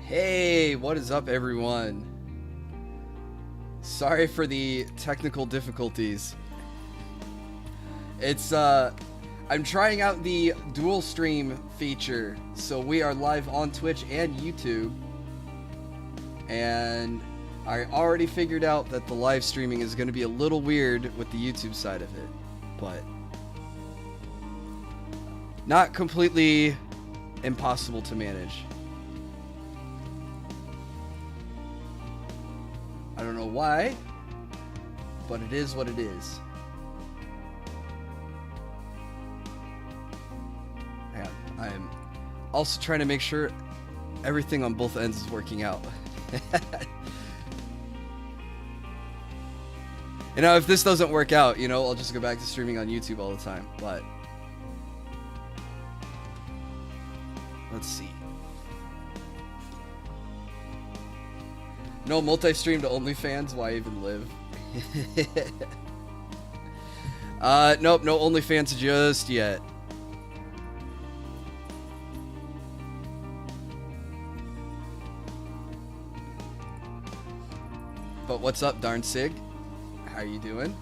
Hey, what is up, everyone? Sorry for the technical difficulties. It's, I'm trying out the dual stream feature, so we are live on Twitch and YouTube. And I already figured out that the live streaming is going to be a little weird with the YouTube side of it, but not completely impossible to manage. I don't know why, but it is what it is. Yeah, I'm also trying to make sure everything on both ends is working out. You know, if this doesn't work out, you know, I'll just go back to streaming on YouTube all the time, but let's see. No multi-stream to OnlyFans, why even live? Nope, no OnlyFans just yet. But what's up, Darn Sig? How you doing?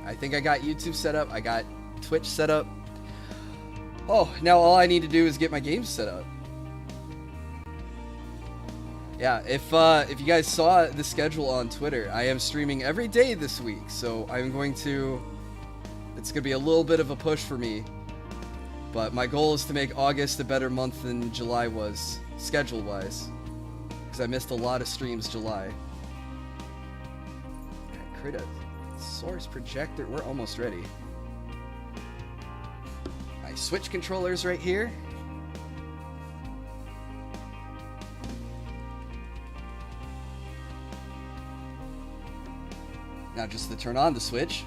I think I got YouTube set up. I got Twitch set up. Oh, now all I need to do is get my games set up. Yeah, if you guys saw the schedule on Twitter, I am streaming every day this week, so I'm going to... It's going to be a little bit of a push for me, but my goal is to make August a better month than July was, schedule-wise, because I missed a lot of streams July. Create a source projector. We're almost ready. My Switch controller's right here. Now just to turn on the Switch.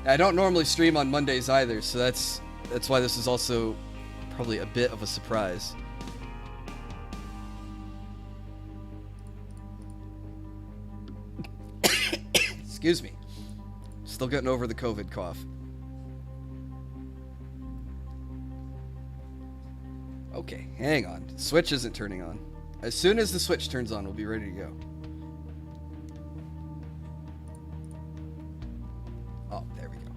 I don't normally stream on Mondays either, so that's why this is also probably a bit of a surprise. Excuse me. Still getting over the COVID cough. Okay, hang on. Switch isn't turning on. As soon as the Switch turns on, we'll be ready to go. Oh, there we go.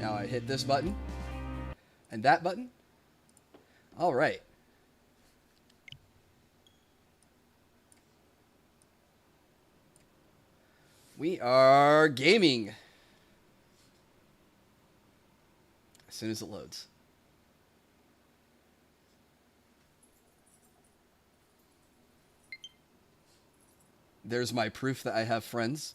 Now I hit this button. And that button. All right. We are gaming. As soon as it loads. There's my proof that I have friends.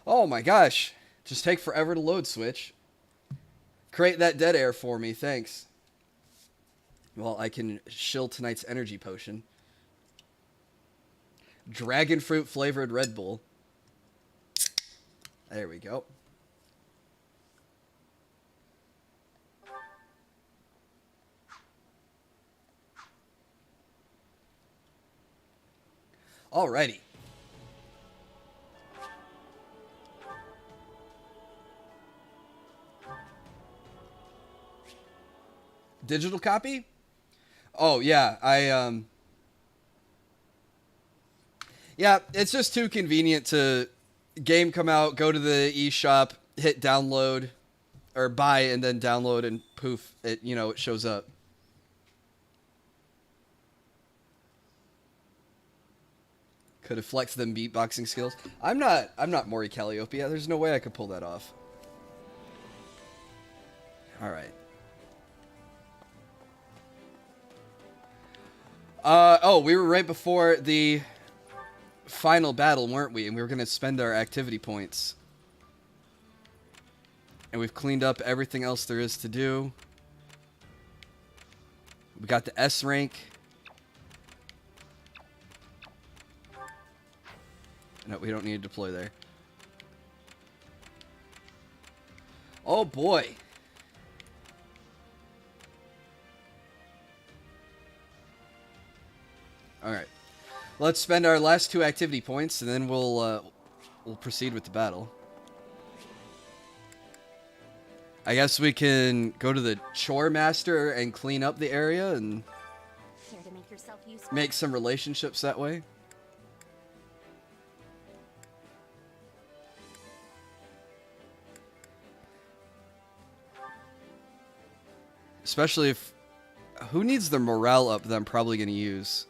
Oh my gosh. Just take forever to load, Switch. Create that dead air for me, thanks. Well, I can shill tonight's energy potion. Dragon fruit flavored Red Bull. There we go. Alrighty. Digital copy? Oh, yeah. Yeah, it's just too convenient to game come out, go to the eShop, hit download, or buy and then download and poof, it, you know, it shows up. Could have flexed them beatboxing skills. I'm not Maury Calliope. There's no way I could pull that off. All right. Oh, we were right before the final battle, weren't we? And we were going to spend our activity points. And we've cleaned up everything else there is to do. We got the S rank. No, we don't need to deploy there. Oh boy. Alright. Let's spend our last 2 activity points and then we'll proceed with the battle. I guess we can go to the chore master and clean up the area and make some relationships that way. Especially if... Who needs their morale up that I'm probably going to use?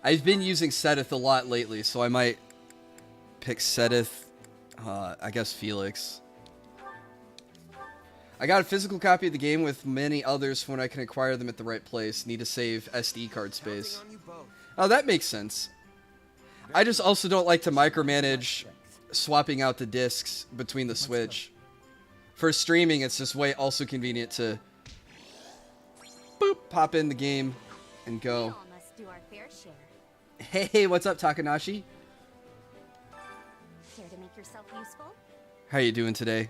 I've been using Sedith a lot lately, so I might pick Sedith. I guess Felix. I got a physical copy of the game with many others when I can acquire them at the right place. Need to save SD card space. Oh, that makes sense. I just also don't like to micromanage swapping out the discs between the Switch. For streaming, it's just way also convenient to boop, pop in the game and go. Hey, what's up, Takanashi? Care to make yourself useful? How you doing today?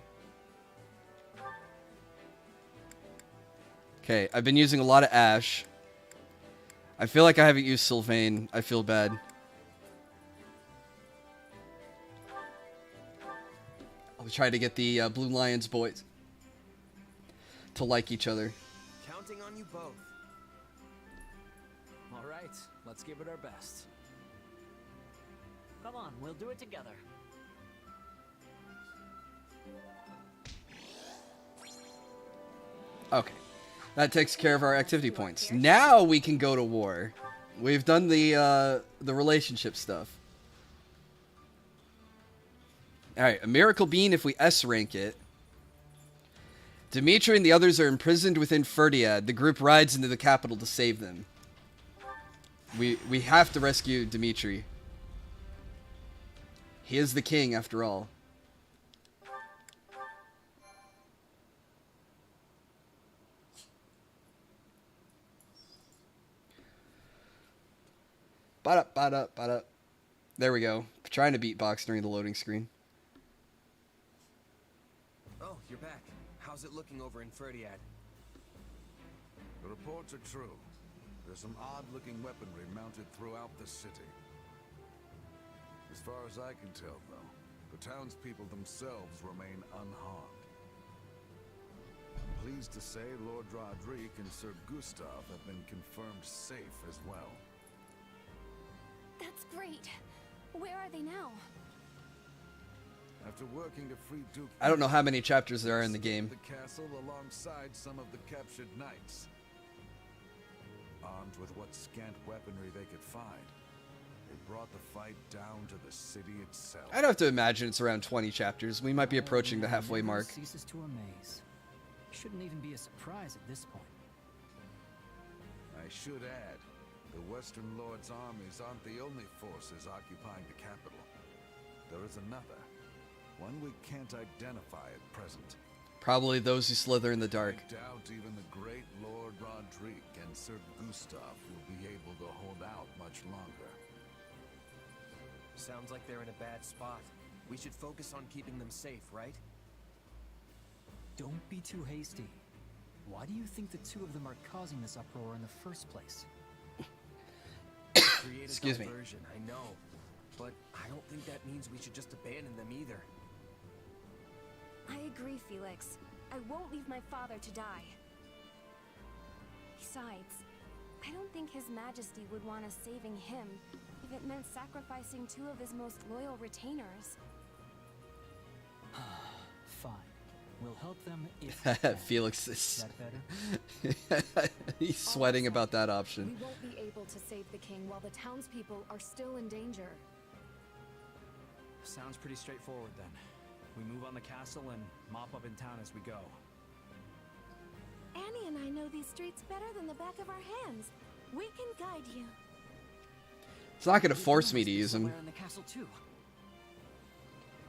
Okay, I've been using a lot of Ash. I feel like I haven't used Sylvain. I feel bad. I'll try to get the Blue Lions boys to like each other. Counting on you both. All right, let's give it our best. Come on, we'll do it together. Okay. That takes care of our activity points. Now we can go to war. We've done the relationship stuff. Alright, a miracle bean if we S rank it. Dimitri and the others are imprisoned within Ferdiad. The group rides into the capital to save them. We have to rescue Dimitri. He is the king after all. Ba-da. There we go. Trying to beatbox during the loading screen. Oh, you're back. How's it looking over in Ferdiad? The reports are true. There's some odd-looking weaponry mounted throughout the city. As far as I can tell, though, the townspeople themselves remain unharmed. I'm pleased to say Lord Roderick and Sir Gustav have been confirmed safe as well. That's great. Where are they now? After working to free Duke... I don't know how many chapters there are in the game. ...the castle alongside some of the captured knights. Armed with what scant weaponry they could find, they brought the fight down to the city itself. I'd have to imagine it's around 20 chapters. We might be approaching the halfway mark. Ceases to amaze. Shouldn't even be a surprise at this point. I should add, the Western Lord's armies aren't the only forces occupying the capital. There is another, one we can't identify at present. Probably those who slither in the dark. I doubt even the great Lord Roderick and Sir Gustav will be able to hold out much longer. Sounds like they're in a bad spot. We should focus on keeping them safe, right? Don't be too hasty. Why do you think the two of them are causing this uproar in the first place? Excuse me. Diversion, I know. But I don't think that means we should just abandon them either. I agree, Felix. I won't leave my father to die. Besides, I don't think His Majesty would want us saving him if it meant sacrificing 2 of his most loyal retainers. Fine. We'll help them if we can. Felix is... Is that better? He's sweating about that option. We won't be able to save the king while the townspeople are still in danger. Sounds pretty straightforward then. We move on the castle and mop up in town as we go. Annie and I know these streets better than the back of our hands. We can guide you. It's not going to force me to use them. In the castle too.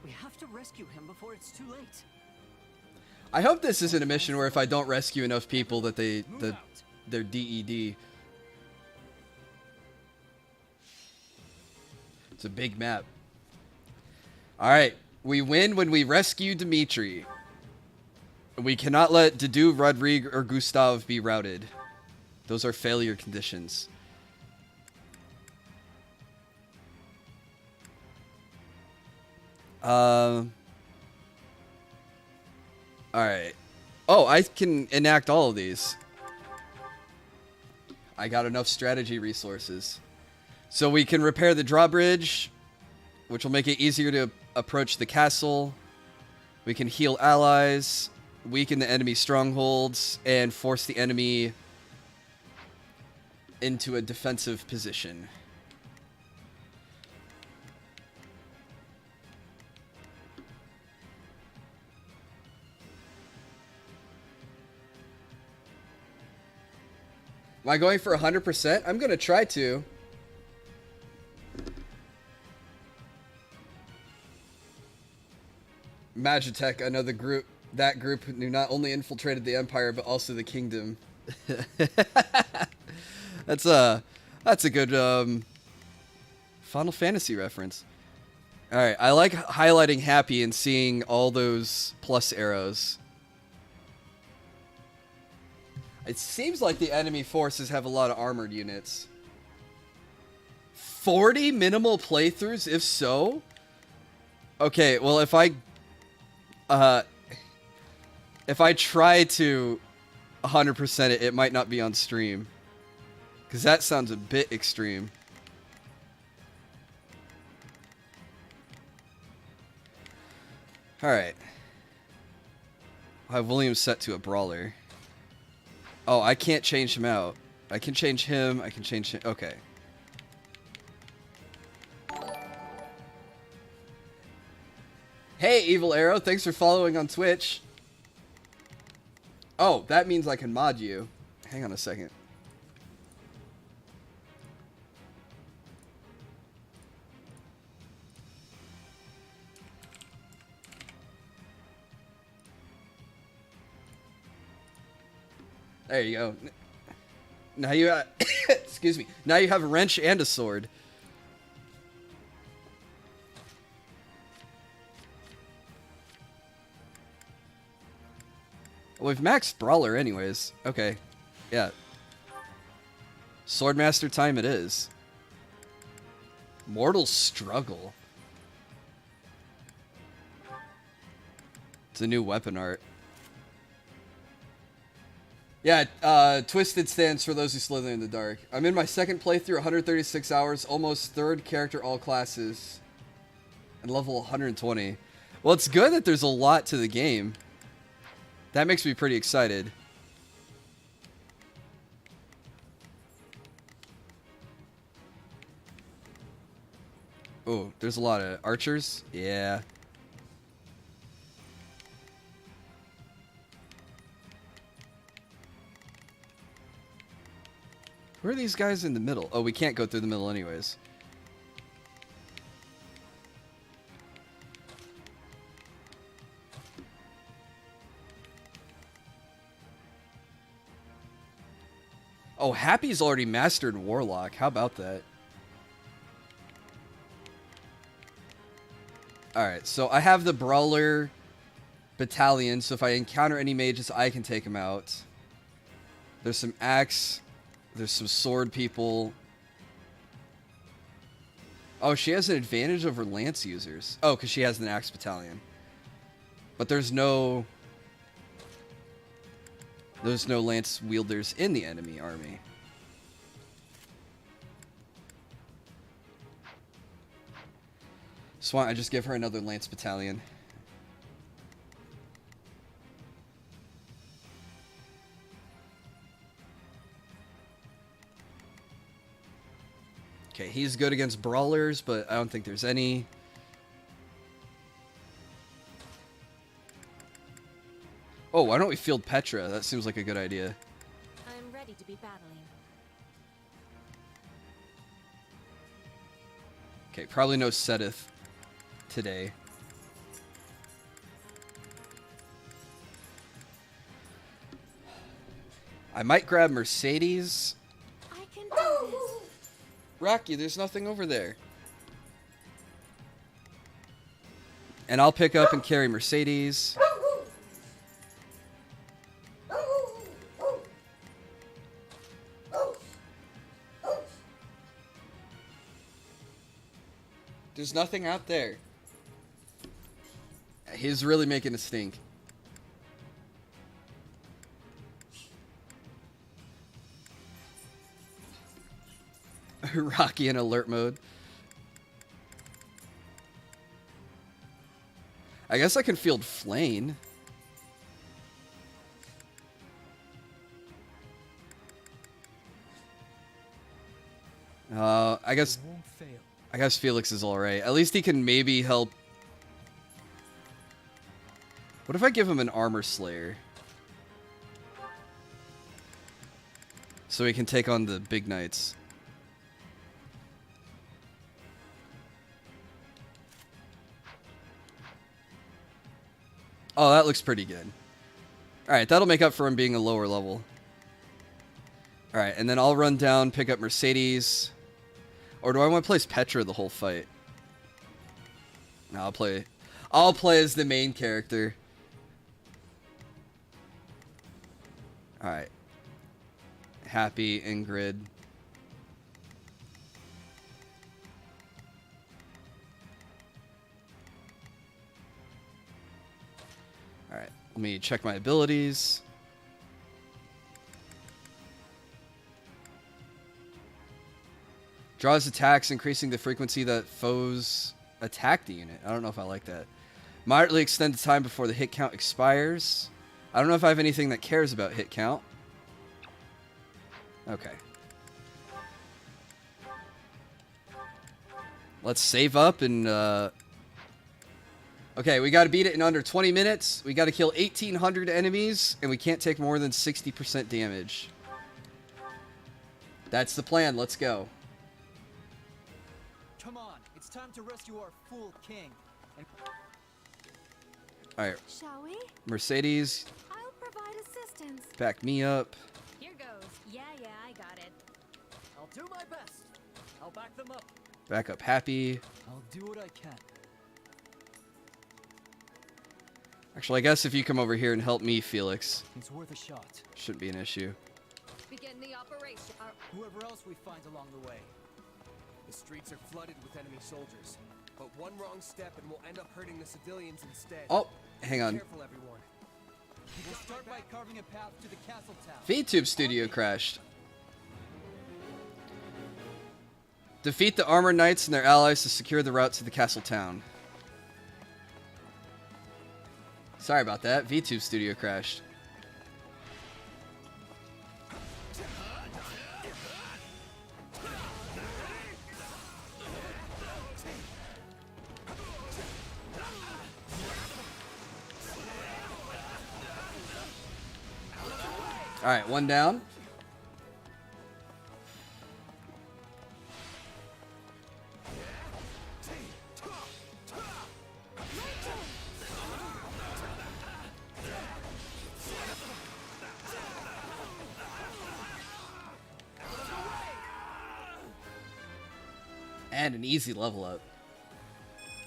We have to rescue him before it's too late. I hope this isn't a mission where if I don't rescue enough people that they're DED. It's a big map. Alright, we win when we rescue Dimitri. We cannot let Dedu, Rodrigue, or Gustav be routed. Those are failure conditions. Alright. Oh, I can enact all of these. I got enough strategy resources. So we can repair the drawbridge, which will make it easier to approach the castle. We can heal allies, weaken the enemy strongholds, and force the enemy into a defensive position. Am I going for 100%? I'm going to try to. Magitech, another group. That group who not only infiltrated the Empire, but also the Kingdom. That's a good Final Fantasy reference. Alright, I like highlighting Happy and seeing all those plus arrows. It seems like the enemy forces have a lot of armored units. 40 minimal playthroughs, if so? Okay, well, if I try to 100% it, it might not be on stream. Because that sounds a bit extreme. Alright. I'll have William set to a brawler. Oh, I can't change him out. I can change him. I can change him. Okay. Hey, Evil Arrow. Thanks for following on Twitch. Oh, that means I can mod you. Hang on a second. There you go. Now you excuse me. Now you have a wrench and a sword. Well, we've maxed Brawler anyways. Okay. Yeah. Swordmaster time it is. Mortal Struggle. It's a new weapon art. Yeah, Twisted stands for those who slither in the dark. I'm in my second playthrough, 136 hours, almost third character all classes, and level 120. Well, it's good that there's a lot to the game. That makes me pretty excited. Oh, there's a lot of archers? Yeah. Where are these guys in the middle? Oh, we can't go through the middle anyways. Oh, Happy's already mastered Warlock. How about that? Alright, so I have the Brawler Battalion, so if I encounter any mages, I can take them out. There's some axe. There's some sword people. Oh, she has an advantage over lance users. Oh, because she has an axe battalion. But there's no lance wielders in the enemy army. So why don't I just give her another lance battalion? Okay, he's good against brawlers, but I don't think there's any. Oh, why don't we field Petra? That seems like a good idea. I'm ready to be battling. Okay, probably no Seteth today. I might grab Mercedes. I can do this. Rocky, there's nothing over there. And I'll pick up and carry Mercedes. There's nothing out there. He's really making a stink. Rocky in alert mode. I guess I can field Flame. I guess Won't fail. I guess Felix is alright. At least he can maybe help. What if I give him an Armor Slayer? So he can take on the big knights. Oh, that looks pretty good. Alright, that'll make up for him being a lower level. Alright, and then I'll run down, pick up Mercedes. Or do I want to place Petra the whole fight? No, I'll play as the main character. Alright. Happy, Ingrid. Alright, let me check my abilities. Draws attacks, increasing the frequency that foes attack the unit. I don't know if I like that. Moderately extend the time before the hit count expires. I don't know if I have anything that cares about hit count. Okay. Let's save up and... Okay, we got to beat it in under 20 minutes. We got to kill 1,800 enemies, and we can't take more than 60% damage. That's the plan. Let's go. Come on, it's time to rescue our fool king. Alright, Shall we? Mercedes, I'll provide assistance. back me up. Here goes. Yeah, I got it. I'll do my best. I'll back them up. Back up Happy. I'll do what I can. Actually, I guess if you come over here and help me, Felix, It's worth a shot. shouldn't be an issue. Begin the operation. Whoever else we find along the way. The streets are flooded with enemy soldiers, but one wrong step and we'll end up hurting the civilians instead. Oh, hang on. Careful, everyone. We'll start by carving a path to the castle town. VTube Studio crashed. Defeat the armored knights and their allies to secure the route to the castle town. Sorry about that. VTube Studio crashed. Alright, one down. And an easy level up.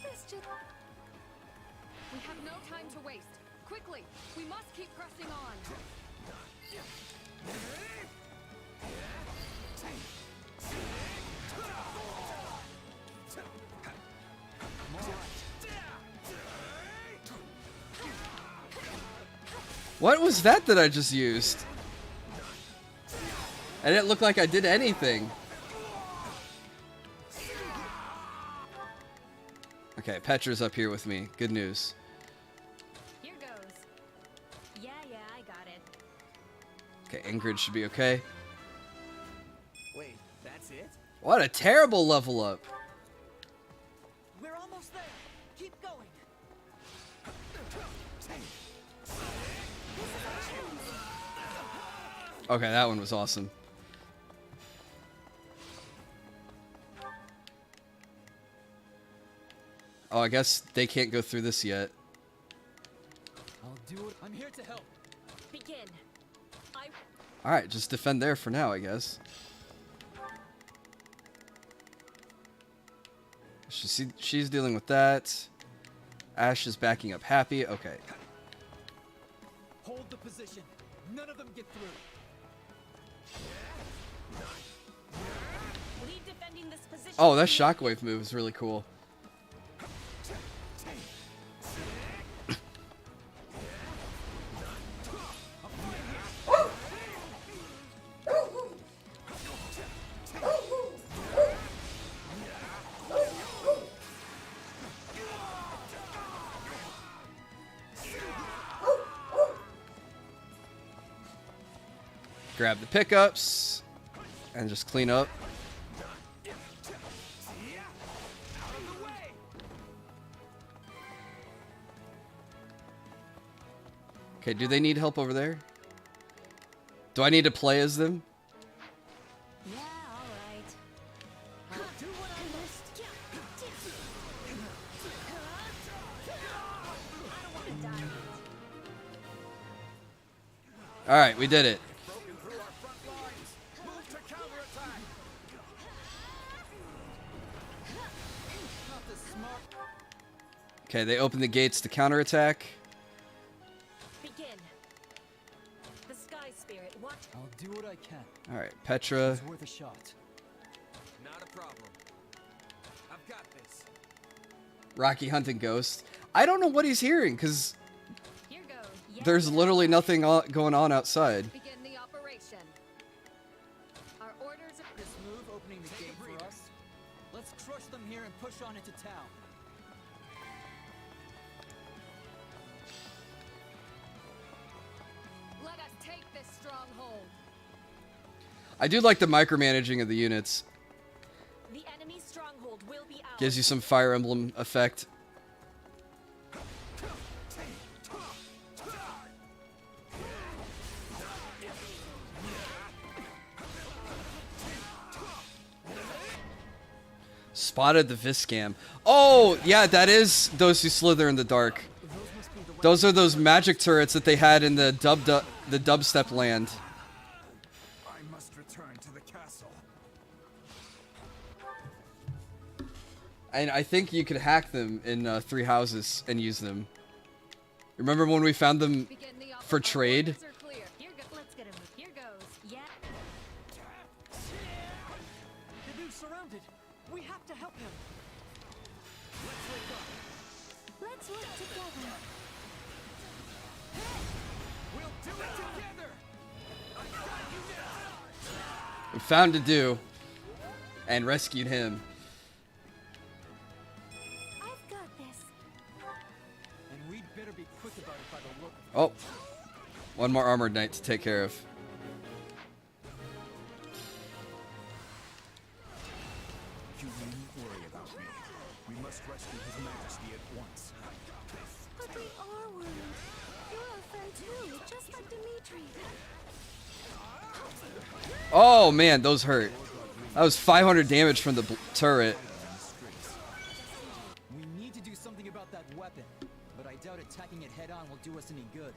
This just... We have no time to waste. Quickly, we must keep pressing on. What was that I just used? I didn't look like I did anything. Okay, Petra's up here with me. Good news. Here goes. Yeah, I got it. Okay, Ingrid should be okay. Wait, that's it? What a terrible level up. We're almost there. Keep going. Okay, that one was awesome. Oh, I guess they can't go through this yet. I'll do it. I'm here to help. Begin. Alright, just defend there for now, I guess. She's dealing with that. Ash is backing up Happy. Okay. Hold the position. None of them get through. Leave defending this position. Oh, that shockwave move is really cool. Grab the pickups and just clean up. Okay, do they need help over there? Do I need to play as them? Yeah, all right. I'll do what I must. I don't want to die yet. All right, we did it. Broken through our front lines. Move to counterattack. Not the smart. Okay, they open the gates to counterattack. Begin. The Sky Spirit, watch. I'll do what I can. All right, Petra. It's worth a shot. Not a problem. I've got this. Rocky hunting Ghost. I don't know what he's hearing because Here goes. Yeah, there's yeah. literally nothing going on outside. Begin the operation. Our orders are... This move opening the gate for us. Let's crush them here and push on into town. Let us take this stronghold. I do like the micromanaging of the units. The enemy stronghold will be ours. Gives you some Fire Emblem effect. Spotted the Viscam. Oh, yeah, that is those who slither in the dark. Those are those magic turrets that they had in the dubstep land. I must return to the castle. And I think you could hack them in Three Houses and use them. Remember when we found them Begin the for our trade? orders are clear. Here go. Let's get him. Here goes. Yeah. They're surrounded. We have to help him. Let's work together. We'll do it together. I've got you now. We found Adu and rescued him. I've got this. And we'd better be quick about it by the look of Oh, one more armored knight to take care of. You needn't worry about me. We must rescue His Majesty at once. But we are worried. You're our friend too, just like Dimitri. Oh man, those hurt. That was 500 damage from the turret. We need to do something about that weapon, but I doubt attacking it head on will do us any good.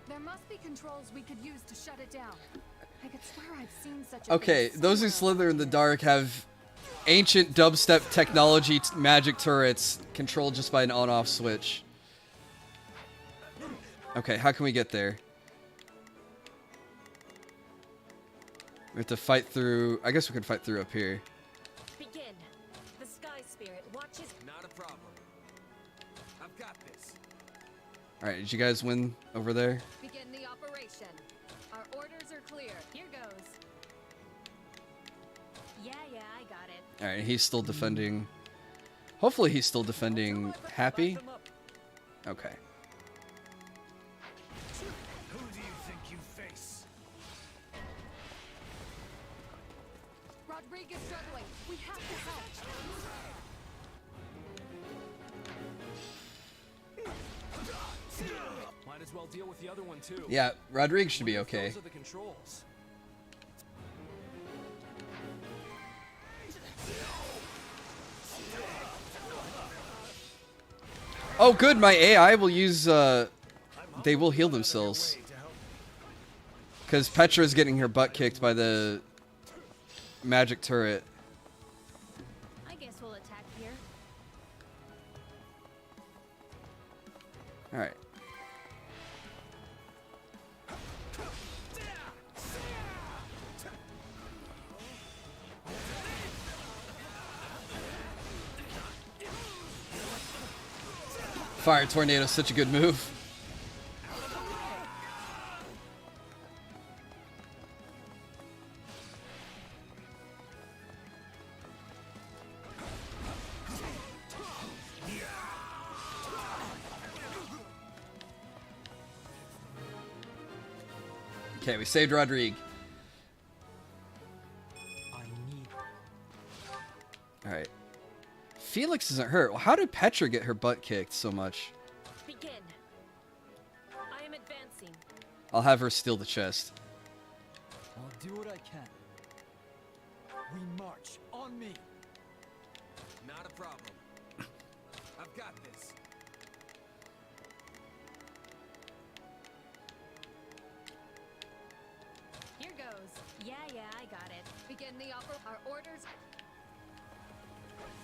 There must be controls we could use to shut it down. I could swear I've seen such a Okay, thing those who somewhere slither in the around dark have ancient dubstep technology magic turrets controlled just by an on-off switch. Okay, how can we get there? We have to fight through... I guess we can fight through up here. Begin. The Sky Spirit watches. Not a problem. I've got this. Alright, did you guys win over there? here. Begin the operation. Our orders are clear. Here goes. Yeah, I got it. Alright, he's still defending... Hopefully he's still defending Happy. Okay. Who do you think you face? Rodriguez struggling. We have to help. Might as well deal with the other one too. Yeah, Rodriguez should be okay. Those are the controls. Oh good, my AI will use... they will heal themselves. Because Petra's getting her butt kicked by the magic turret. I guess we'll attack here. Alright. Fire Tornado, such a good move. Okay, we saved Rodrigue. I need. Alright. Felix isn't hurt. Well, how did Petra get her butt kicked so much? Begin. I am advancing. I'll have her steal the chest. I'll do what I can. We march on me. Not a problem. I've got this. Here goes. Yeah, I got it. Begin the our orders.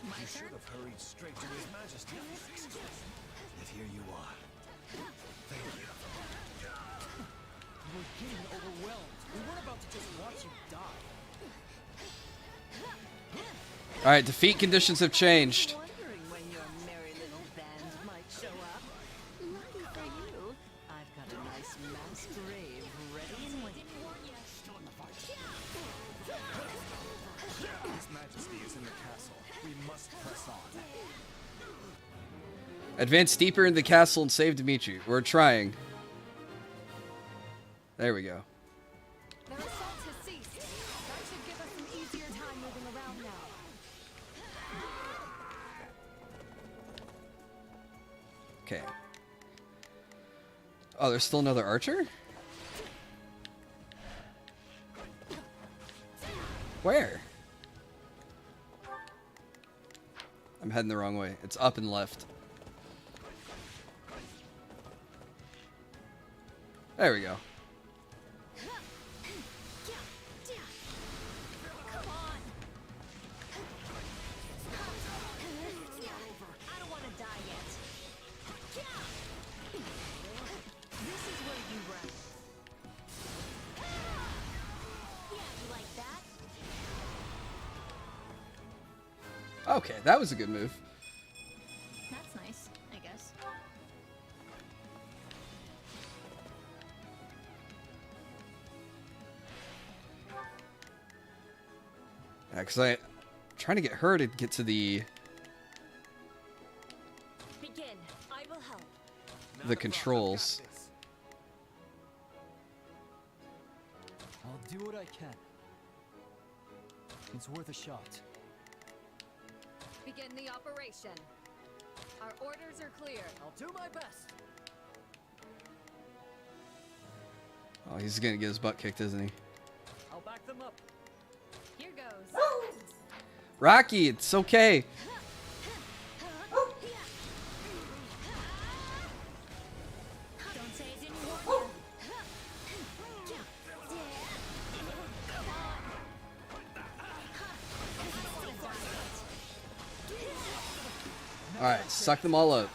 My You turn. should have hurried straight to His Majesty. Yet here you are. We're getting overwhelmed. We weren't about to just watch you die. Alright, defeat conditions have changed. Wondering when your merry little band might show up. Lucky for you, I've got a nice mass grave ready and waiting. His Majesty is in the castle. We must press on. Advance deeper into the castle and save Dimitri. We're trying. There we go. Their assault has ceased. That should give us an easier time moving around now. Okay. Oh, there's still another archer? Where? I'm heading the wrong way. It's up and left. There we go. Come on. I don't want to die yet. This is where you run. Yeah, you like that? Okay, that was a good move. That's nice, I guess. Yeah, because I'm trying to get her to get to the Begin. I will help. the controls. I'll do what I can. It's worth a shot. Begin the operation. Our orders are clear. I'll do my best. Oh, he's gonna get his butt kicked, isn't he? I'll back them up. Here goes. Rocky, it's okay. Don't say it didn't warn you. Alright, suck them all up.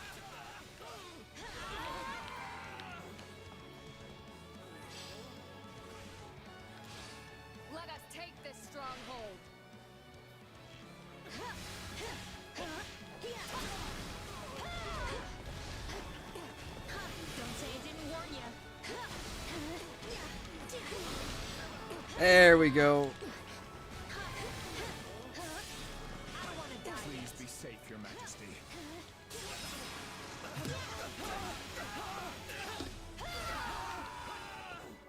Let us take this stronghold. Don't say it didn't warn you. There we go. Please be safe, Your Majesty.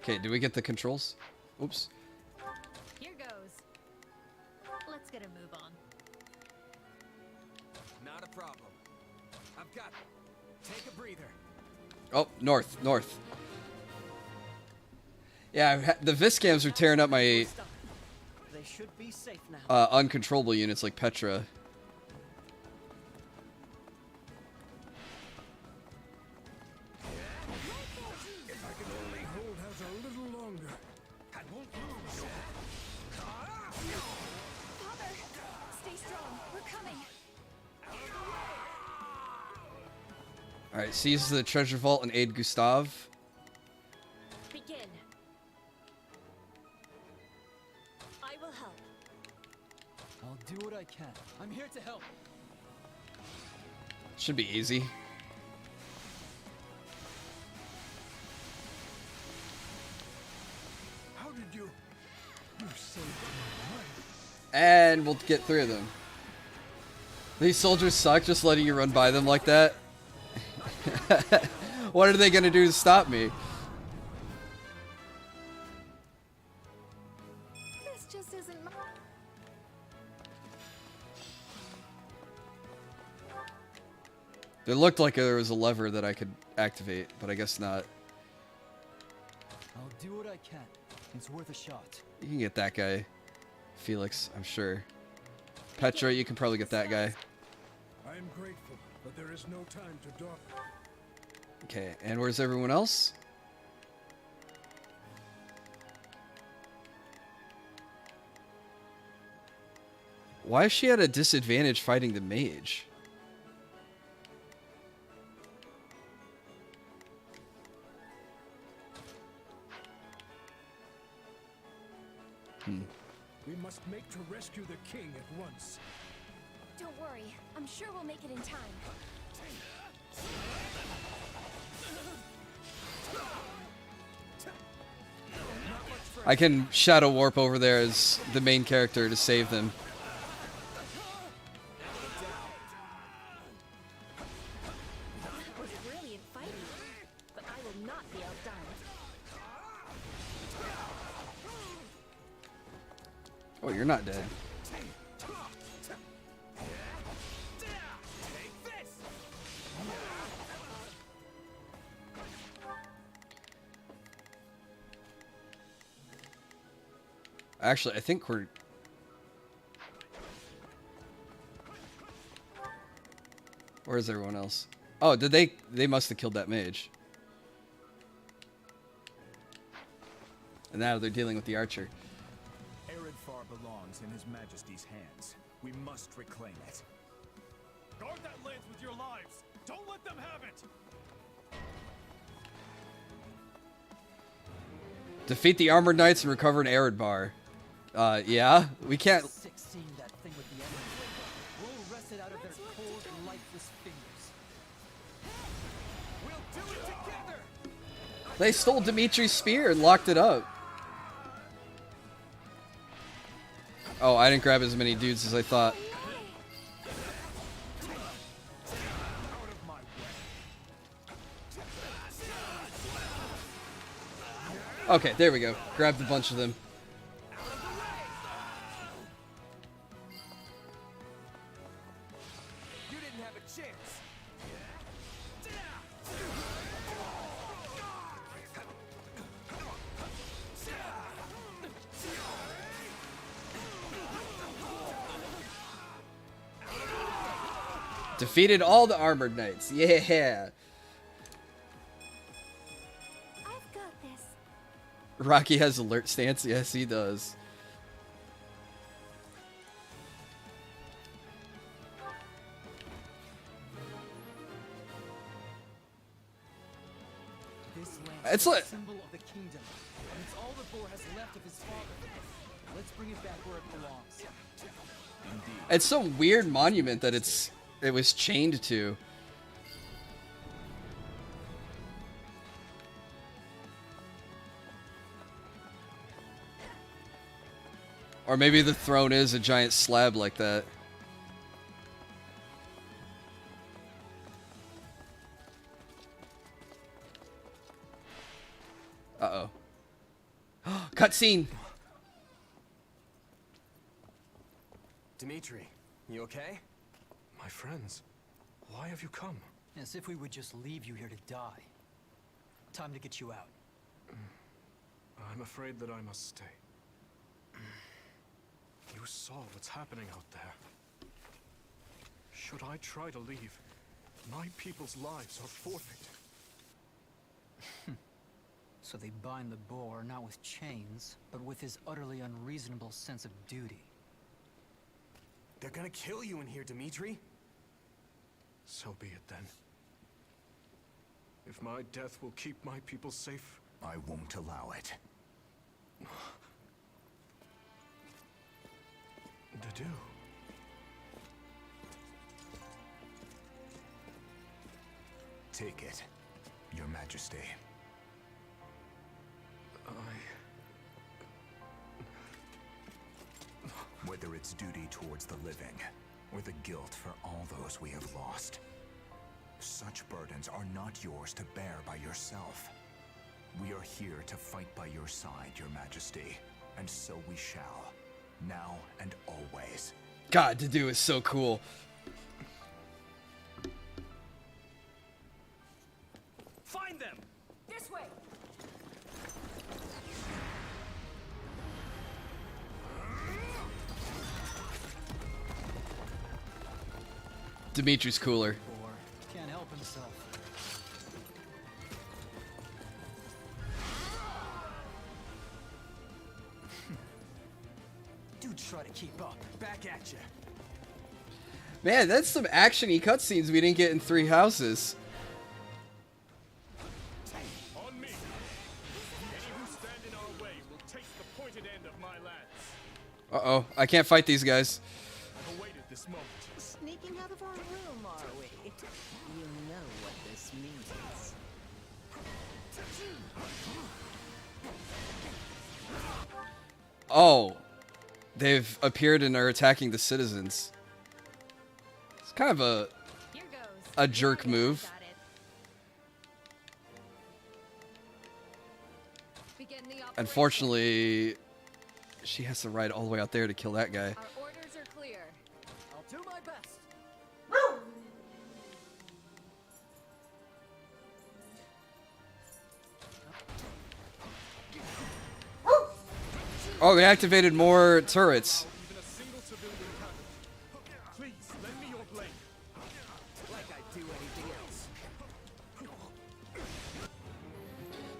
Okay, do we get the controls? Oops. Here goes. Let's get a move on. Not a problem. I've got it. Take a breather. Oh, north, north. Yeah, the Viscams are tearing up my They should be safe now. uncontrollable units like Petra. If I could only hold out a little longer. Alright, seize the treasure vault and aid Gustav. Begin. I will help. I'll do what I can. I'm here to help. Should be easy. How did you? You saved my life. And we'll get through them. These soldiers suck, just letting you run by them like that. What are they gonna do to stop me? This just isn't my... It looked like there was a lever that I could activate, but I guess not. I'll do what I can. It's worth a shot. You can get that guy. Felix, I'm sure. Petra, you can probably get that guy. I am grateful, but there is no time to dawdle. Okay, and where's everyone else? Why is she at a disadvantage fighting the mage? We must make to rescue the king at once. Don't worry. I'm sure we'll make it in time. I can shadow warp over there as the main character to save them. That was brilliant fighting, but I will not be outdone. Oh, you're not dead. Actually, I think we're... Where's everyone else? Oh, did they... They must have killed that mage. And now they're dealing with the archer. Eredfar belongs in His Majesty's hands. We must reclaim it. Guard that lance with your lives! Don't let them have it! Defeat the armored knights and recover an Eredbar. Yeah, we can't... Sick seeing that thing with the enemy. We'll wrest it out of their cold, lifeless fingers. We'll do it together. They stole Dimitri's spear and locked it up. Oh, I didn't grab as many dudes as I thought. Okay, there we go. Grabbed a bunch of them. You didn't have a chance. Defeated all the armored knights. Yeah. I've got this. Rocky has alert stance. Yes, he does. This land It's is a like- symbol of the kingdom, and it's all the boar has left of his father. Let's bring it back where it belongs. It's some weird monument that it was chained to. Or maybe the throne is a giant slab like that. Uh-oh. Cutscene! Dimitri, you okay? My friends, why have you come? As if we would just leave you here to die. Time to get you out. I'm afraid that I must stay. You saw what's happening out there. Should I try to leave, my people's lives are forfeit. So they bind the boar not with chains, but with his utterly unreasonable sense of duty. They're gonna kill you in here, Dimitri. So be it then. If my death will keep my people safe, I won't allow it. Dedu. Take it, Your Majesty. Whether it's duty towards the living, or the guilt for all those we have lost, such burdens are not yours to bear by yourself. We are here to fight by your side, Your Majesty, and so we shall, now and always. God, Dedu is so cool. Find them! This way! Dimitri's cooler. Or can't help himself. Do try to keep up. Back at you. Man, that's some action-y cutscenes we didn't get in Three Houses. On me! Any who stand in our way will take the pointed end of my lance. Uh-oh, I can't fight these guys. I've awaited this moment. Sneaking out of our room, are we? You know what this means. Oh, they've appeared and are attacking the citizens. It's kind of Here goes. a jerk Yeah, move. got it. Begin the operation. Unfortunately, she has to ride all the way out there to kill that guy. Our orders are clear. I'll do my best. Oh, they activated more turrets. Even a single civilian cannon. Please, lend me your blade. Like I'd do anything else.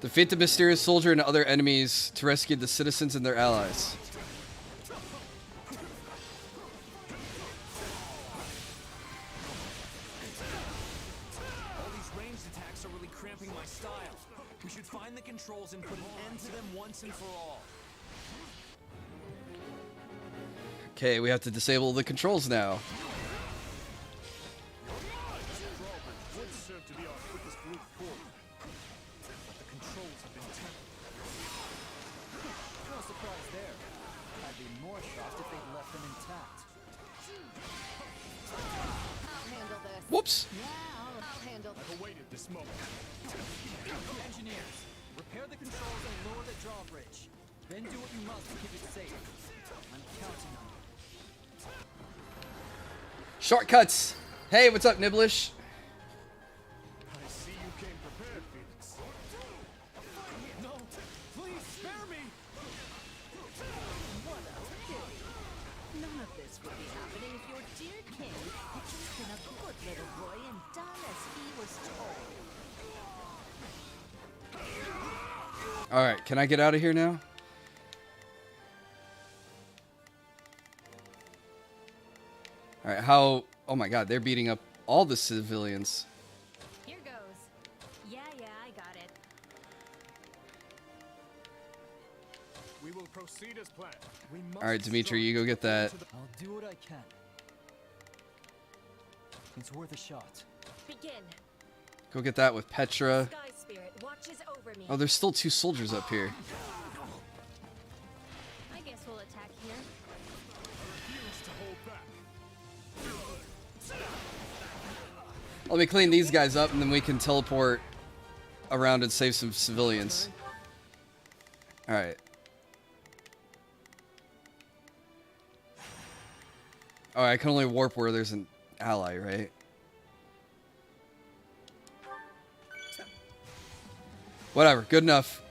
Defeat the mysterious soldier and other enemies to rescue the citizens and their allies. All these ranged attacks are really cramping my style. We should find the controls and put an end to them once and for all. Okay, we have to disable the controls now. Would serve to be our quickest route forward. But the controls have been tampered. No surprise there. I'd be more shocked if they'd left them intact. I'll handle this. Whoops. I'll handle this. I've awaited this moment. Engineers, repair the controls and lower the drawbridge. Then do what you must to keep it safe. I'm counting on you. Shortcuts. Hey, what's up, Nibblish? I see you came prepared, Phoenix. No, please spare me! What a pity. None of this would be happening if your dear king had just been a good little boy and done as he was told. All right, can I get out of here now? All right, how... Oh my god, they're beating up all the civilians. Here goes. Yeah, I got it. We will proceed as planned. We must All right, Dimitri, you go get that. I'll do what I can. It's worth a shot. Begin. Go get that with Petra. Sky Spirit watches over me. Oh, there's still 2 soldiers up here. I guess we'll attack here. Refuse to hold back. Let me clean these guys up, and then we can teleport around and save some civilians. All right. Oh, I can only warp where there's an ally, right? Whatever, good enough.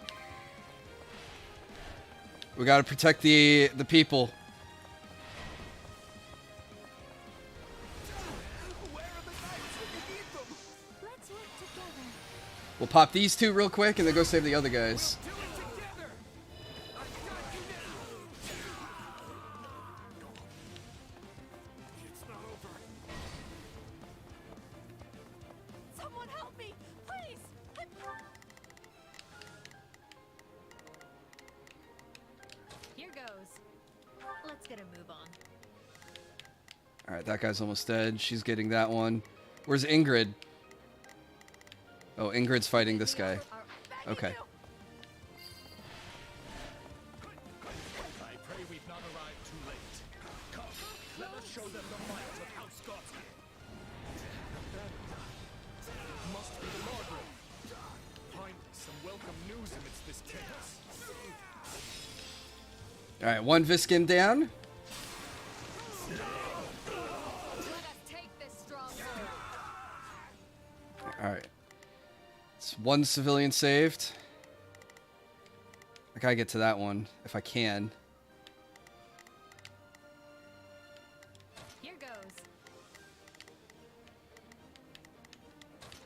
We gotta protect the people. Let's work together. We'll pop these 2 real quick and then go save the other guys. Someone help me, please! Let's get a move on. Alright, that guy's almost dead. She's getting that one. Where's Ingrid? Oh, Ingrid's fighting this guy. Okay. I pray we've not arrived too late. Come, let us show them the might of House Godspeed. Must be the Margaret. Finally, some welcome news amidst this chaos. Alright, one Viskim down. Let us take this stronghold. Alright. It's one civilian saved. I gotta get to that one, if I can. Here goes.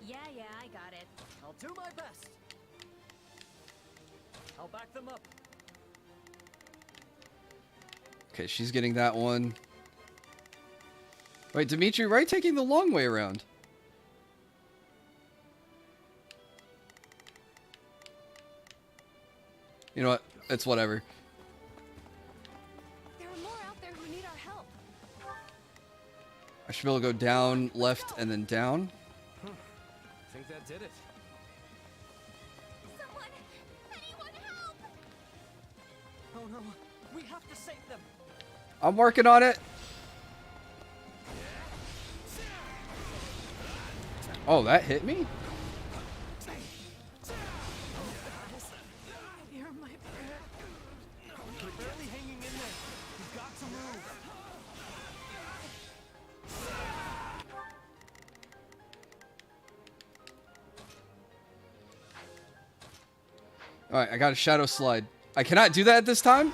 Yeah, I got it. I'll do my best. I'll back them up. Okay, she's getting that one. Wait, Dimitri, right? Taking the long way around. You know what? It's whatever. There are more out there who need our help. I should be able to go down, left, and then down. Think that did it. Someone! Anyone help! Oh no, we have to save them. I'm working on it. Oh, that hit me? Hear my prayer. You're barely hanging in there. You've got to move. Alright, I got a shadow slide. I cannot do that at this time?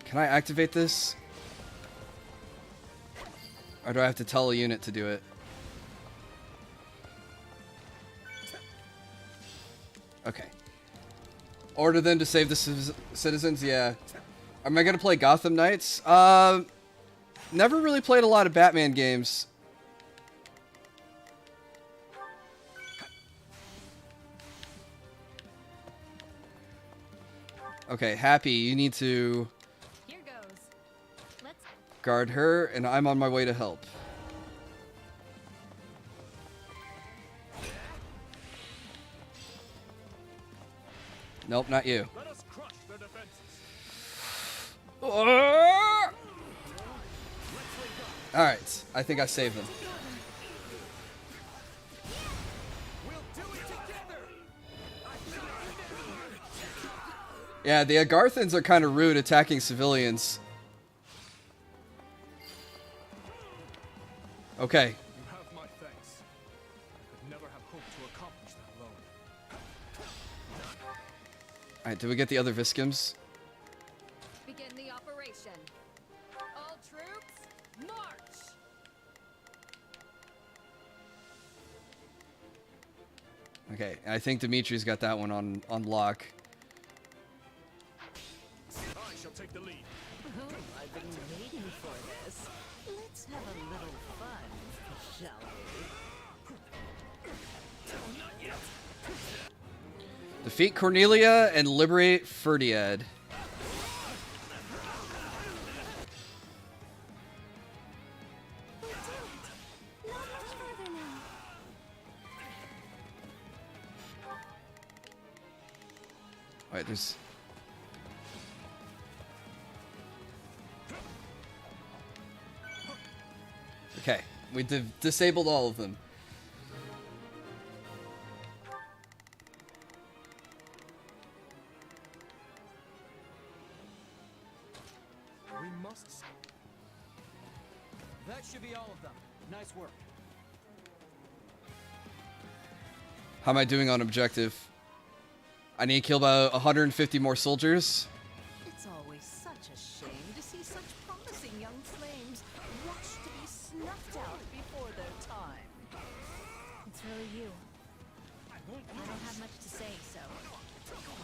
Can I activate this? Or do I have to tell a unit to do it? Okay. Order them to save the citizens? Yeah. Am I gonna play Gotham Knights? Never really played a lot of Batman games. Okay, Happy, you need to Here goes. Let's guard her, and I'm on my way to help. Nope, not you. Let us crush their defenses. Alright, I think I saved them. We'll do it together. Yeah, the Agarthans are kind of rude attacking civilians. Okay. You have my thanks. I could never have hoped to accomplish that alone. Alright, did we get the other Viskims? begin the operation. All troops, march! Okay, I think Dimitri's got that one on lock. I shall take the lead. Oh, I've been waiting for this. Let's have a little fun, shall we? Defeat Cornelia and liberate Ferdiad. We did it! Not much further now. Alright, there's... Okay, we disabled all of them. We must. That should be all of them. Nice work. How am I doing on objective? I need to kill about 150 more soldiers. It's always such a shame to see such promising young flames rush to be snuffed out before their time. It's really you. I don't have much to say, so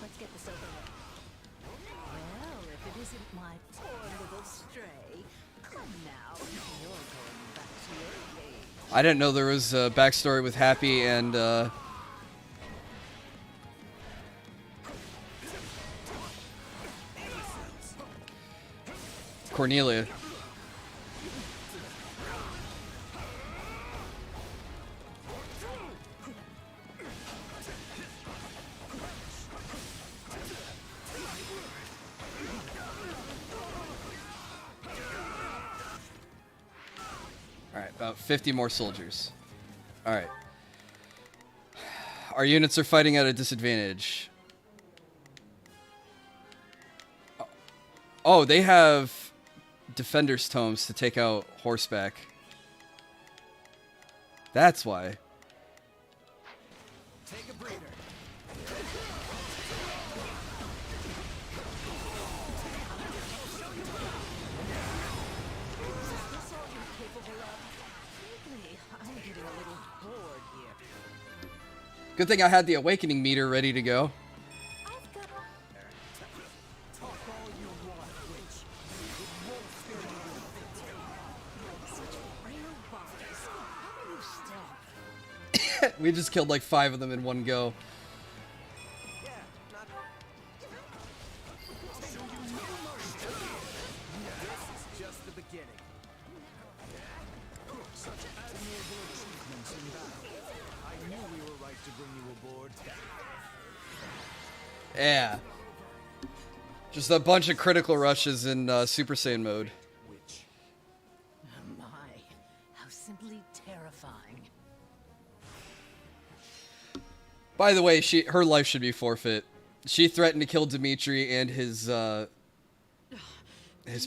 let's get this over with. Well, if it isn't my poor little stray, come now. You're going back to your cage. I didn't know there was a backstory with Happy and Cornelia. Alright, about 50 more soldiers. Alright. Our units are fighting at a disadvantage. Oh, they have defender's tomes to take out horseback. That's why. Take a breather. I'm getting a little bored here. Good thing I had the awakening meter ready to go. Talk all you want, witch. It won't scare you with Such frail bodies. How do you still? We just killed like 5 of them in one go. Yeah, not. This is just the beginning. Such admirable achievements in battle. I knew we were right to bring you aboard. Yeah. Just a bunch of critical rushes in Super Saiyan mode. Which My, how simply terrifying. By the way, her life should be forfeit. She threatened to kill Dimitri and his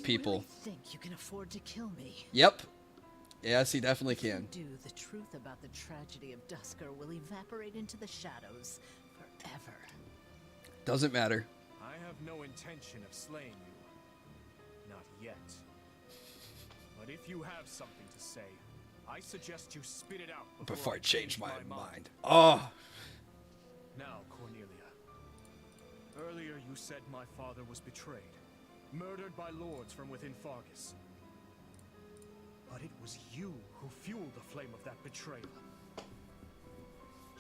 people. You really think you can afford to kill me? Yep. Yes, he definitely can. Do the truth about the tragedy of Dusker will evaporate into the shadows forever. Doesn't matter. I have no intention of slaying you. Not yet. But if you have something to say, I suggest you spit it out Before I change my mind. mind. Oh. Now, Cornelia. Earlier you said my father was betrayed, murdered by lords from within Fargus. But it was you who fueled the flame of that betrayal.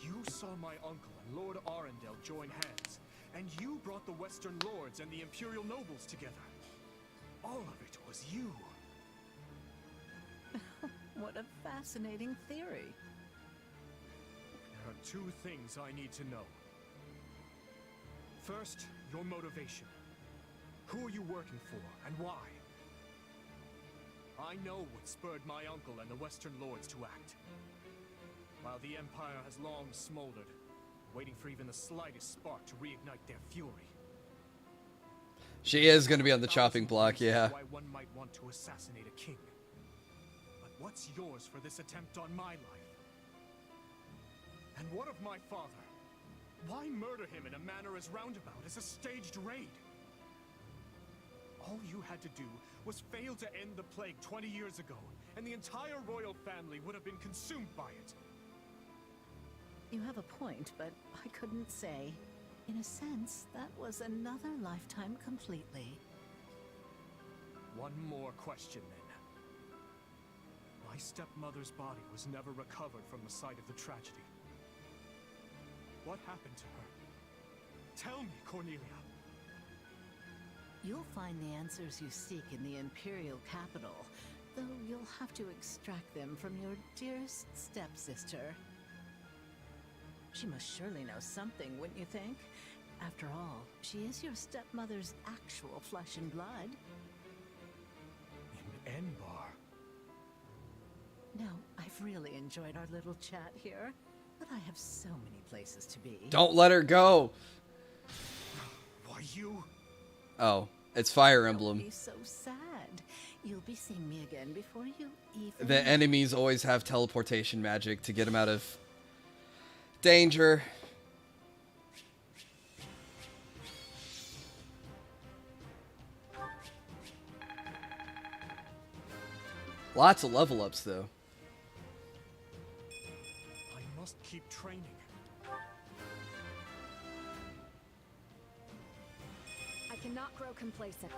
You saw my uncle and Lord Arundel join hands, and you brought the Western lords and the Imperial nobles together. All of it was you. What a fascinating theory. There are 2 things I need to know. First, your motivation. Who are you working for, and why? I know what spurred my uncle and the Western lords to act. While the Empire has long smoldered, waiting for even the slightest spark to reignite their fury. She is going to be on the chopping block, yeah. Why one might want to assassinate a king. But what's yours for this attempt on my life? And what of my father? Why murder him in a manner as roundabout as a staged raid? All you had to do was fail to end the plague 20 years ago, and the entire royal family would have been consumed by it. You have a point, but I couldn't say. In a sense, that was another lifetime completely. One more question, then. My stepmother's body was never recovered from the site of the tragedy. What happened to her? Tell me, Cornelia. You'll find the answers you seek in the Imperial capital, though you'll have to extract them from your dearest stepsister. She must surely know something, wouldn't you think? After all, she is your stepmother's actual flesh and blood. In Enbar. Now, I've really enjoyed our little chat here, but I have so many places to be. Don't let her go. Why you? Oh, it's Fire Emblem. Don't be so sad. You'll be seeing me again before you even... The enemies always have teleportation magic to get them out of danger. Lots of level ups, though. I must keep training. I cannot grow complacent.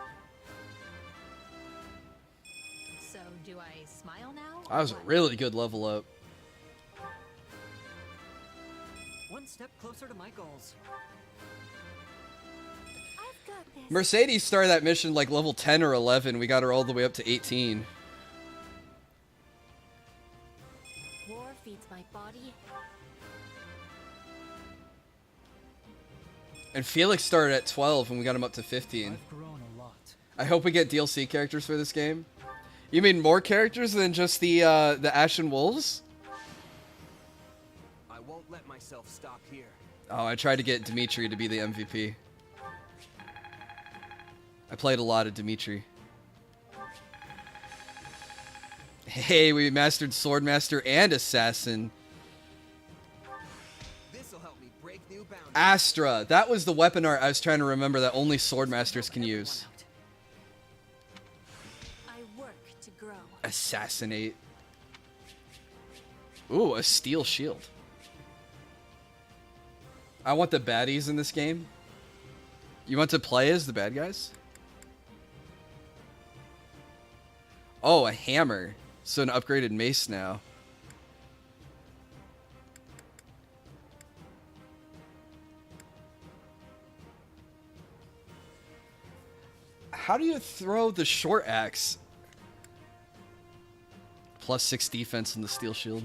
So, do I smile now? That was a really good level up. One step closer to my goals. I've got this. Mercedes started that mission like level 10 or 11. We got her all the way up to 18. War feeds my body. And Felix started at 12 and we got him up to 15. I've grown a lot. I hope we get DLC characters for this game. You mean more characters than just the Ashen Wolves? I won't let myself stop here. Oh, I tried to get Dimitri to be the MVP. I played a lot of Dimitri. Hey, we mastered Swordmaster and Assassin. This'll help me break new boundaries. Astra. That was the weapon art I was trying to remember that only Swordmasters can use. I work to grow. Assassinate. Ooh, a steel shield. I want the baddies in this game. You want to play as the bad guys? Oh, a hammer. So an upgraded mace now. How do you throw the short axe? +6 defense in the steel shield.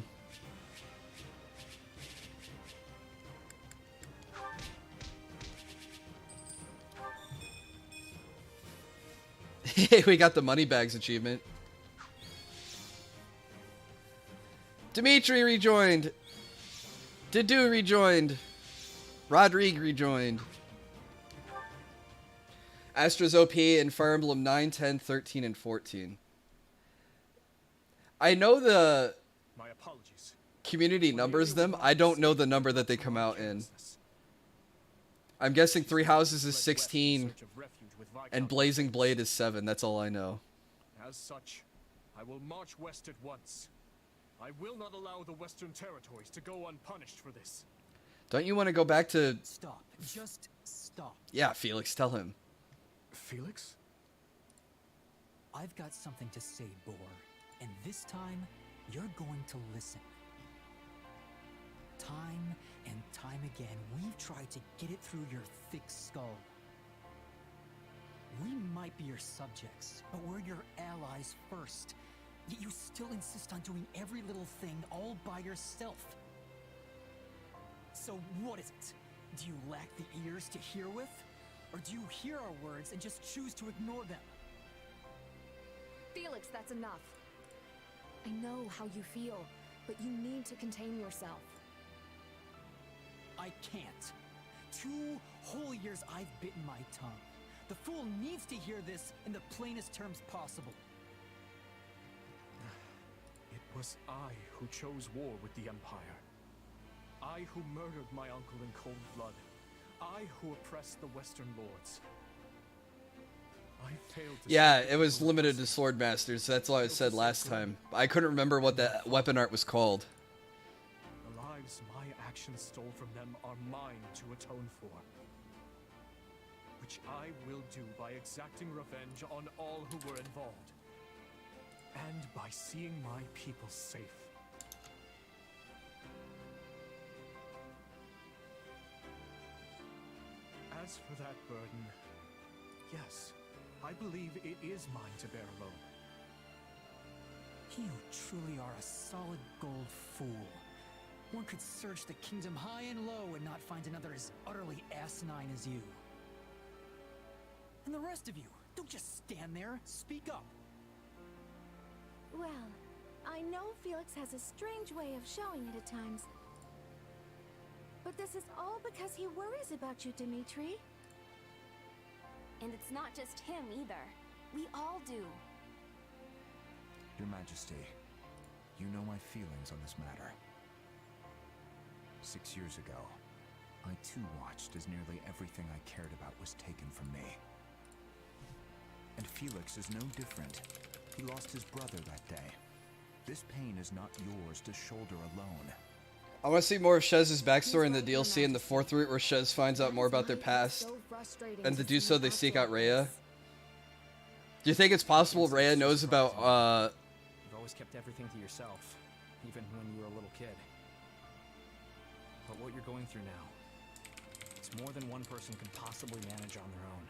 Hey, we got the money bags achievement. Dimitri rejoined. Didu rejoined. Rodrigue rejoined. Astra's OP in Fire Emblem 9, 10, 13, and 14. I know the My apologies. community numbers them. I don't know the number that they come out in. I'm guessing Three Houses is 16 and Blazing Blade is 7. That's all I know. As such, I will march west at once. I will not allow the Western Territories to go unpunished for this. Don't you want to go back to... Stop. Just stop. Yeah, Felix, tell him. Felix? I've got something to say, Boar. And this time, you're going to listen. Time and time again, we've tried to get it through your thick skull. We might be your subjects, but we're your allies first. Yet you still insist on doing every little thing all by yourself. So what is it? Do you lack the ears to hear with? Or do you hear our words and just choose to ignore them? Felix, that's enough. I know how you feel, but you need to contain yourself. I can't. 2 whole years I've bitten my tongue. The fool needs to hear this in the plainest terms possible. It was I who chose war with the Empire. I who murdered my uncle in cold blood. I who oppressed the Western Lords. I failed to Yeah, see it was limited to Swordmasters. That's all I said last time. I couldn't remember what that weapon art was called. the lives my actions stole from them are mine to atone for. Which I will do by exacting revenge on all who were involved. And by seeing my people safe. As for that burden, yes, I believe it is mine to bear alone. You truly are a solid gold fool. One could search the kingdom high and low and not find another as utterly asinine as you. And the rest of you, don't just stand there, speak up. Well, I know Felix has a strange way of showing it at times. But this is all because he worries about you, Dimitri. And it's not just him either. We all do. Your Majesty, you know my feelings on this matter. 6 years ago, I too watched as nearly everything I cared about was taken from me. And Felix is no different. He lost his brother that day. This pain is not yours to shoulder alone. I want to see more of Shez's backstory in the DLC in the 4th route where Shez finds out more about their past. And to do so, they seek out Rhea. Do you think it's possible Rhea knows about, You've always kept everything to yourself, even when you were a little kid. But what you're going through now, it's more than one person could possibly manage on their own.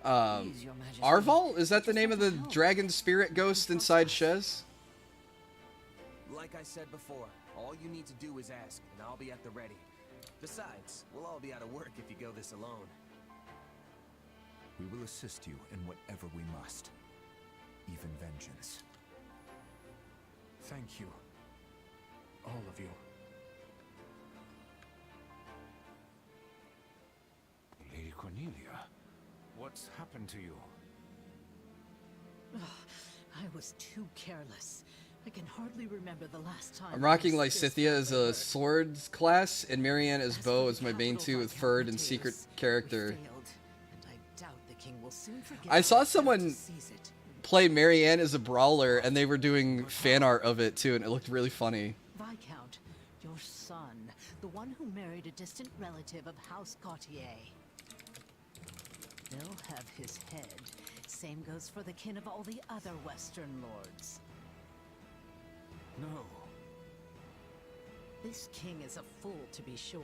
Please, Your Majesty. Arval? Is that the name of the dragon spirit ghost inside Shez? Like I said before, all you need to do is ask, and I'll be at the ready. Besides, we'll all be out of work if you go this alone. We will assist you in whatever we must, even vengeance. Thank you. All of you. Lady Cornelia, what's happened to you? I was too careless. I can hardly remember the last time. I'm rocking Lysithea as a swords class, and Marianne as bow as my main two with Ferd and secret character. I saw someone play Marianne as a brawler, and they were doing fan art of it too, and it looked really funny. Viscount, your son, the one who married a distant relative of House Gautier. They'll have his head. Same goes for the kin of all the other Western lords. No. This king is a fool, to be sure,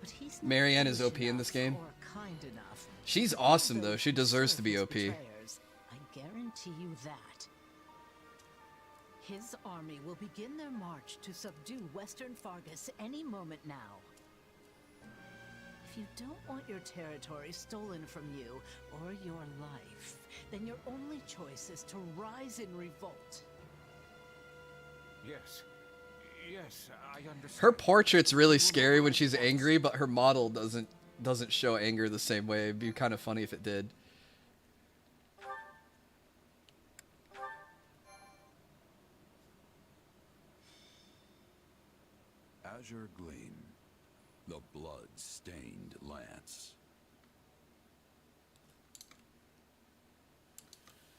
but he's not Marianne is foolish OP in this game. enough or kind enough She's to awesome those though. She who deserves to serve be his OP. betrayers. I guarantee you that. His army will begin their march to subdue Western Fargus any moment now. If you don't want your territory stolen from you or your life, then your only choice is to rise in revolt. Yes. Yes, I understand. Her portrait's really scary when she's angry, but her model doesn't show anger the same way. It'd be kind of funny if it did. Azure Gleam, the blood-stained lance.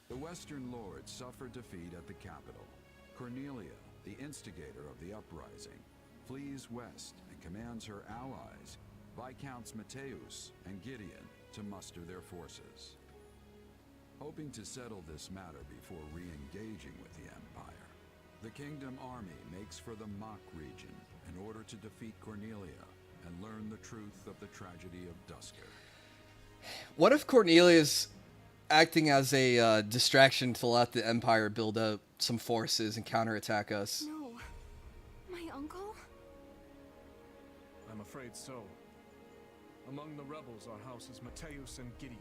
The Western Lords suffered defeat at the capital. Cornelia, the instigator of the uprising, flees west and commands her allies, Viscounts Mateus and Gideon, to muster their forces. Hoping to settle this matter before re-engaging with the Empire, the Kingdom Army makes for the Mach region in order to defeat Cornelia and learn the truth of the tragedy of Dusker. What if Cornelia's acting as a distraction to let the Empire build up some forces and counterattack us? No. My uncle? I'm afraid so. Among the rebels are houses Mateus and Gideon,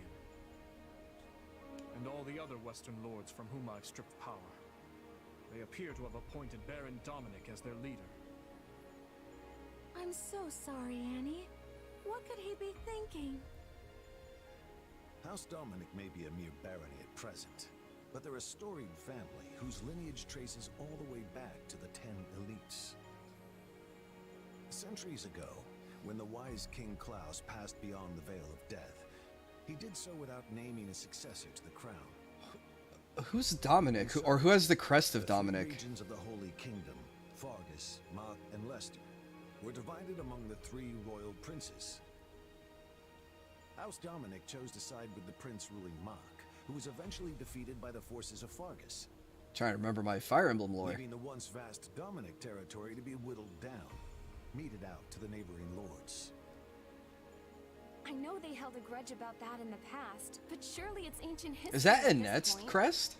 and all the other Western lords from whom I've stripped power. They appear to have appointed Baron Dominic as their leader. I'm so sorry, Annie. What could he be thinking? House Dominic may be a mere barony at present, but they're a storied family whose lineage traces all the way back to the 10 elites. Centuries ago, when the wise King Klaus passed beyond the Veil of Death, he did so without naming a successor to the crown. Who's Dominic? Who has the crest of Dominic? The regions of the Holy Kingdom, Fargus, Mach, and Leicester, were divided among the 3 royal princes. House Dominic chose to side with the prince ruling Mach, who was eventually defeated by the forces of Fargus. Trying to remember my Fire Emblem lore. Leaving the once vast Dominic territory to be whittled down, meted out to the neighboring lords. I know they held a grudge about that in the past, but surely it's ancient history. Is that at Annette's this point. crest?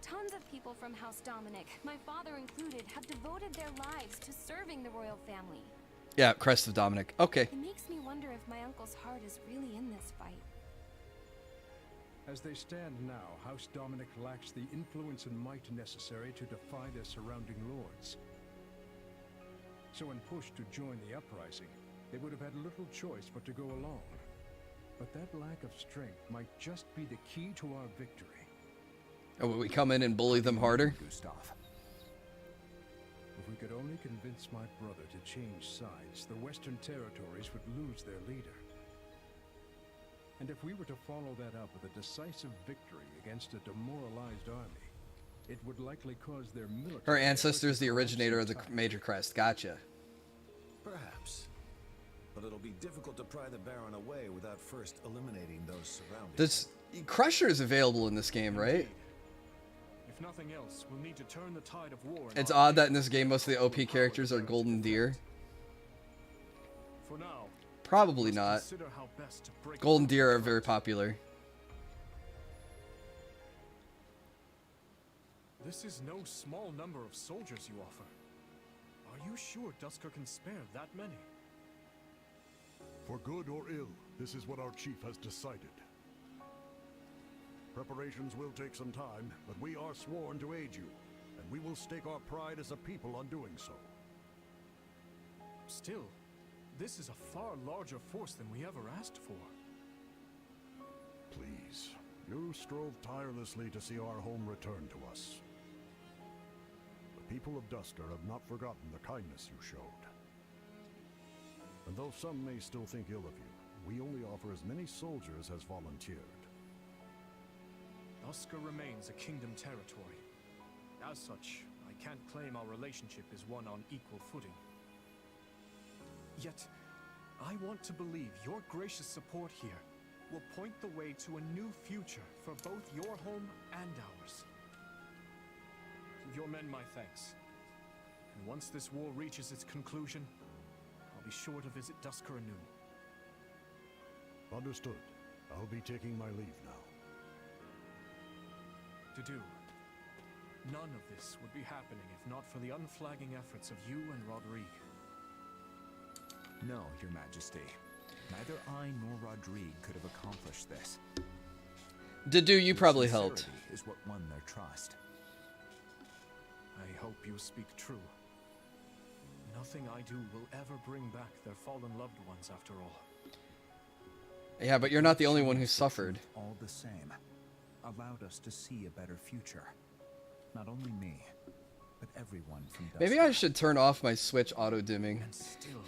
Tons of people from House Dominic, my father included, have devoted their lives to serving the royal family. Yeah, crest of Dominic. Okay. It makes me wonder if my uncle's heart is really in this fight. As they stand now, House Dominic lacks the influence and might necessary to defy their surrounding lords. So when pushed to join the uprising, they would have had little choice but to go along. But that lack of strength might just be the key to our victory. Oh, will we come in and bully them harder? Gustav. If we could only convince my brother to change sides, the Western territories would lose their leader. And if we were to follow that up with a decisive victory against a demoralized army, it would likely cause their military... Her ancestor is the originator of the major crest. Gotcha. Perhaps. But it'll be difficult to pry the Baron away without first eliminating those surrounding. There's Crusher is available in this game, right? If nothing else, we'll need to turn the tide of war. It's odd that in this game most of the OP characters are Golden Deer. For now, Probably not. consider how best to break Golden Deer are very popular. This is no small number of soldiers you offer. Are you sure Duskur can spare that many? For good or ill, this is what our chief has decided. Preparations will take some time, but we are sworn to aid you, and we will stake our pride as a people on doing so. Still, this is a far larger force than we ever asked for. Please, you strove tirelessly to see our home return to us. The people of Duskur have not forgotten the kindness you showed. And though some may still think ill of you, we only offer as many soldiers as volunteered. Duskur remains a kingdom territory. As such, I can't claim our relationship is one on equal footing. Yet, I want to believe your gracious support here will point the way to a new future for both your home and ours. Give your men my thanks. And once this war reaches its conclusion, I'll be sure to visit Duskur anew. Understood. I'll be taking my leave now. To do. None of this would be happening if not for the unflagging efforts of you and Rodrigue. No, Your Majesty. Neither I nor Rodrigue could have accomplished this. Dedu, you probably Your helped. sincerity is what won their trust. I hope you speak true. Nothing I do will ever bring back their fallen loved ones after all. Yeah, but you're not the only one who suffered. All the same, allowed us to see a better future. Not only me, but everyone from Duskur. Maybe I should turn off my Switch auto-dimming. And still,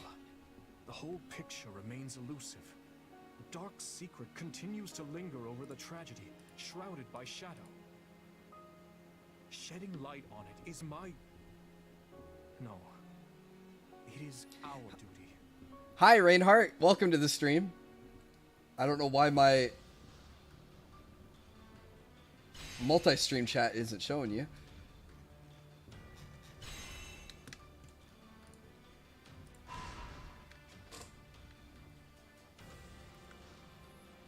the whole picture remains elusive. The dark secret continues to linger over the tragedy, shrouded by shadow. Shedding light on it is my... No. It is our duty. Hi, Reinhardt. Welcome to the stream. I don't know why my multi-stream chat isn't showing you.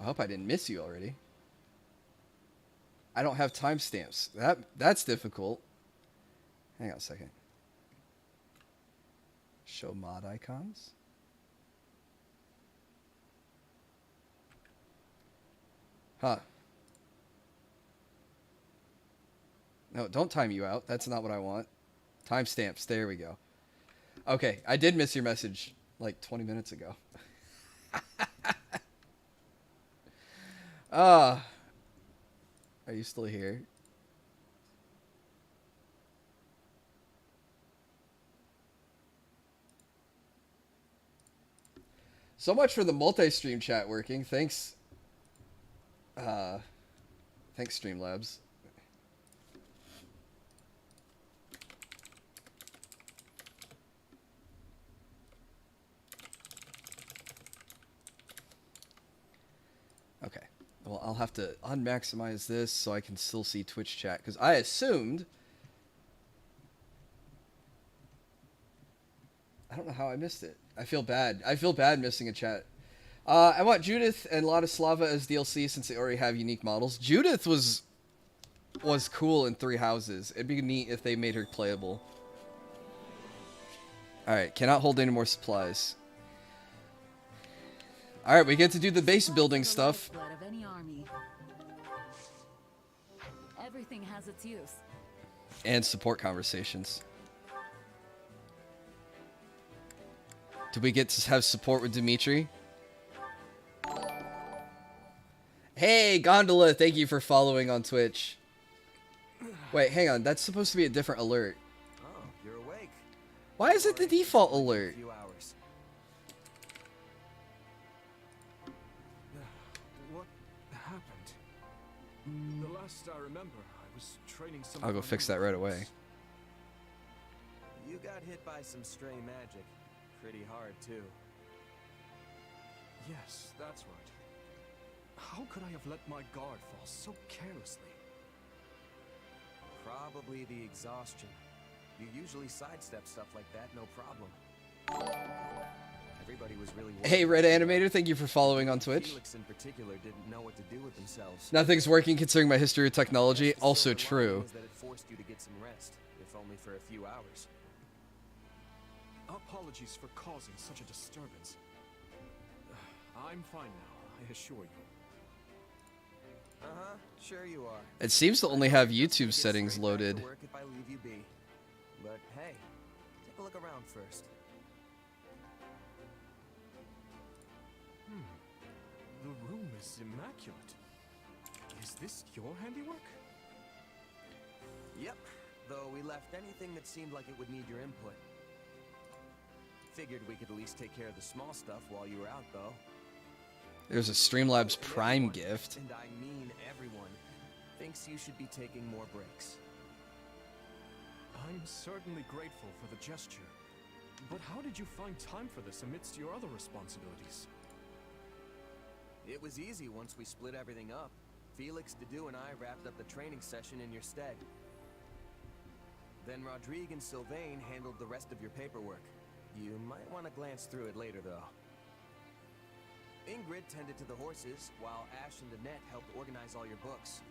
I hope I didn't miss you already. I don't have timestamps. That's difficult. Hang on a second. Show mod icons. Huh. No, don't time you out. That's not what I want. Timestamps. There we go. Okay, I did miss your message like 20 minutes ago. Are you still here? So much for the multi-stream chat working. Thanks. Thanks, Streamlabs. Okay. Well, I'll have to unmaximize this so I can still see Twitch chat, because I assumed... I don't know how I missed it. I feel bad. I feel bad missing a chat. I want Judith and Ladislava as DLC since they already have unique models. Judith was cool in Three Houses. It'd be neat if they made her playable. Alright, cannot hold any more supplies. Alright, we get to do the base building stuff. Blood of any army. Everything has its use. And support conversations. Did we get to have support with Dimitri? Hey, Gondola, thank you for following on Twitch. Wait, hang on. That's supposed to be a different alert. Oh, you're awake. Why is it the default alert? A few hours. What happened? The last I remember, I was training some... I'll go fix that right away. You got hit by some stray magic. Pretty hard, too. Yes, that's right. How could I have let my guard fall so carelessly? Probably the exhaustion. You usually sidestep stuff like that, no problem. everybody was really worried. Hey, Red Animator, thank you for following on Twitch. Felix in particular didn't know what to do with themselves. Nothing's working considering my history of technology. Also true. Was that it forced you to get some rest, if only for a few hours. Apologies for causing such a disturbance. I'm fine now, I assure you. Uh-huh, sure you are. It seems to only have YouTube settings loaded. Work if I leave you be. But hey, take a look around first. The room is immaculate. Is this your handiwork? Yep, though we left anything that seemed like it would need your input. Figured we could at least take care of the small stuff while you were out, though. There's a Streamlabs Prime gift. And I mean everyone, thinks you should be taking more breaks. I'm certainly grateful for the gesture. But how did you find time for this amidst your other responsibilities? It was easy once we split everything up. Felix, Dedu, and I wrapped up the training session in your stead. Then Rodrigue and Sylvain handled the rest of your paperwork. You might want to glance through it later, though. Ingrid tended to the horses, while Ash and Annette helped organize all your books.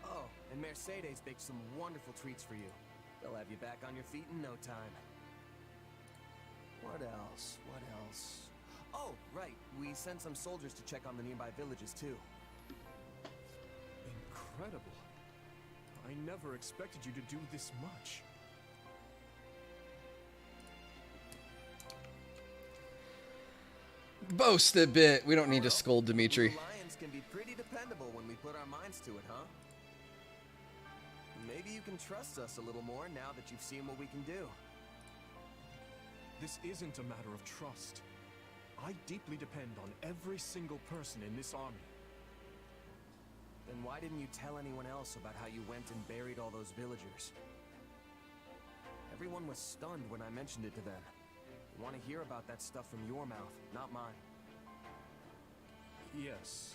Oh, and Mercedes baked some wonderful treats for you. They'll have you back on your feet in no time. What else? What else? Oh, right. We sent some soldiers to check on the nearby villages, too. Incredible. I never expected you to do this much. Boast a bit. We don't need to scold Dimitri. Lions can be pretty dependable when we put our minds to it, huh? Maybe you can trust us a little more now that you've seen what we can do. This isn't a matter of trust. I deeply depend on every single person in this army. Then why didn't you tell anyone else about how you went and buried all those villagers? Everyone was stunned when I mentioned it to them. I want to hear about that stuff from your mouth, not mine. Yes,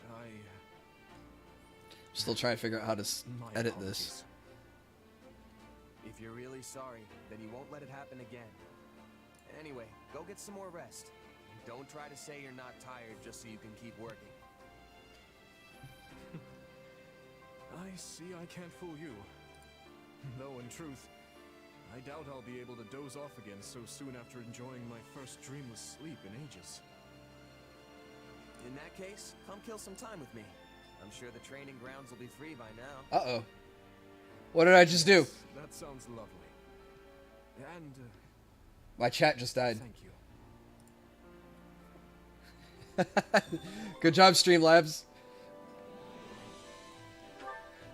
Still trying to figure out how to edit apologies. this. If you're really sorry, then you won't let it happen again. Anyway, go get some more rest. And don't try to say you're not tired just so you can keep working. I see I can't fool you. Though in truth, I doubt I'll be able to doze off again so soon after enjoying my first dreamless sleep in ages. In that case, come kill some time with me. I'm sure the training grounds will be free by now. Uh-oh. What did I just do? That sounds lovely. And, My chat just died. thank you. Good job, Streamlabs.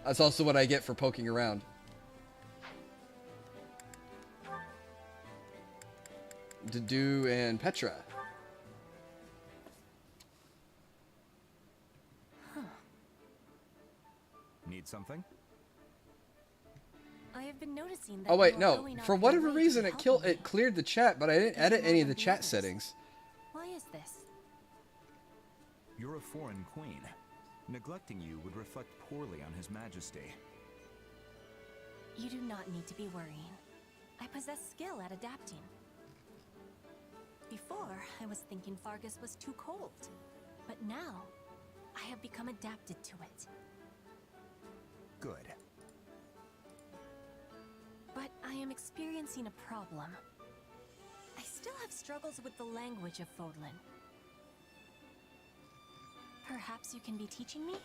That's also what I get for poking around. Dedu and Petra. Need something? I have been noticing that Oh wait, you are no. going out For of your whatever way to reason, it help me. cleared the chat, but I didn't edit any of the chat settings. Why is this? You're a foreign queen. Neglecting you would reflect poorly on His Majesty. You do not need to be worrying. I possess skill at adapting. Before, I was thinking Fargus was too cold. But now, I have become adapted to it. Good. But I am experiencing a problem. I still have struggles with the language of Fodlan. Perhaps you can be teaching me?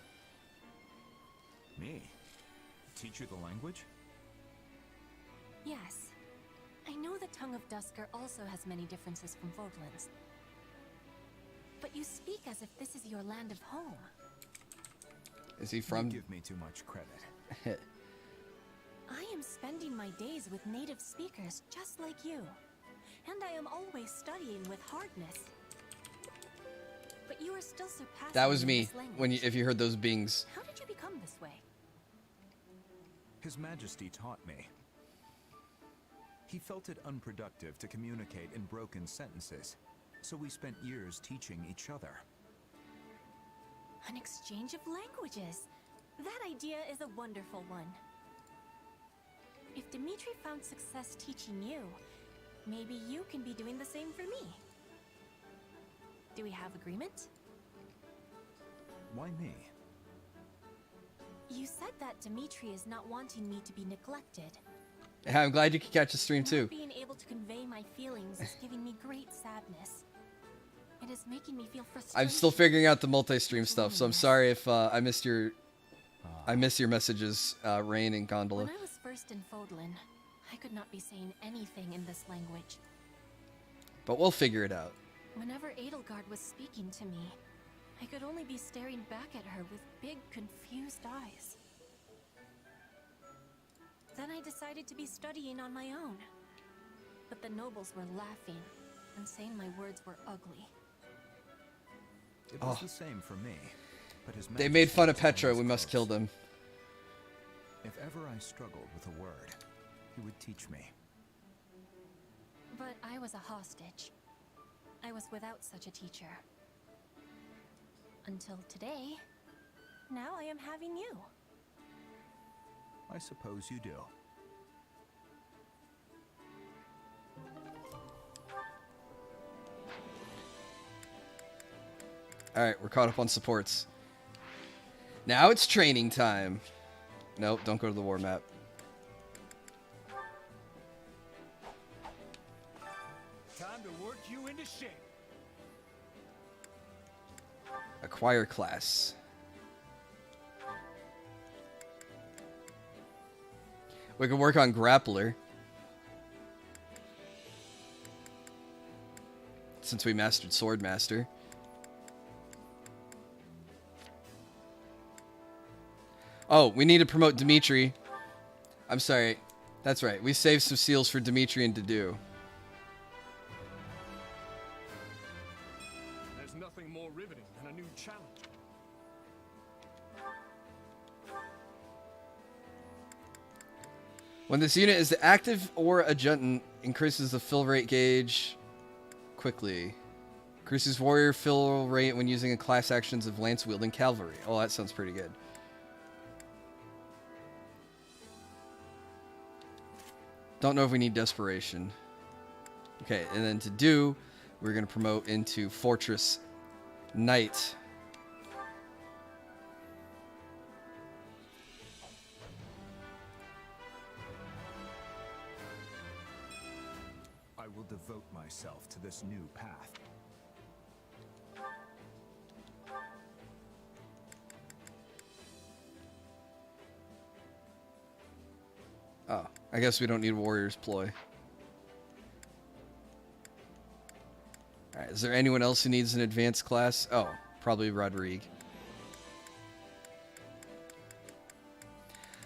Me? Teach you the language? Yes. I know the tongue of Dusker also has many differences from Fodlan's. But you speak as if this is your land of home. Is he from? You give me too much credit. I am spending my days with native speakers just like you. And I am always studying with hardness. But you are still surpassing That was in me this language. when if you heard those bings. How did you become this way? His Majesty taught me. He felt it unproductive to communicate in broken sentences, so we spent years teaching each other. An exchange of languages. That idea is a wonderful one. If Dimitri found success teaching you, maybe you can be doing the same for me. Do we have agreement? Why me? You said that Dimitri is not wanting me to be neglected. Yeah, I'm glad you could catch the stream too. Not being able to convey my feelings is giving me great sadness. It is making me feel frustrated. I'm still figuring out the multi-stream stuff, so I'm sorry if I missed your messages, Rain and Gondola. When I was first in Fodlan, I could not be saying anything in this language. But we'll figure it out. Whenever Edelgard was speaking to me, I could only be staring back at her with big, confused eyes. Then I decided to be studying on my own. But the nobles were laughing and saying my words were ugly. It was the same for me. But his They made fun of Majesty Petra. was We must close. kill them. If ever I struggled with a word, he would teach me. But I was a hostage. I was without such a teacher. Until today. Now I am having you. I suppose you do. Alright, we're caught up on supports. Now it's training time. Nope, don't go to the war map. Time to work you into shape. Acquire class. We can work on Grappler. Since we mastered Swordmaster. Oh, we need to promote Dimitri. I'm sorry. That's right. We saved some seals for Dimitri and Dedu. There's nothing more riveting than a new challenge. When this unit is active or adjutant, increases the fill rate gauge quickly. Increases warrior fill rate when using a class actions of lance wielding cavalry. Oh, that sounds pretty good. Don't know if we need desperation. Okay, and then to do, we're going to promote into Fortress Knight. I will devote myself to this new path. Oh, I guess we don't need Warrior's Ploy. Alright, is there anyone else who needs an advanced class? Oh, probably Rodrigue.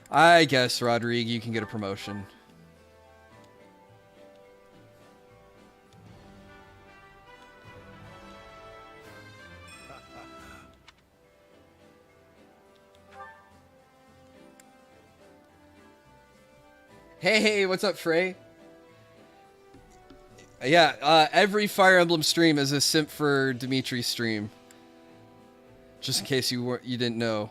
I guess, Rodrigue, you can get a promotion. Hey, what's up, Frey? Yeah, every Fire Emblem stream is a simp for Dimitri stream. Just in case you didn't know.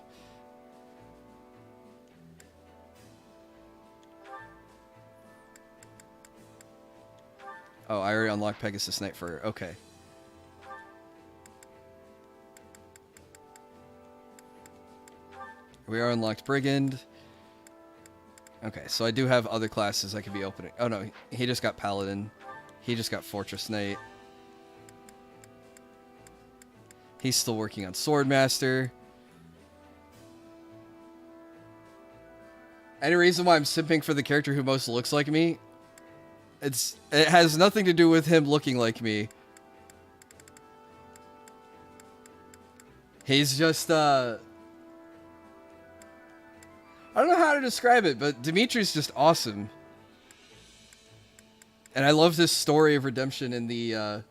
Oh, I already unlocked Pegasus Knight for her. Okay. We are unlocked Brigand. Okay, so I do have other classes I could be opening. Oh no, he just got Paladin. He just got Fortress Knight. He's still working on Swordmaster. Any reason why I'm simping for the character who most looks like me? It has nothing to do with him looking like me. He's just, I don't know how to describe it, but Dimitri's just awesome. And I love this story of redemption in the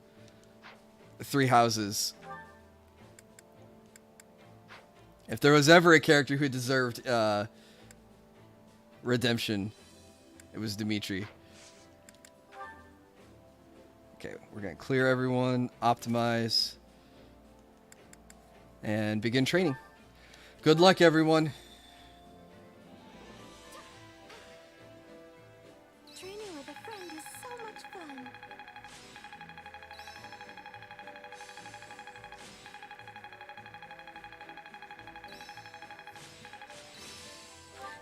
Three Houses. If there was ever a character who deserved redemption, it was Dimitri. Okay, we're going to clear everyone, optimize, and begin training. Good luck, everyone. Training with a friend is so much fun.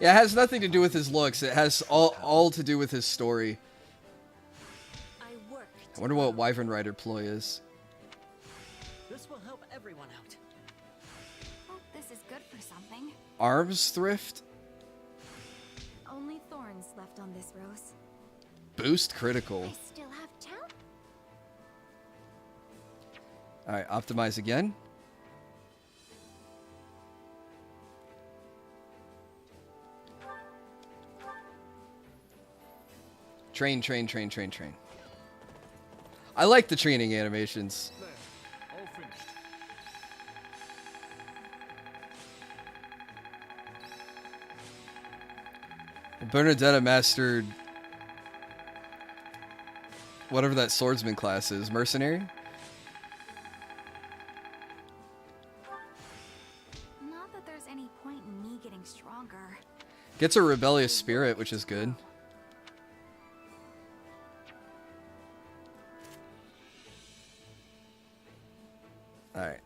Yeah, it has nothing to do with his looks. It has all to do with his story. I wonder what Wyvern Rider ploy is. This will help everyone out. Hope this is good for something. Arms thrift? Only thorns left on this rose. Boost critical. I still have town. Alright, optimize again. Train. I like the training animations. There, all finished. Bernadetta mastered whatever that swordsman class is. Mercenary? Not that there's any point in me getting stronger. Gets a rebellious spirit, which is good. Alright.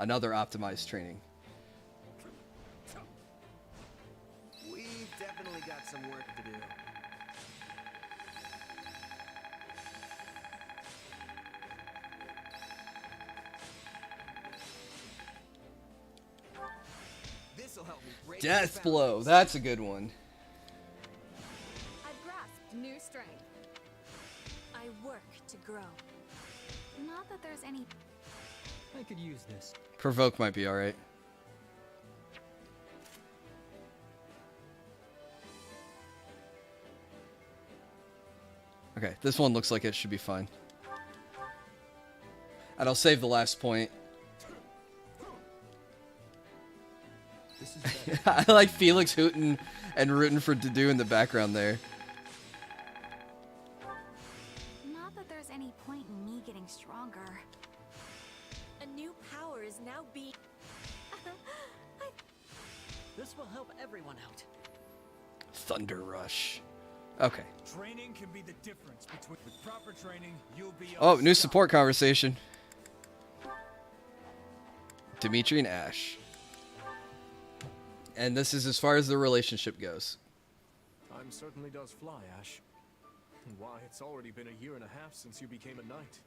Another optimized training. We've definitely got some work to do. This'll help me break Death these blow. boundaries. That's a good one. I've grasped new strength. I work to grow. Not that there's any. I could use this. Provoke might be alright. Okay, this one looks like it should be fine. And I'll save the last point. I like Felix hooting and rooting for Dudu in the background there. Not that there's any point in me getting stronger. A new power is now being. This will help everyone out. Thunder Rush. Okay. Training can be the difference between with proper training, you'll be Oh, new support conversation. Dimitri and Ash. And this is as far as the relationship goes. Time certainly does fly, Ash. And why, it's already been a year and a half since you became a knight.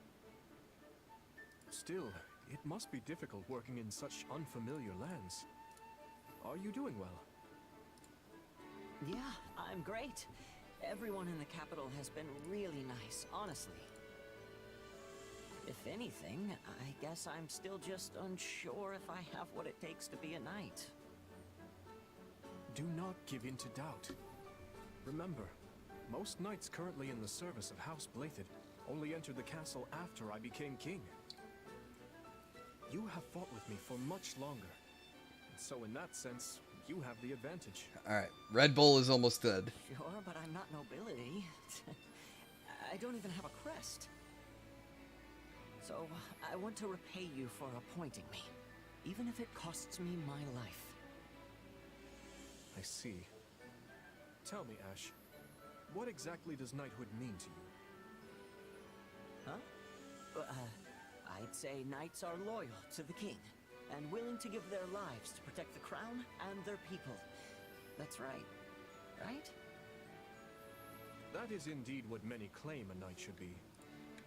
Still, it must be difficult working in such unfamiliar lands. Are you doing well? Yeah, I'm great. Everyone in the capital has been really nice, honestly. If anything, I guess I'm still just unsure if I have what it takes to be a knight. Do not give in to doubt. Remember, most knights currently in the service of House Blathid only entered the castle after I became king. You have fought with me for much longer. And so in that sense, you have the advantage. Alright, Red Bull is almost dead. Sure, but I'm not nobility. I don't even have a crest. So, I want to repay you for appointing me, even if it costs me my life. I see. Tell me, Ash, what exactly does knighthood mean to you? Huh? I'd say knights are loyal to the king, and willing to give their lives to protect the crown and their people. That's right. Right? That is indeed what many claim a knight should be,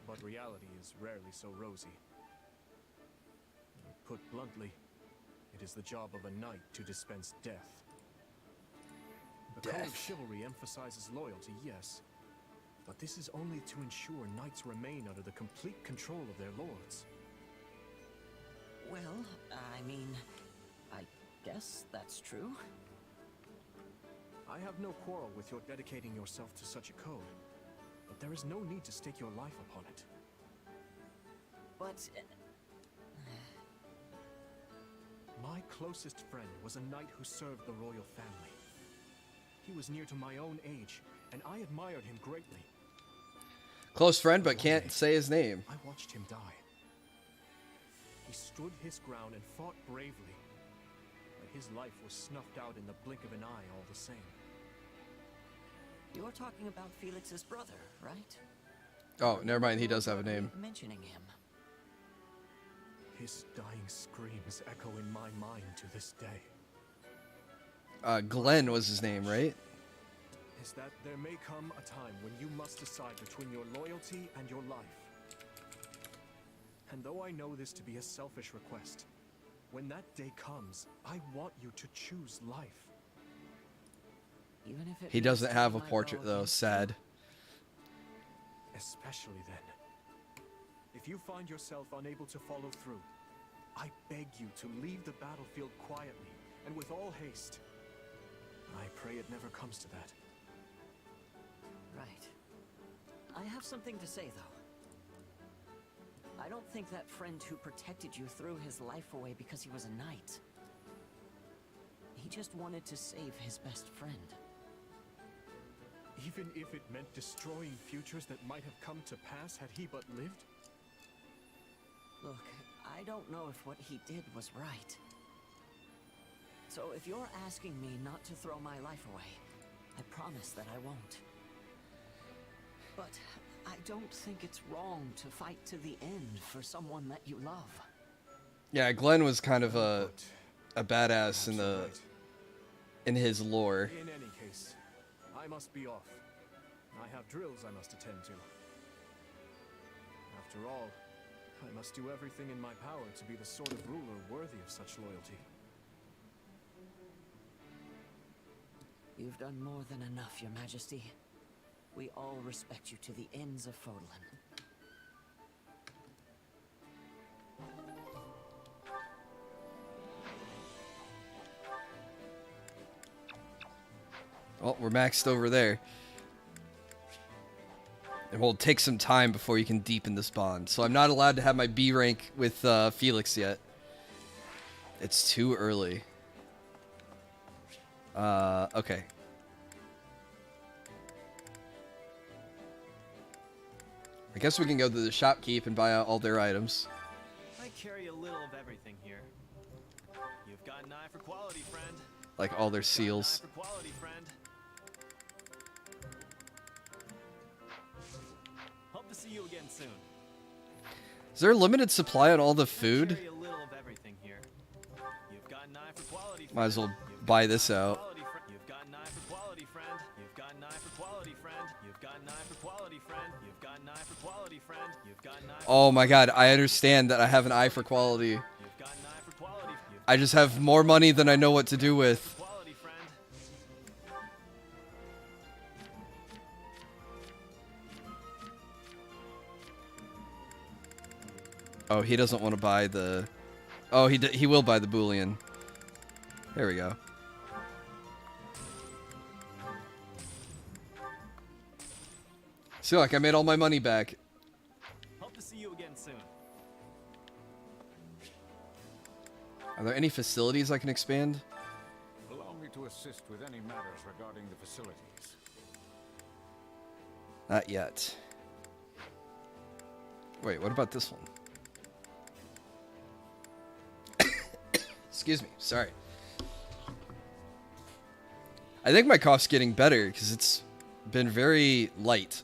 but reality is rarely so rosy. Put bluntly, it is the job of a knight to dispense death. The code of chivalry emphasizes loyalty, yes, but this is only to ensure knights remain under the complete control of their lords. Well, I mean, I guess that's true. I have no quarrel with your dedicating yourself to such a code, but there is no need to stake your life upon it. But... My closest friend was a knight who served the royal family. He was near to my own age, and I admired him greatly. Close friend, but can't say his name. I watched him die. He stood his ground and fought bravely, but his life was snuffed out in the blink of an eye all the same. You're talking about Felix's brother, right? Oh, never mind, he does have a name. Mentioning him. His dying screams echo in my mind to this day. Glenn was his name, right? Is that there may come a time when you must decide between your loyalty and your life. And though I know this to be a selfish request, when that day comes, I want you to choose life. Even if it He means doesn't have a taking my portrait bow though, against sad. Especially then. If you find yourself unable to follow through, I beg you to leave the battlefield quietly and with all haste. I pray it never comes to that. Right. I have something to say, though. I don't think that friend who protected you threw his life away because he was a knight. He just wanted to save his best friend. Even if it meant destroying futures that might have come to pass had he but lived? Look, I don't know if what he did was right. So if you're asking me not to throw my life away, I promise that I won't. But I don't think it's wrong to fight to the end for someone that you love. Yeah, Glenn was kind of a badass in his lore. In any case, I must be off. I have drills I must attend to. After all, I must do everything in my power to be the sort of ruler worthy of such loyalty. You've done more than enough, Your Majesty. We all respect you to the ends of Fodlan. Well, we're maxed over there. And we'll take some time before you can deepen this bond. So I'm not allowed to have my B rank with Felix yet. It's too early. Okay. I guess we can go to the shopkeep and buy out all their items. I carry a little of everything here. You've got an eye for quality, friend. Like all their seals. Eye for quality, friend. Hope to see you again soon. Is there a limited supply on all the food? I carry a little of everything here. You've got an eye for quality, friend. Might as well buy this out. You've got an eye for quality, friend. You've got an eye for quality, friend. You've got an eye for quality, friend. You've got an eye for quality, friend. You've got an eye. Oh my god, I understand that I have an eye for quality. You've got an eye for quality. I just have more money than I know what to do with. Quality, friend. Oh, he doesn't want to buy the... Oh, he will buy the bullion. There we go. See, like I made all my money back. Hope to see you again soon. Are there any facilities I can expand? Allow me to assist with any matters regarding the facilities. Not yet. Wait, what about this one? Excuse me, sorry. I think my cough's getting better because it's been very light.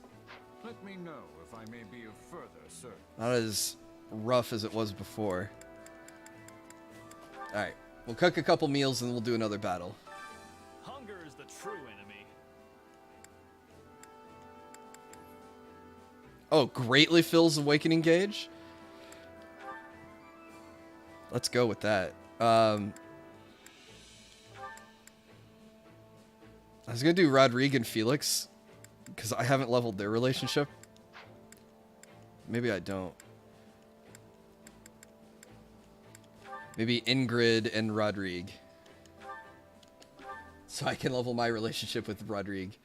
Let me know if I may be of further service. Not as rough as it was before. Alright, we'll cook a couple meals and we'll do another battle. Hunger is the true enemy. Oh, greatly fills Awakening Gauge? Let's go with that. I was gonna do Rodrigue and Felix because I haven't leveled their relationship. Maybe I don't. Maybe Ingrid and Rodrigue. So I can level my relationship with Rodrigue.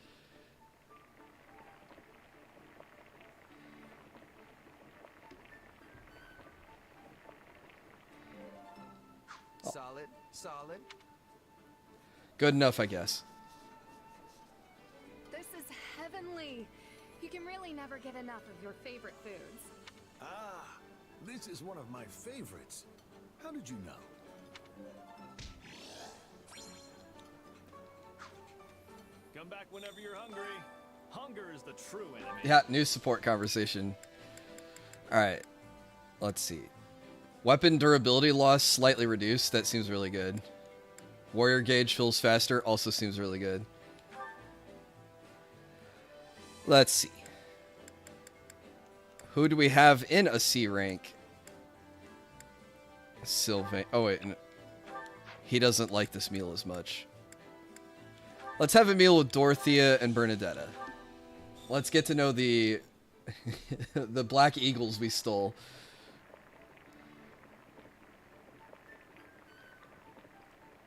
Solid, solid. Good enough, I guess. This is heavenly. You can really never get enough of your favorite foods. Ah, this is one of my favorites. How did you know? Come back whenever you're hungry. Hunger is the true enemy. Yeah, new support conversation. Alright. Let's see. Weapon durability loss slightly reduced. That seems really good. Warrior gauge fills faster. Also seems really good. Let's see. Who do we have in a C rank? Sylvain. Oh, wait. No. He doesn't like this meal as much. Let's have a meal with Dorothea and Bernadetta. Let's get to know the the black eagles we stole.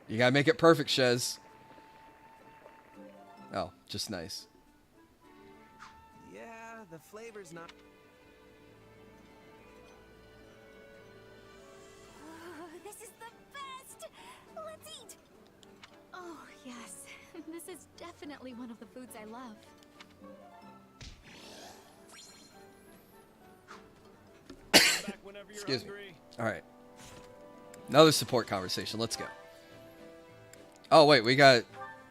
You gotta make it perfect, Shez. Oh, just nice. Yeah, the flavor's not... This is the best! Let's eat! Oh, yes. This is definitely one of the foods I love. Excuse me. All right. Another support conversation. Let's go. Oh, wait. We got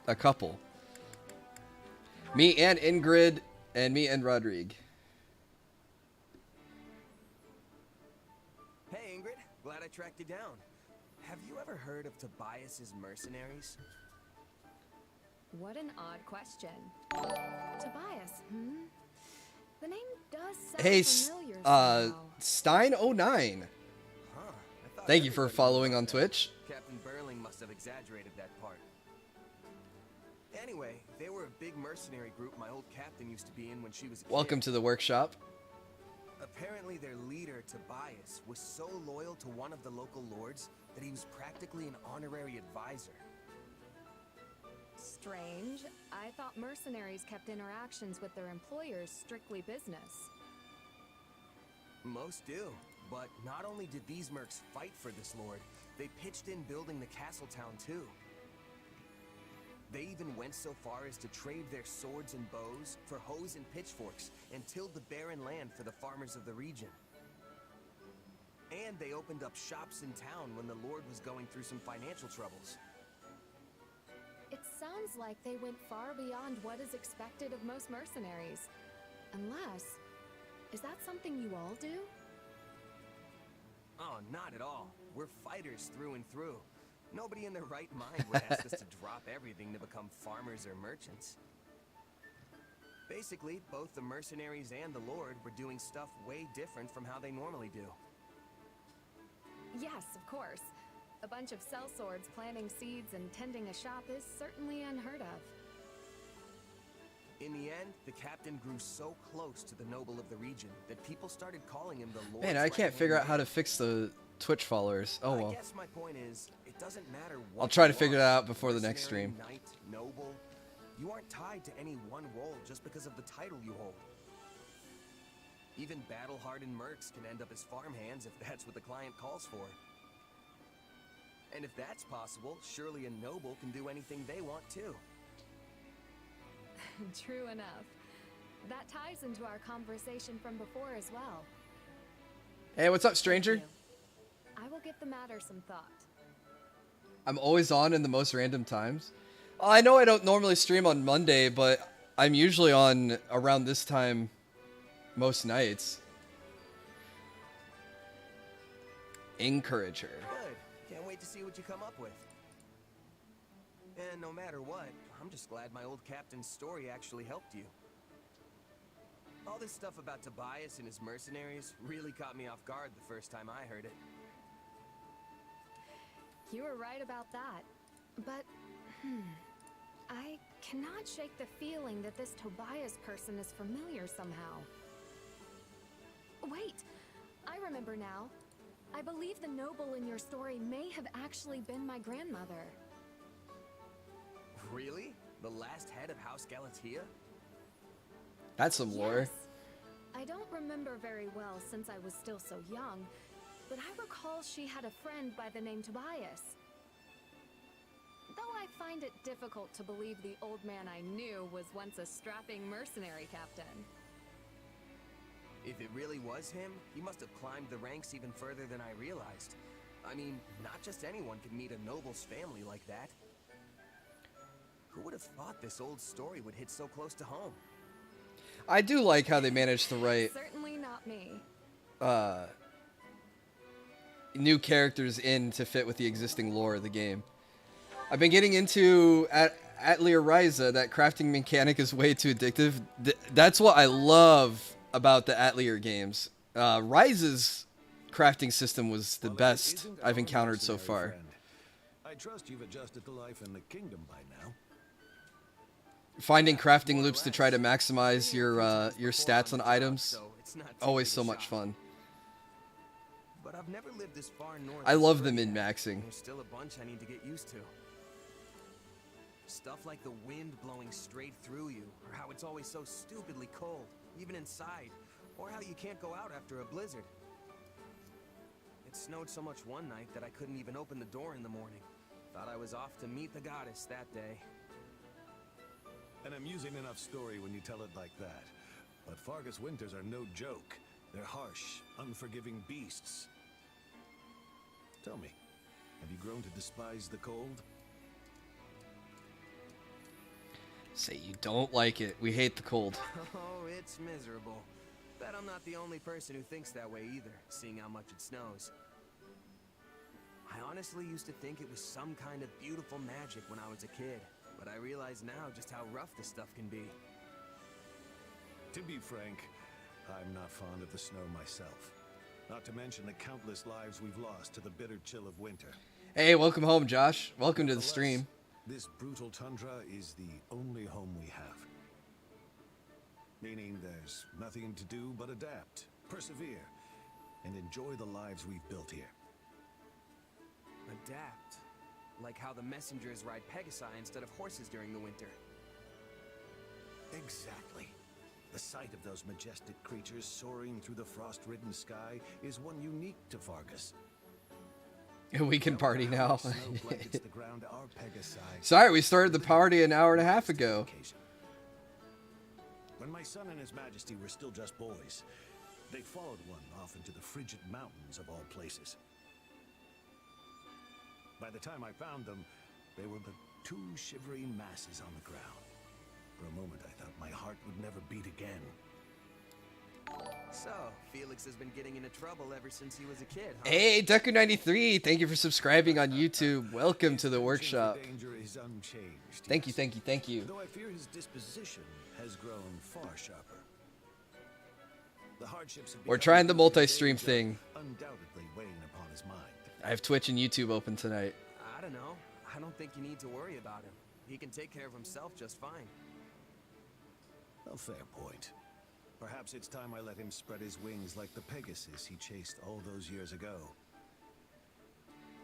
a couple. Me and Ingrid and me and Rodrigue. Hey, Ingrid. Glad I tracked you down. Have you ever heard of Tobias's mercenaries? What an odd question. Tobias, The name does sound Hey, familiar somehow. Stein09. Huh. Thank you for following on Twitch. Captain Burling must have exaggerated that part. Anyway, they were a big mercenary group my old captain used to be in when she was a Welcome kid. to the workshop. Apparently their leader, Tobias, was so loyal to one of the local lords that he was practically an honorary advisor. Strange. I thought mercenaries kept interactions with their employers strictly business. Most do, but not only did these mercs fight for this lord, they pitched in building the castle town too. They even went so far as to trade their swords and bows for hoes and pitchforks and tilled the barren land for the farmers of the region. And they opened up shops in town when the lord was going through some financial troubles. It sounds like they went far beyond what is expected of most mercenaries. Unless... is that something you all do? Oh, not at all. We're fighters through and through. Nobody in their right mind would ask us to drop everything to become farmers or merchants. Basically, both the mercenaries and the lord were doing stuff way different from how they normally do. Yes, of course. A bunch of sellswords planting seeds and tending a shop is certainly unheard of. In the end, the captain grew so close to the noble of the region that people started calling him the Lord's Man, I can't right-hand figure out man. how to fix the Twitch followers. Oh I well. guess my point is, it doesn't matter what I'll try to you figure are, that out before the next mercenary, stream. Knight, noble. You aren't tied to any one role just because of the title you hold. Even battle-hardened mercs can end up as farmhands if that's what the client calls for. And if that's possible, surely a noble can do anything they want too. True enough. That ties into our conversation from before as well. Hey, what's up, stranger? I will give the matter some thought. I'm always on in the most random times. I know I don't normally stream on Monday, but I'm usually on around this time most nights. Encourager. Good. Can't wait to see what you come up with. And no matter what, I'm just glad my old captain's story actually helped you. All this stuff about Tobias and his mercenaries really caught me off guard the first time I heard it. You were right about that. But, I cannot shake the feeling that this Tobias person is familiar somehow. Wait, I remember now. I believe the noble in your story may have actually been my grandmother. Really? The last head of House Galatea? That's some lore. Yes. I don't remember very well since I was still so young, but I recall she had a friend by the name Tobias. Though I find it difficult to believe the old man I knew was once a strapping mercenary captain. If it really was him, he must have climbed the ranks even further than I realized. I mean, not just anyone could meet a noble's family like that. Who would have thought this old story would hit so close to home? I do like how they managed to write Certainly not me. new characters in to fit with the existing lore of the game. I've been getting into Atelier Ryza. That crafting mechanic is way too addictive. That's what I love about the Atelier games. Ryza's crafting system was the best I've encountered so far. Friend. I trust you've adjusted to life in the kingdom by now. Finding crafting loops to try to maximize your stats on items, always so much fun. But I've never lived this far north. I love the min-maxing. There's still a bunch I need to get used to. Stuff like the wind blowing straight through you, or how it's always so stupidly cold, even inside, or how you can't go out after a blizzard. It snowed so much one night that I couldn't even open the door in the morning. Thought I was off to meet the goddess that day. An amusing enough story when you tell it like that. But Fargus winters are no joke. They're harsh, unforgiving beasts. Tell me, have you grown to despise the cold? Say you don't like it. We hate the cold. Oh, it's miserable. Bet I'm not the only person who thinks that way either, seeing how much it snows. I honestly used to think it was some kind of beautiful magic when I was a kid, but I realize now just how rough this stuff can be. To be frank, I'm not fond of the snow myself. Not to mention the countless lives we've lost to the bitter chill of winter. Hey, welcome home, Josh. Welcome to the stream. This brutal tundra is the only home we have. Meaning there's nothing to do but adapt, persevere, and enjoy the lives we've built here. Adapt? Like how the messengers ride Pegasi instead of horses during the winter. Exactly. The sight of those majestic creatures soaring through the frost-ridden sky is one unique to Fargus. We can party now. Snow blankets the ground our Pegasi. Sorry, we started the party an hour and a half ago. When my son and his majesty were still just boys, they followed one off into the frigid mountains of all places. By the time I found them, they were but two shivering masses on the ground. For a moment, I thought my heart would never beat again. So, Felix has been getting into trouble ever since he was a kid, huh? Hey, Deku93, thank you for subscribing on YouTube. Welcome to the workshop. Danger is unchanged. Thank you, thank you, thank you. Though I fear his disposition has grown far sharper. The hardships We're trying the multi-stream thing. Undoubtedly weighing upon his mind. I have Twitch and YouTube open tonight. I don't know. I don't think you need to worry about him. He can take care of himself just fine. A fair point. Perhaps it's time I let him spread his wings like the Pegasus he chased all those years ago.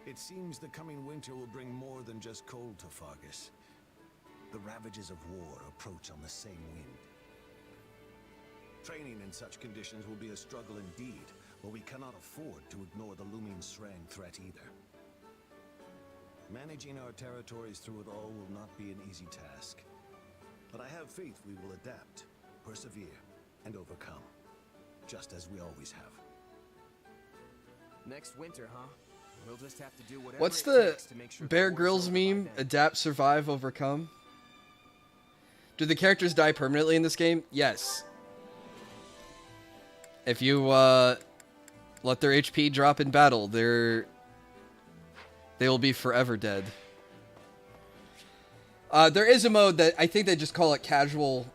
It seems the coming winter will bring more than just cold to Fargus. The ravages of war approach on the same wind. Training in such conditions will be a struggle indeed, but we cannot afford to ignore the looming Srang threat either. Managing our territories through it all will not be an easy task. But I have faith we will adapt, persevere, and overcome, just as we always have. Next winter, huh? We'll just have to do whatever What's it the takes to make sure Bear the war's Grylls over by meme? then. Adapt, survive, overcome. Do the characters die permanently in this game? Yes. If you let their HP drop in battle, they will be forever dead. There is a mode that I think they just call it casual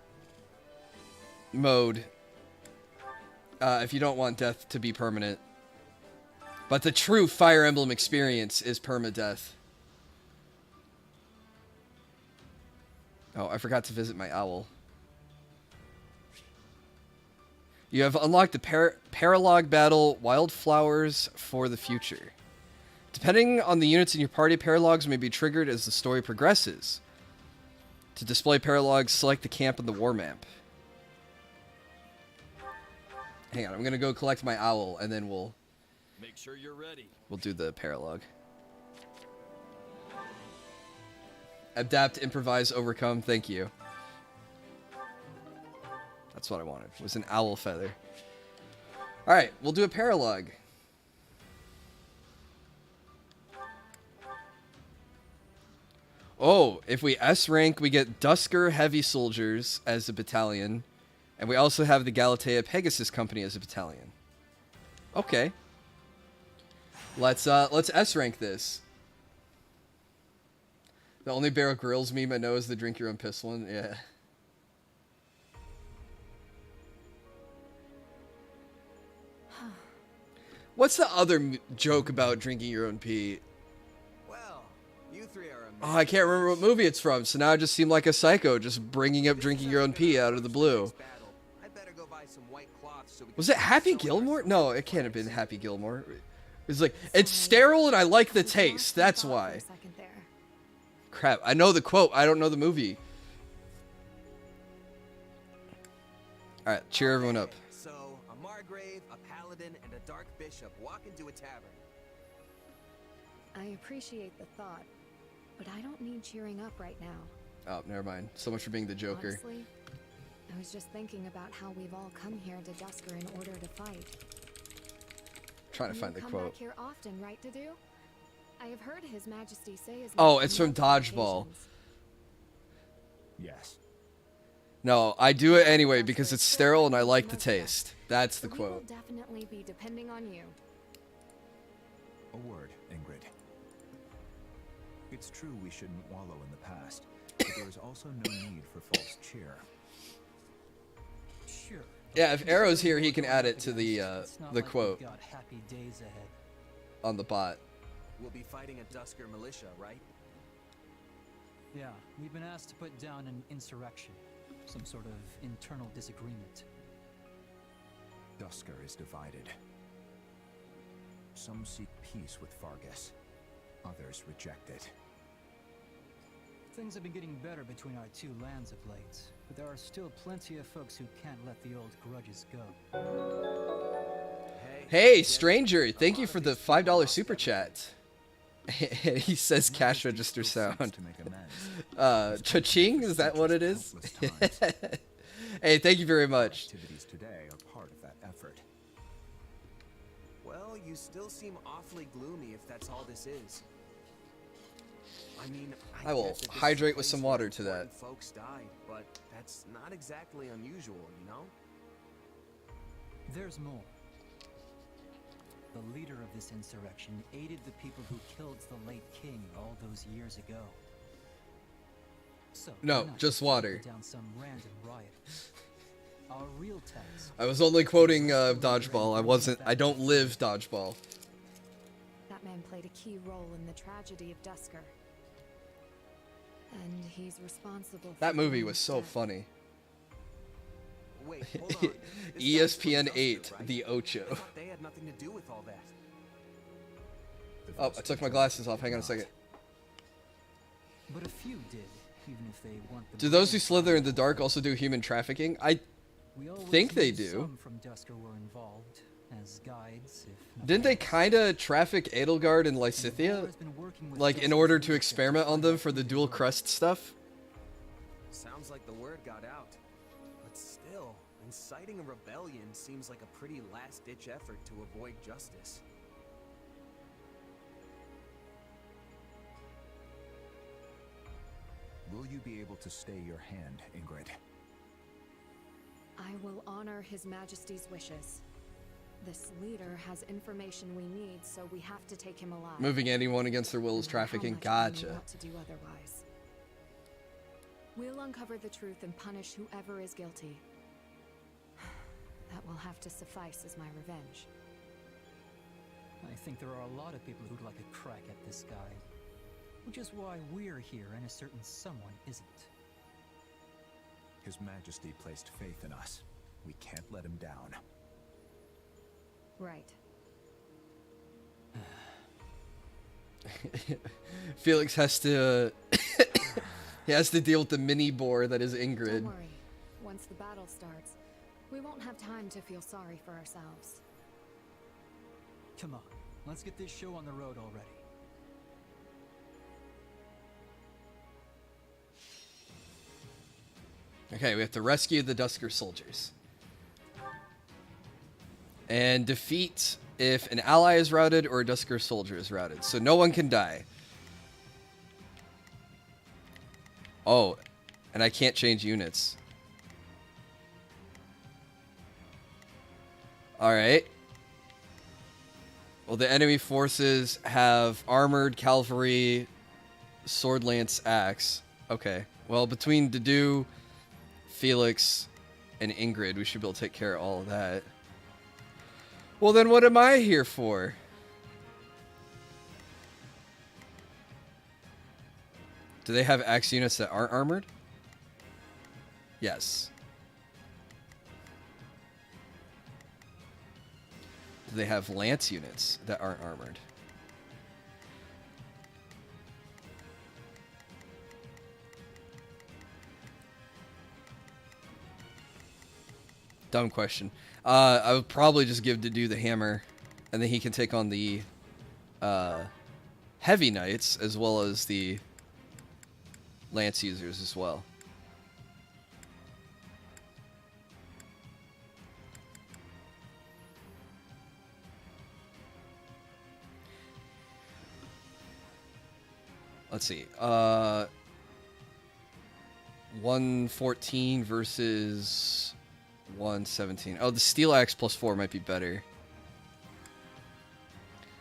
mode. If you don't want death to be permanent. But the true Fire Emblem experience is permadeath. Oh, I forgot to visit my owl. You have unlocked the Paralog Battle Wildflowers for the future. Depending on the units in your party, Paralogs may be triggered as the story progresses. To display Paralogs, select the camp on the war map. Hang on, I'm gonna go collect my owl, and then we'll Make sure you're ready. do the Paralog. Adapt, improvise, overcome. Thank you. That's what I wanted. It was an owl feather. All right, we'll do a Paralog. Oh, if we S rank, we get Dusker Heavy Soldiers as a battalion. And we also have the Galatea Pegasus Company as a battalion. Okay. Let's S rank this. The only Bear Grylls meme I know is the drink your own piss one. Yeah. What's the other joke about drinking your own pee? Well, you three are Oh, I can't remember what movie it's from, so now I just seem like a psycho just bringing up drinking your own pee out of the blue. Was it Happy Gilmore? No, it can't have been Happy Gilmore. It's like, it's sterile and I like the taste. That's why. Crap, I know the quote. I don't know the movie. Alright, cheer everyone up. So, a Margrave, a Paladin, and a Dark Bishop walk into a tavern. I appreciate the thought, but I don't need cheering up right now. Oh, never mind. So much for being the Joker. Honestly, I was just thinking about how we've all come here to Dusker in order to fight. Trying to find the come quote. Back here often, right, Dedue? I have heard His Majesty say as Oh, much it's on from multiple Dodgeball. occasions. Yes. No, I do it anyway because it's sterile and I like the taste. That's the We will quote. definitely be depending on you. A word, Ingrid. It's true we shouldn't wallow in the past, but there is also no need for false cheer. Sure. Yeah, if Arrow's here, he can add it to the Like quote we've got happy days ahead. on the bot. We'll be fighting a Dusker militia, right? Yeah, we've been asked to put down an insurrection, some sort of internal disagreement. Dusker is divided. Some seek peace with Fargus. Others reject it. Things have been getting better between our two lands of late, but there are still plenty of folks who can't let the old grudges go. Hey, stranger, thank you for the $5 super chat. He says cash register sound. Cha-ching, is that what it is? Hey, thank you very much. Activities today are part of that effort. Well, you still seem awfully gloomy if that's all this is. I mean, I will get that this hydrate is a with some place where water to that. important folks died, but that's not exactly unusual, you know? There's more. The leader of this insurrection aided the people who killed the late king all those years ago. So, No, we're not just trying to water. put down some random riot. Our real task. I was only quoting Dodgeball. I don't live Dodgeball. That man played a key role in the tragedy of Dusker. And he's responsible for That movie Gloo's was so death. funny. Wait, hold on. This ESPN guy's from 8, Dusker, right? The I Ocho. thought they had nothing to do with all that. Oh, I took my glasses off. Hang on a second. But a few did, even if they weren't the Do those who main slither in the dark also do human trafficking? I We always think they knew do. Some from Dusker were involved as guides, if nothing Didn't they else. kinda traffic Edelgard and War Lysithea? has been working with Like, in Dusker order for to decades experiment on to them for the find dual out. crest stuff? Sounds like the word got out. But still, inciting a rebellion seems like a pretty last-ditch effort to avoid justice. Will you be able to stay your hand, Ingrid? I will honor His Majesty's wishes. This leader has information we need, so we have to take him alive. Moving anyone against their will is No matter how trafficking. much we may Gotcha. want to do otherwise. We'll uncover the truth and punish whoever is guilty. That will have to suffice as my revenge. I think there are a lot of people who'd like a crack at this guy. Which is why we're here and a certain someone isn't. His Majesty placed faith in us. We can't let him down. Right. Felix has to... he has to deal with the mini boar that is Ingrid. Don't worry. Once the battle starts, we won't have time to feel sorry for ourselves. Come on, let's get this show on the road already. Okay, we have to rescue the Dusker soldiers. And defeat if an ally is routed or a Dusker soldier is routed. So no one can die. Oh, and I can't change units. Alright. Well, the enemy forces have armored cavalry, sword, lance, axe. Okay. Well, between Dedue, Felix, and Ingrid, we should be able to take care of all of that. Well, then what am I here for? Do they have axe units that aren't armored? Yes. Do they have lance units that aren't armored? Dumb question. I would probably just give Dedue the hammer, and then he can take on the heavy knights as well as the lance users as well. Let's see. 114 versus 117. Oh, the steel axe +4 might be better.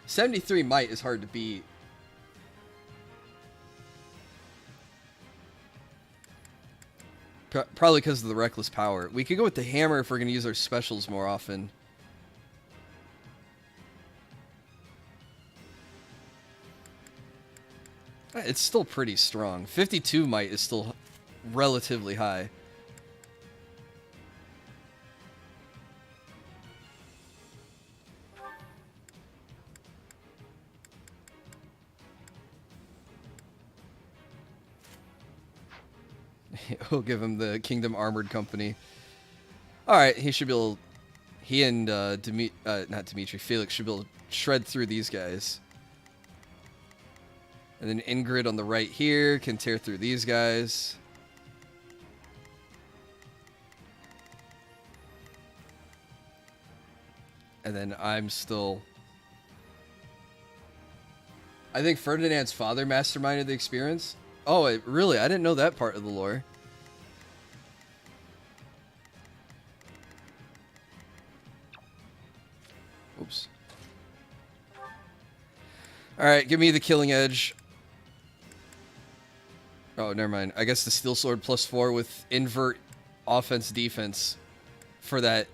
73 might is hard to beat. Probably because of the reckless power. We could go with the hammer if we're going to use our specials more often. It's still pretty strong. 52 might is still relatively high. We'll give him the Kingdom Armored Company. Alright, he should be able... He and not Dimitri, Felix should be able to shred through these guys. And then Ingrid on the right here can tear through these guys. And then I'm still... I think Ferdinand's father masterminded the experience. Oh, really? I didn't know that part of the lore. Oops. Alright, give me the killing edge. Oh, never mind. I guess the steel sword +4 with invert offense defense for that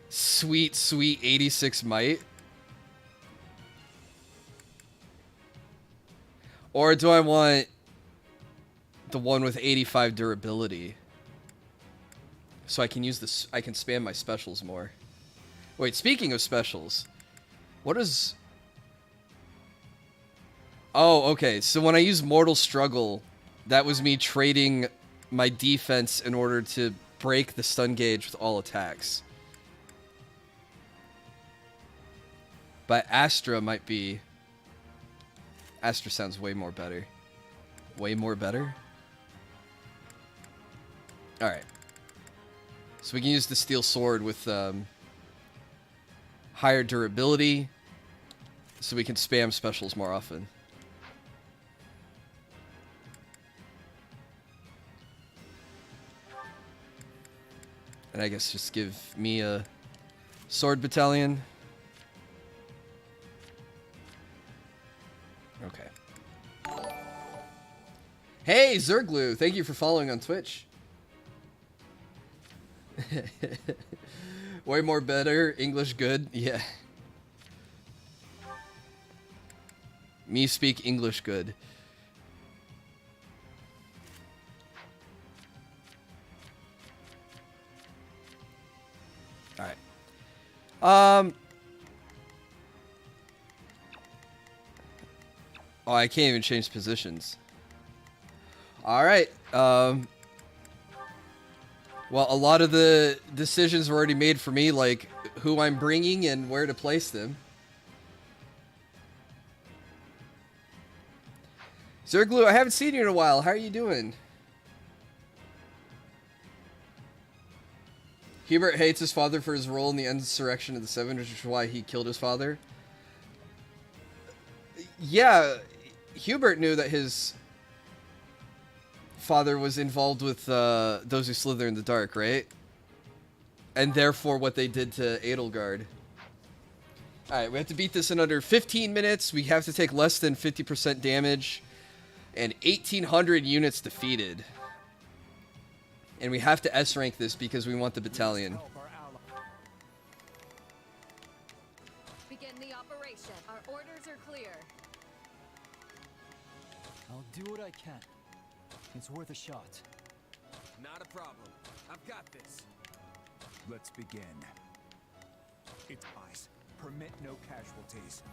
sweet, sweet 86 might. Or do I want the one with 85 durability? So I can use this, I can spam my specials more. Wait, speaking of specials, what is... Oh, okay. So when I use Mortal Struggle, that was me trading my defense in order to break the stun gauge with all attacks. But Astra might be... Astra sounds way more better. Way more better? Alright. So we can use the steel sword with higher durability, so we can spam specials more often. And I guess just give me a sword battalion. Okay. Hey, Zerglu! Thank you for following on Twitch. Way more better. English good. Yeah. Me speak English good. Alright. Oh, I can't even change positions. Alright. Well, a lot of the decisions were already made for me, like who I'm bringing and where to place them. Zerglu, I haven't seen you in a while. How are you doing? Hubert hates his father for his role in the insurrection of the Seven, which is why he killed his father. Yeah, Hubert knew that his father was involved with those who slither in the dark, right? And therefore what they did to Edelgard. Alright, we have to beat this in under 15 minutes. We have to take less than 50% damage. and 1,800 units defeated. And we have to S rank this because we want the battalion. Begin the operation. Our orders are clear. I'll do what I can. It's worth a shot. Not a problem. I've got this. Let's begin. It's ice. Permit no casualties.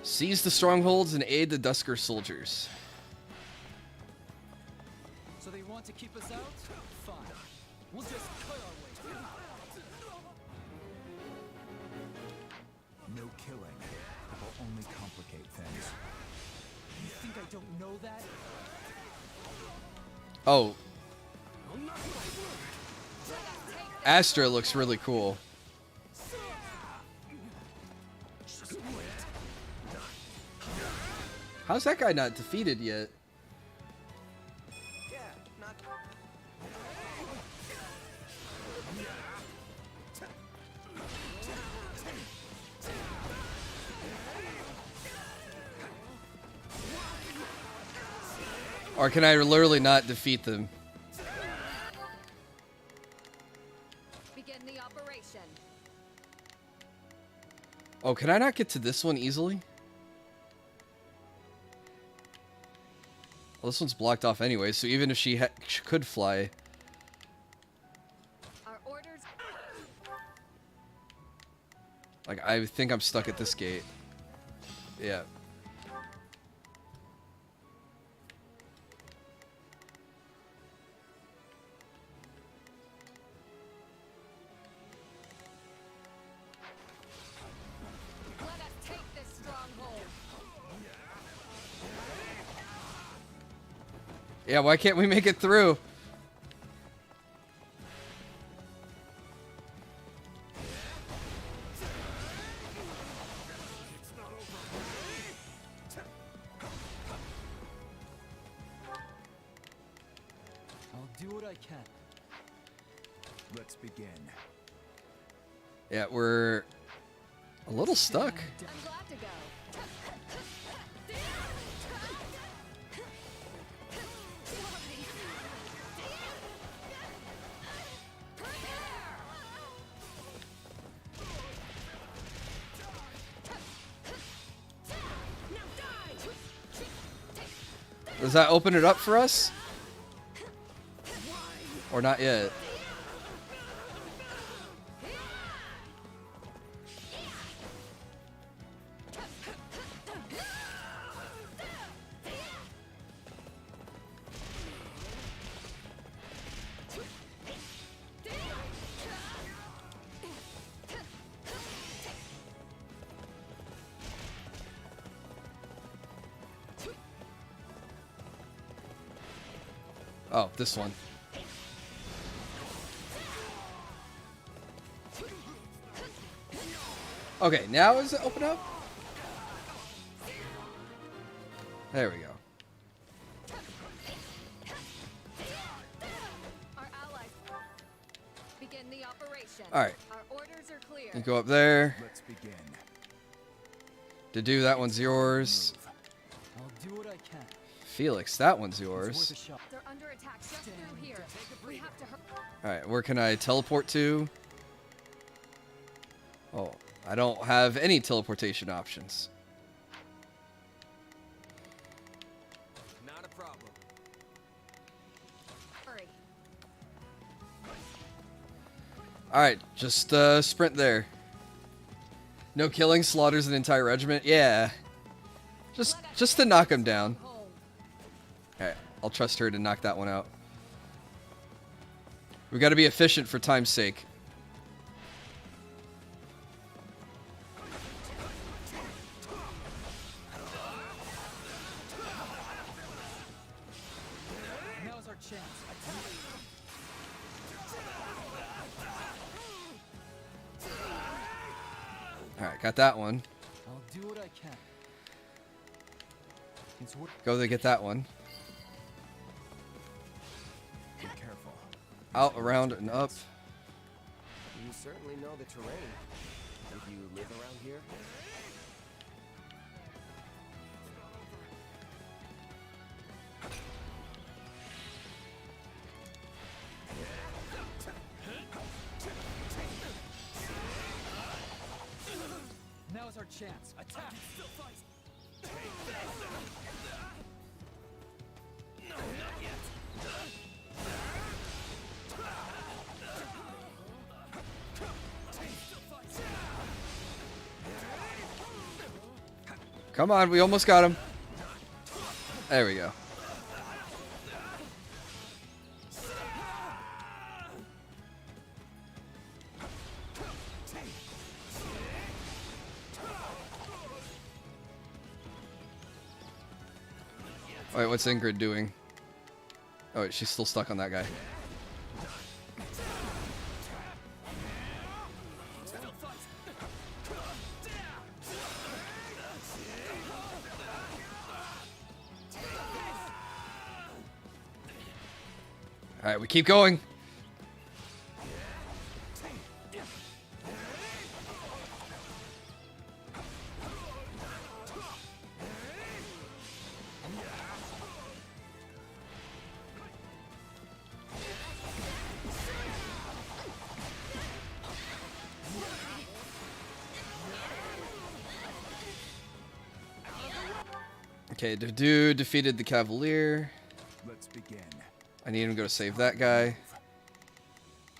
Seize the strongholds and aid the Dusker soldiers. So they want to keep us out? Fine. We'll just cut our way. No killing. It will only complicate things. You think I don't know that? Oh. Astra looks really cool. How's that guy not defeated yet? Or can I literally not defeat them? Begin the operation. Oh, can I not get to this one easily? Well, this one's blocked off anyway, so even if she could fly. Our orders. Like, I think I'm stuck at this gate. Yeah. Let us take this stronghold. Yeah, why can't we make it through? I'll do what I can. Let's begin. Yeah, we're a little stuck. I'm glad to go. Does that open it up for us? Or not yet? Oh, this one. Okay, now is it open up? There we go. Our allies. Begin the operation. All right. Our orders are clear. You go up there. Let's begin. To do that one's yours. I'll do what I can. Felix, that one's It's worth yours. a shot. They're under attack just through here. We have to hurry. All right, where can I teleport to? Oh, I don't have any teleportation options. Not a problem. Hurry. All right, just sprint there. No killing, slaughters an entire regiment. Yeah, just to knock him down. All right, I'll trust her to knock that one out. We got to be efficient for time's sake. Now's our chance. All right, got that one. I'll do what I can. It's worth. Go to get that one. Be careful. Out, around, and up. You certainly know the terrain. Did you live around here? our chance. Attack! Still fight! No, not yet. Come on, we almost got him. There we go. Wait, what's Ingrid doing? Oh, wait, she's still stuck on that guy. Alright, we keep going. Okay, Dudu defeated the Cavalier. Let's begin. I need him to go save that guy.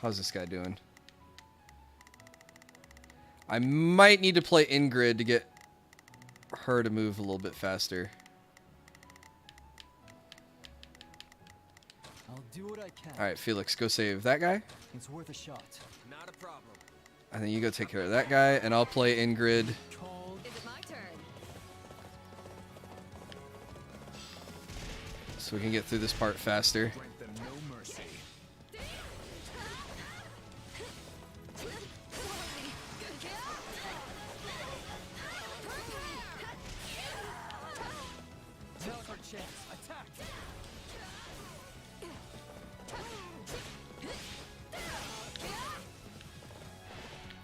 How's this guy doing? I might need to play Ingrid to get her to move a little bit faster. I'll do what I can. Alright, Felix, go save that guy. It's worth a shot. Not a problem. And then you go take care of that guy, and I'll play Ingrid. Is it my turn? So we can get through this part faster. Grant them no mercy. Now's our chance. Attack!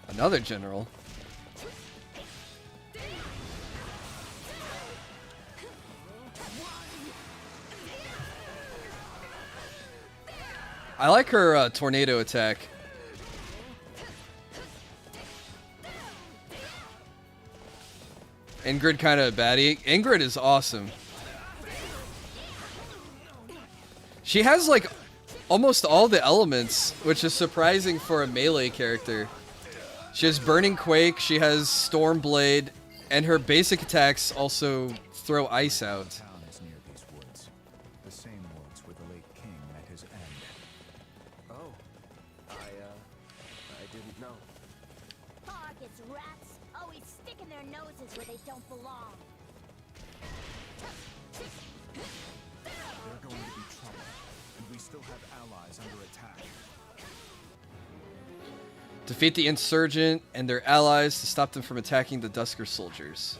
Another general. I like her tornado attack. Ingrid kind of baddie. Ingrid is awesome. She has like almost all the elements, which is surprising for a melee character. She has Burning Quake, she has Storm Blade, and her basic attacks also throw ice out. The town is near these woods. The same woods where the late king met his end. Oh, I didn't know. Pockets, rats, always sticking their noses where they don't belong. They're going to be trouble, and we still have allies under attack. Defeat the insurgent and their allies to stop them from attacking the Dusker soldiers.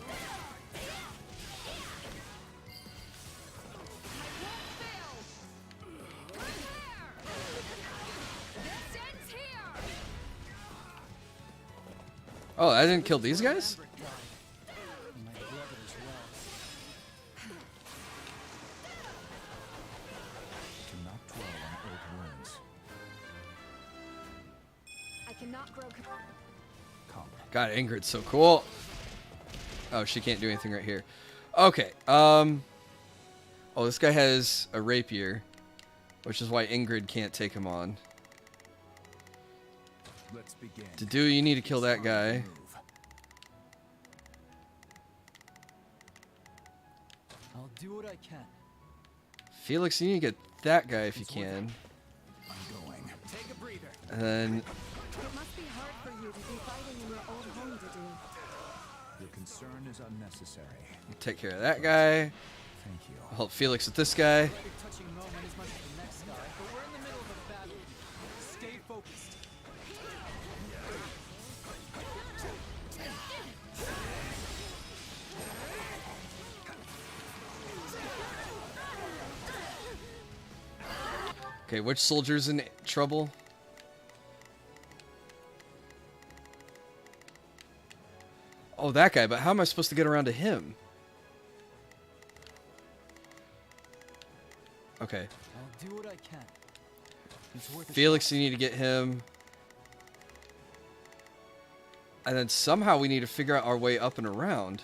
Oh, I didn't kill these guys? My brother as well. Do not dwell on old wounds. I cannot grow. Come. God, Ingrid's so cool. Oh, she can't do anything right here. Okay. Oh, this guy has a rapier, which is why Ingrid can't take him on. Let's begin. To do, you need to kill that guy. I'll do what I can. Felix, you need to get that guy if you can. I'm going. Take a breather. And then It must be hard for you to be fighting in your old home to do. Your concern is unnecessary. take care of that guy. Thank you. I'll help Felix with this guy. Touching moment as much as the next guy, but we're in the middle of a battle. Stay focused. Okay, which soldier's in trouble? Oh, that guy, but how am I supposed to get around to him? Okay. I'll do what I can. It's worth a Felix, shot. you need to get him. And then somehow we need to figure out our way up and around.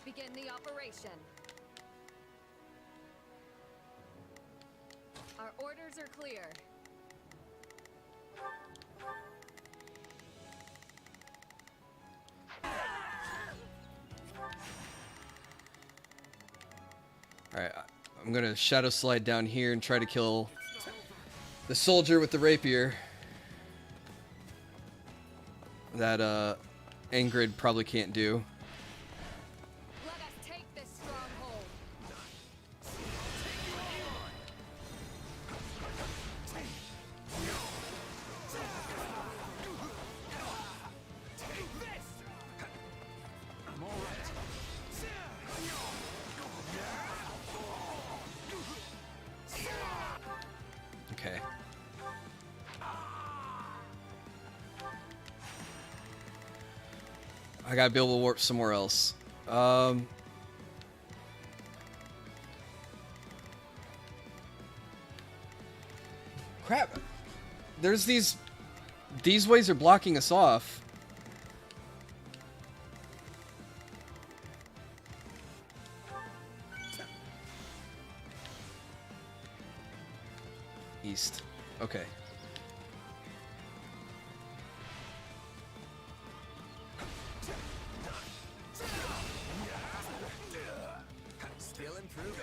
Begin the operation. Our orders are clear. Alright, I'm gonna shadow slide down here and try to kill the soldier with the rapier. That, Ingrid probably can't do. Let us take this stronghold. Take this! I'm all right. Okay. I gotta be able to warp somewhere else. Crap. There's these ways are blocking us off. East. Okay. Still improving.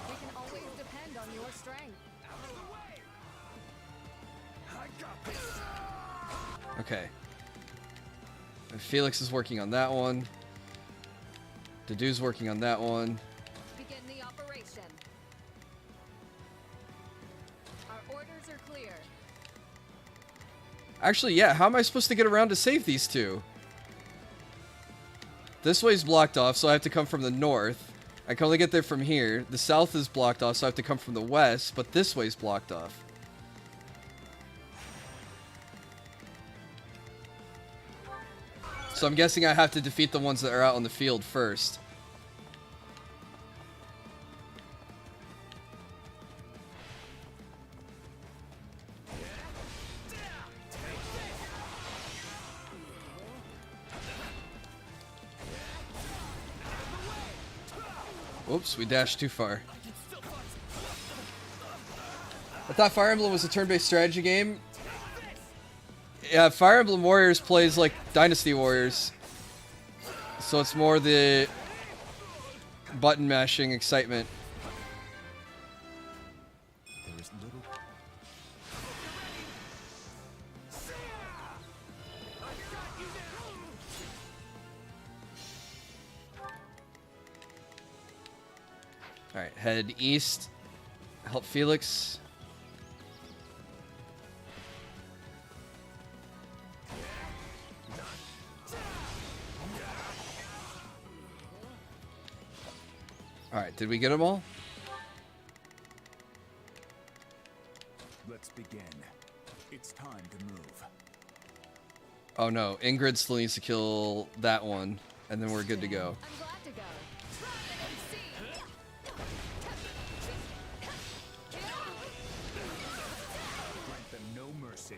We can always depend on your strength. Out of the way! I got this! Okay. And Felix is working on that one. Dedue's working on that one. Begin the operation. Our orders are clear. Actually, yeah, how am I supposed to get around to save these two? This way's blocked off, so I have to come from the north. I can only get there from here. The south is blocked off, so I have to come from the west, but this way's blocked off. So I'm guessing I have to defeat the ones that are out on the field first. Oops, we dashed too far. I thought Fire Emblem was a turn-based strategy game. Yeah, Fire Emblem Warriors plays like Dynasty Warriors. So it's more the button mashing excitement. Alright, head east. Help Felix. Alright, did we get them all? Let's begin. It's time to move. Oh no, Ingrid still needs to kill that one, and then we're good to go. I'm glad to go. Grant them no mercy.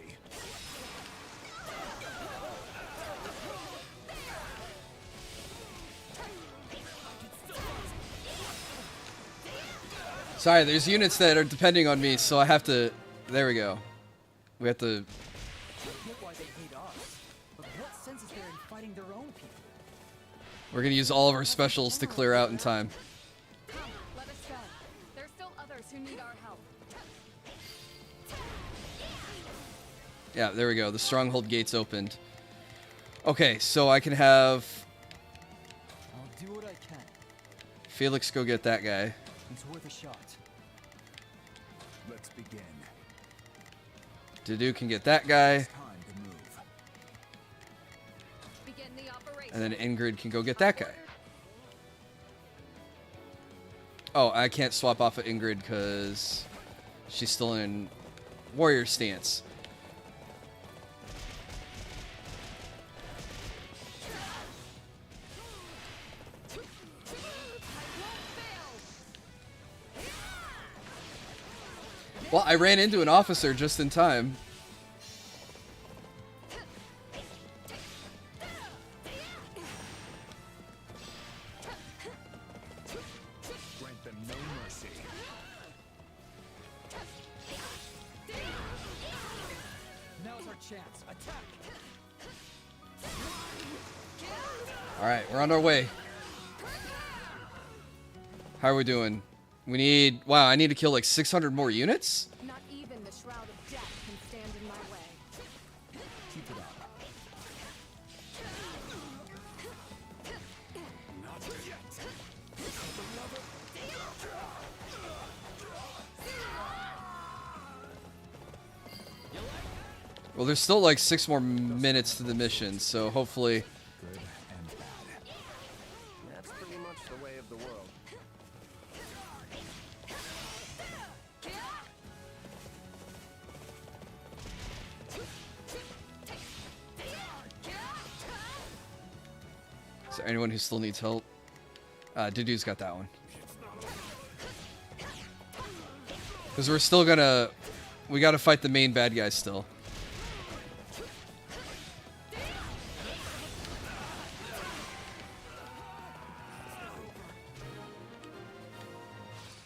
Sorry, there's units that are depending on me, so I have to... There we go. We have to... I get why they hate us, but what sense is there in fighting their own people? We're gonna use all of our specials to clear out in time. Come, let us go. There's still others who need our help. Yeah, there we go. The stronghold gates opened. Okay, so I can have I'll do what I can. Felix go get that guy. It's worth a shot. Let's begin. Dedue can get that guy. It's time to move. Begin the operation. And then Ingrid can go get that guy. Oh, I can't swap off of Ingrid because she's still in warrior stance. Well, I ran into an officer just in time. chance. Attack! Alright, we're on our way. How are we doing? We need... Wow, I need to kill like 600 more units? Not even the Shroud of Death can stand in my way. Keep it up. Not yet. Well, there's still like 6 more minutes to the mission, so hopefully... Good and bad. That's pretty much the way of the world. Is there anyone who still needs help? Dudu's got that one. Because we're still gonna... We gotta fight the main bad guy still.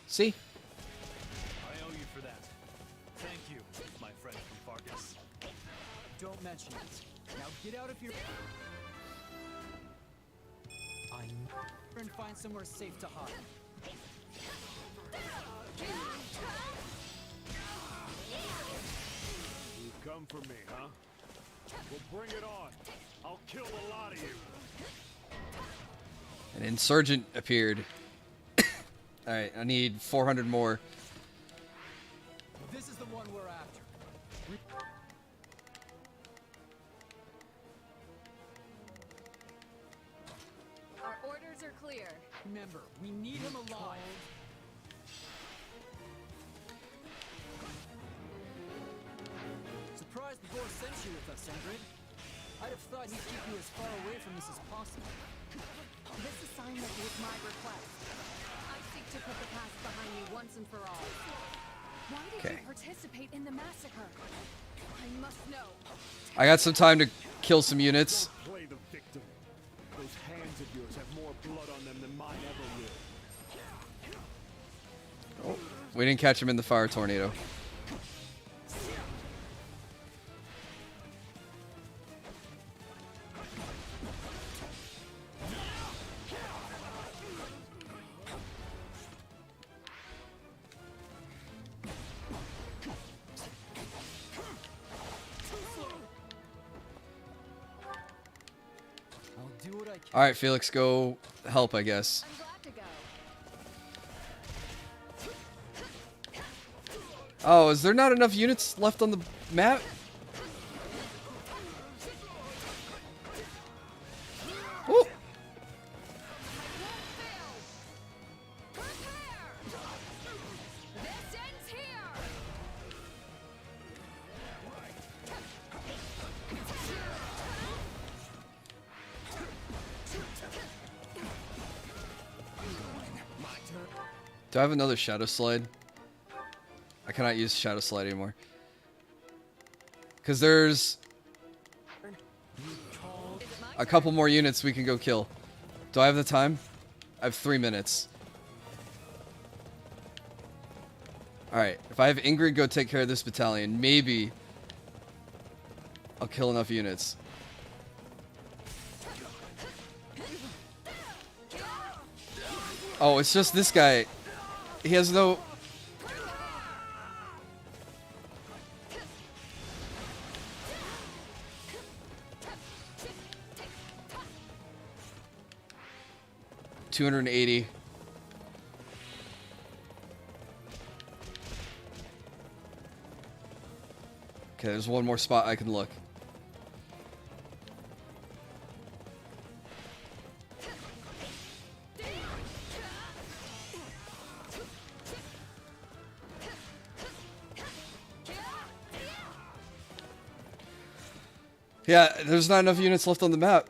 See? I owe you for that. Thank you, my friend from Fargus. Don't mention it. Now get out of here. And find somewhere safe to hide. You come for me, huh? Well, bring it on. I'll kill a lot of you. An insurgent appeared. Alright, I need 400 more. This is the one we're after. Our orders are clear. Remember, we need him alive. Surprised the boss sent you with us, Ingrid. I'd have thought he'd keep you as far away from this as possible. This assignment was my request. I seek to put the past behind me once and for all. Why did you participate in the massacre? I must know. I got some time to kill some units. Don't play the victim. Those hands of yours have more blood on them than mine ever will. Oh, we didn't catch him in the fire tornado. I'll do what I can. Alright, Felix, go help, I guess. I'm glad to go. Oh, is there not enough units left on the map? Ooh. This ends here. Do I have another shadow slide? I cannot use shadow slide anymore. Because there's a couple more units we can go kill. Do I have the time? I have 3 minutes. Alright, if I have Ingrid go take care of this battalion, maybe I'll kill enough units. Oh, it's just this guy. He has no... $280. Okay, there's one more spot I can look. Yeah, there's not enough units left on the map.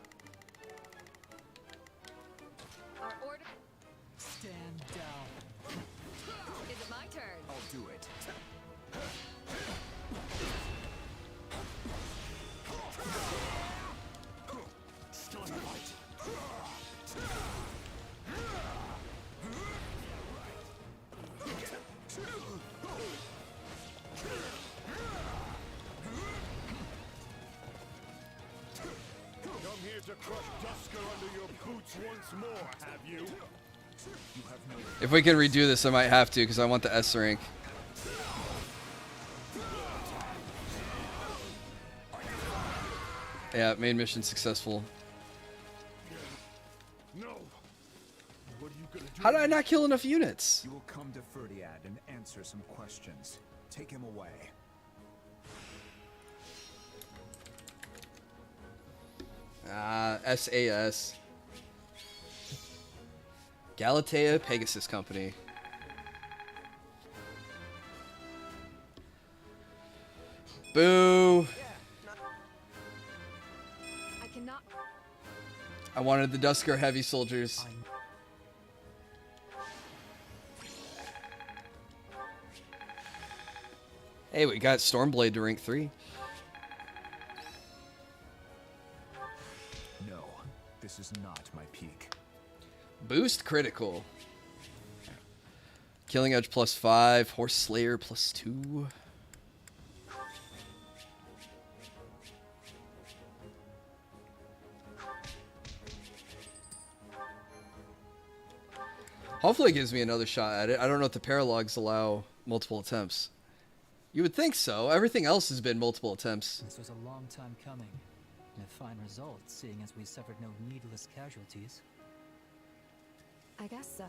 Our order. Stand down. Is it my turn? I'll do it. Still in the fight. here to crush Dusker under your boots once more, have you? If we can redo this, I might have to, because I want the S rank. Yeah, main mission successful. No. What are you gonna do? How did I not kill enough units? You will come to Ferdiad and answer some questions. Take him away. SAS. Galatea Pegasus Company. Boo! I cannot. I wanted the Dusker heavy soldiers. Hey, we got Stormblade to rank 3. No, this is not my peak. Boost critical. Killing Edge +5. Horse Slayer +2. Hopefully it gives me another shot at it. I don't know if the paralogs allow multiple attempts. You would think so. Everything else has been multiple attempts. This was a long time coming, and a fine result, seeing as we suffered no needless casualties. I guess so.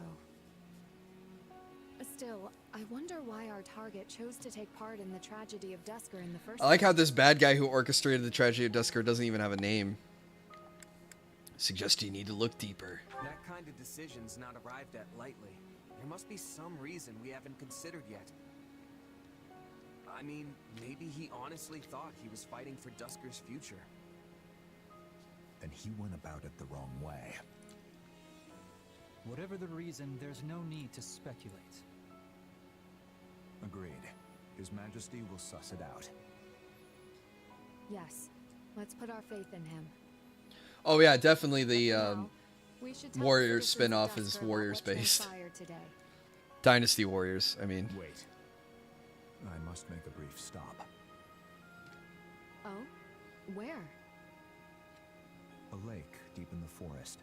Still, I wonder why our target chose to take part in the tragedy of Dusker in the first I like how this bad guy who orchestrated the tragedy of Dusker doesn't even have a name. Suggest you need to look deeper. That kind of decision's not arrived at lightly. There must be some reason we haven't considered yet. I mean, maybe he honestly thought he was fighting for Dusker's future. Then he went about it the wrong way. Whatever the reason, there's no need to speculate. Agreed. His Majesty will suss it out. Yes. Let's put our faith in him. Oh yeah, definitely the We should tell Warriors citizens of spin-off Dusker is about Warriors what based. transpired today. Dynasty Warriors, I mean. Wait. I must make a brief stop. Oh? Where? A lake deep in the forest,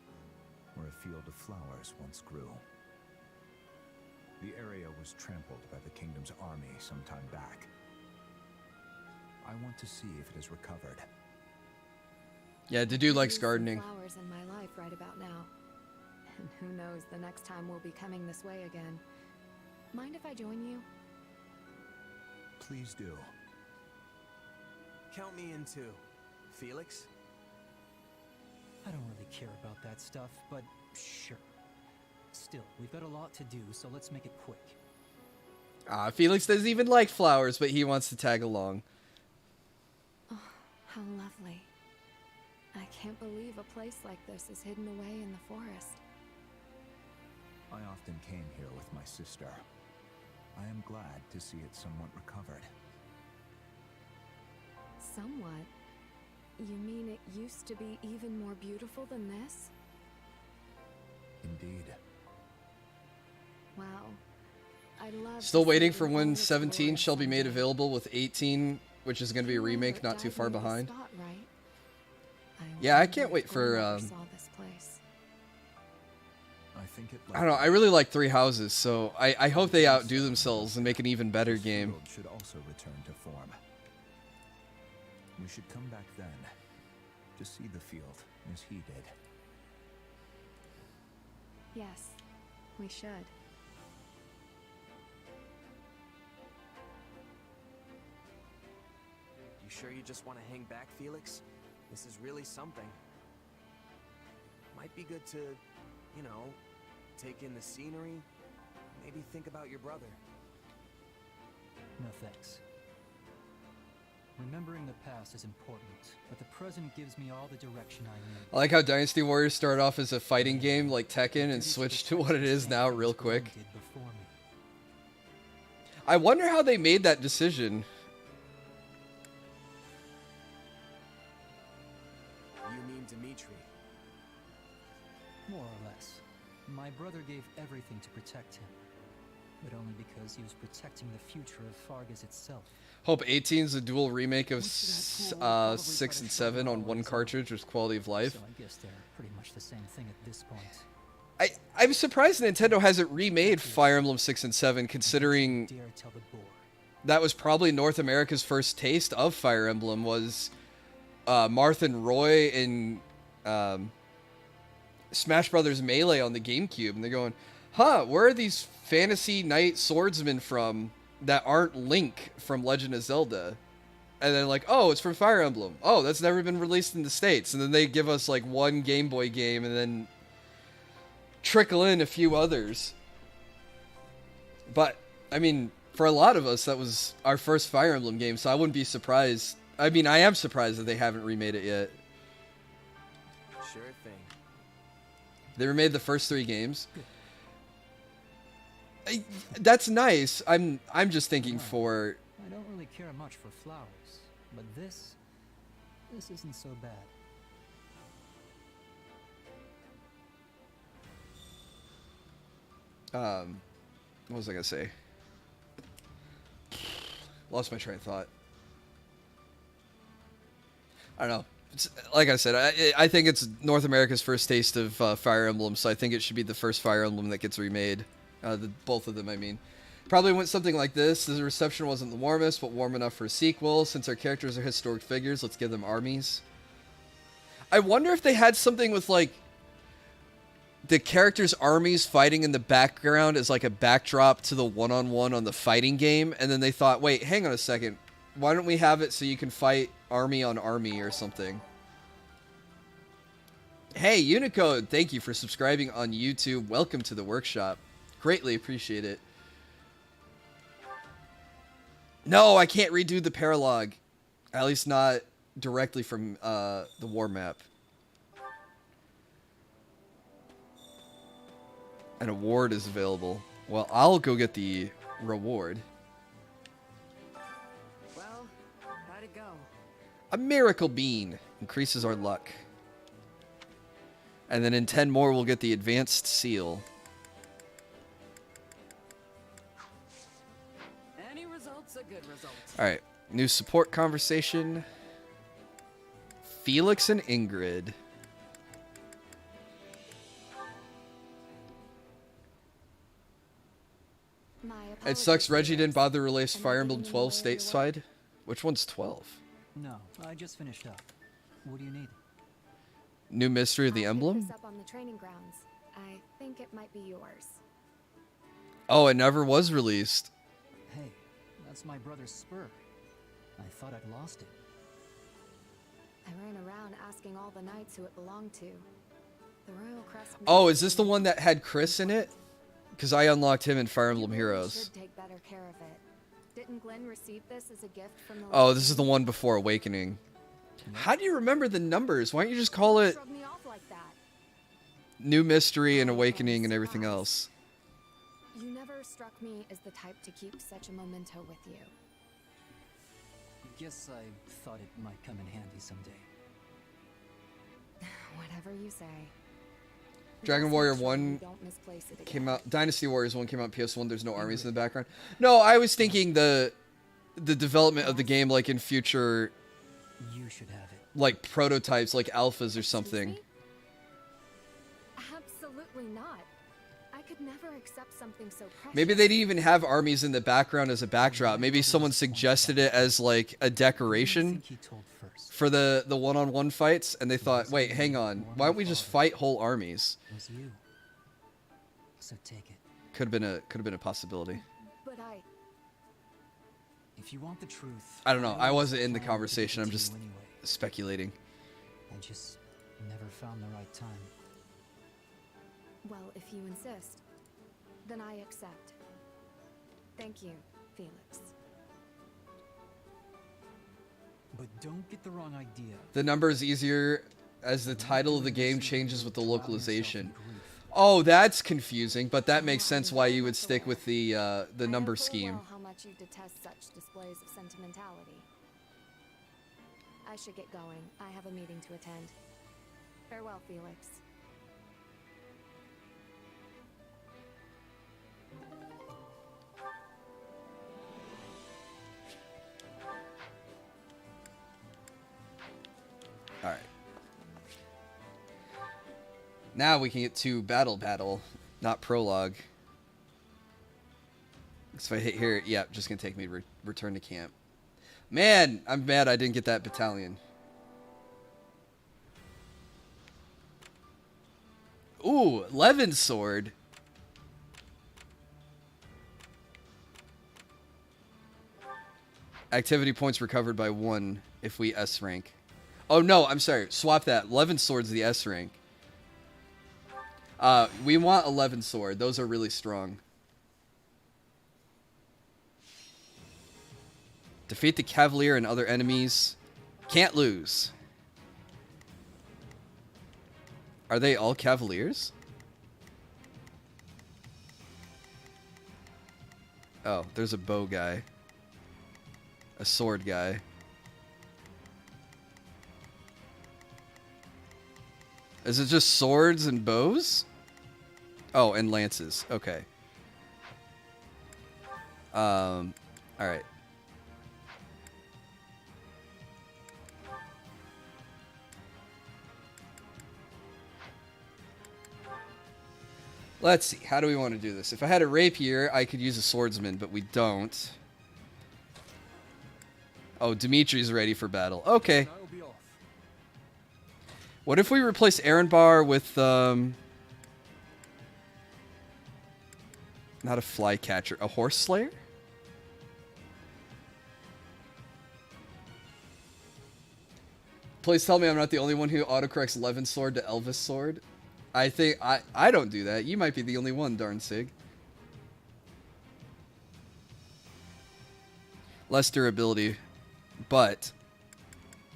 where a field of flowers once grew. The area was trampled by the kingdom's army some time back. I want to see if it is recovered. Yeah, the dude likes There's some gardening. Flowers in my life right about now. And who knows the next time we'll be coming this way again. Mind if I join you? Please do. Count me in too. Felix? I don't really care about that stuff, but sure. Still, we've got a lot to do, so let's make it quick. Felix doesn't even like flowers, but he wants to tag along. Oh, how lovely. I can't believe a place like this is hidden away in the forest. I often came here with my sister. I am glad to see it somewhat recovered. Somewhat? You mean it used to be even more beautiful than this? Indeed. Wow. I love Still to waiting see for it in when all its 17 glory shall be made someday. available with 18, which is going to be a remake not too far behind. Yeah, I can't wait for I think it I don't know, I really like Three Houses, so I hope they outdo themselves and make an even better game. Field should also return to form. We should come back then to see the field as he did. Yes, we should. You sure you just want to hang back, Felix? This is really something. Might be good to, you know, take in the scenery, maybe think about your brother. No thanks. Remembering the past is important, but the present gives me all the direction I need. I like how Dynasty Warriors started off as a fighting game like Tekken and switched to what it is now real quick. I wonder how they made that decision. You mean Dimitri? More or less. My brother gave everything to protect him. but only because he was protecting the future of Fargus itself. Hope 18 is a dual remake of 6 and 7 on one cartridge with quality of life. So I guess they're pretty much the same thing at this point. I'm surprised Nintendo hasn't remade Fire Emblem 6 and 7, considering that was probably North America's first taste of Fire Emblem, was Marth and Roy in Smash Brothers Melee on the GameCube, and they're going, huh, where are these fantasy knight swordsmen from that aren't Link from Legend of Zelda? And then like, oh, it's from Fire Emblem. Oh, that's never been released in the States. And then they give us like one Game Boy game and then trickle in a few others. But, I mean, for a lot of us, that was our first Fire Emblem game, so I wouldn't be surprised. I mean, I am surprised that they haven't remade it yet. Sure thing. They remade the first 3 games. That's nice. I'm just thinking for... I don't really care much for flowers, but this isn't so bad. What was I gonna say? Lost my train of thought. I don't know. It's, like I said, I think it's North America's first taste of Fire Emblem, so I think it should be the first Fire Emblem that gets remade. Both of them, I mean. Probably went something like this. The reception wasn't the warmest, but warm enough for a sequel. Since our characters are historic figures, let's give them armies. I wonder if they had something with, like, the characters' armies fighting in the background as, like, a backdrop to the one-on-one on the fighting game, and then they thought, wait, hang on a second. Why don't we have it so you can fight army on army or something? Hey, Unicode, thank you for subscribing on YouTube. Welcome to the workshop. Greatly appreciate it. No, I can't redo the paralogue. At least not directly from the war map. An award is available. Well, I'll go get the reward. Well, how'd it go? A miracle bean increases our luck. And then in 10 more, we'll get the advanced seal. Any result's a good result. Alright, new support conversation. Felix and Ingrid. It sucks Reggie didn't bother to release Fire Emblem 12 stateside. Which one's 12? No, I just finished up. What do you need? New Mystery of the Emblem? This up on the training grounds. I think it might be yours. Oh, it never was released. Hey, that's my brother's spur. I thought I'd lost it. I ran around asking all the knights who it belonged to. The Royal Crest. Oh, is this the one that had Chris in it? Because I unlocked him in Fire Emblem Heroes. Should take better care of it. Didn't Glenn receive this as a gift from the Oh, this is the one before Awakening. How do you remember the numbers? Why don't you just call it Shrug me off like that. New Mystery and Awakening and everything else? You never struck me as the type to keep such a memento with you. Guess I thought it might come in handy someday. Whatever you say. Dragon Just Warrior make sure 1 you don't misplace it came again. out. Dynasty Warriors 1 came out PS1. There's no armies in the background. No, I was thinking the development of the game, like in future, You should have it. like prototypes, like alphas or something. Absolutely not. I could never accept something so precious. Maybe they didn't even have armies in the background as a backdrop. Maybe someone suggested it as like a decoration for the one-on-one fights, and they thought, wait, hang on, why don't we just fight whole armies? It was you. So take it. Could have been a possibility. But If you want the truth, I don't know. I wasn't in the try to conversation. I'm give it to just you anyway. speculating. I just never found the right time. well, if you insist, then I accept. Thank you, Felix. But don't get the wrong idea. The number is easier as the title of the game changes with the localization. Oh, that's confusing, but that makes sense why you would stick with the number scheme. How much you detest such displays of sentimentality. I should get going. I have a meeting to attend. Farewell, Felix. Now we can get to battle, not prologue. So if I hit here, yeah, just gonna take me to return to camp. Man, I'm mad I didn't get that battalion. Ooh, Levin sword. Activity points recovered by 1 if we S rank. Oh no, I'm sorry. Swap that. Levin sword's the S rank. We want 11 sword. Those are really strong. Defeat the Cavalier and other enemies. Can't lose. Are they all Cavaliers? Oh, there's a bow guy. A sword guy. Is it just swords and bows? Oh, and lances. Okay. Alright. Let's see. How do we want to do this? If I had a rapier, I could use a swordsman, but we don't. Oh, Dimitri's ready for battle. Okay. What if we replace Erenbar with, not a flycatcher, a horse slayer? Please tell me I'm not the only one who autocorrects Levin sword to Elvis sword. I think I don't do that. You might be the only one, darn sig. Less durability, but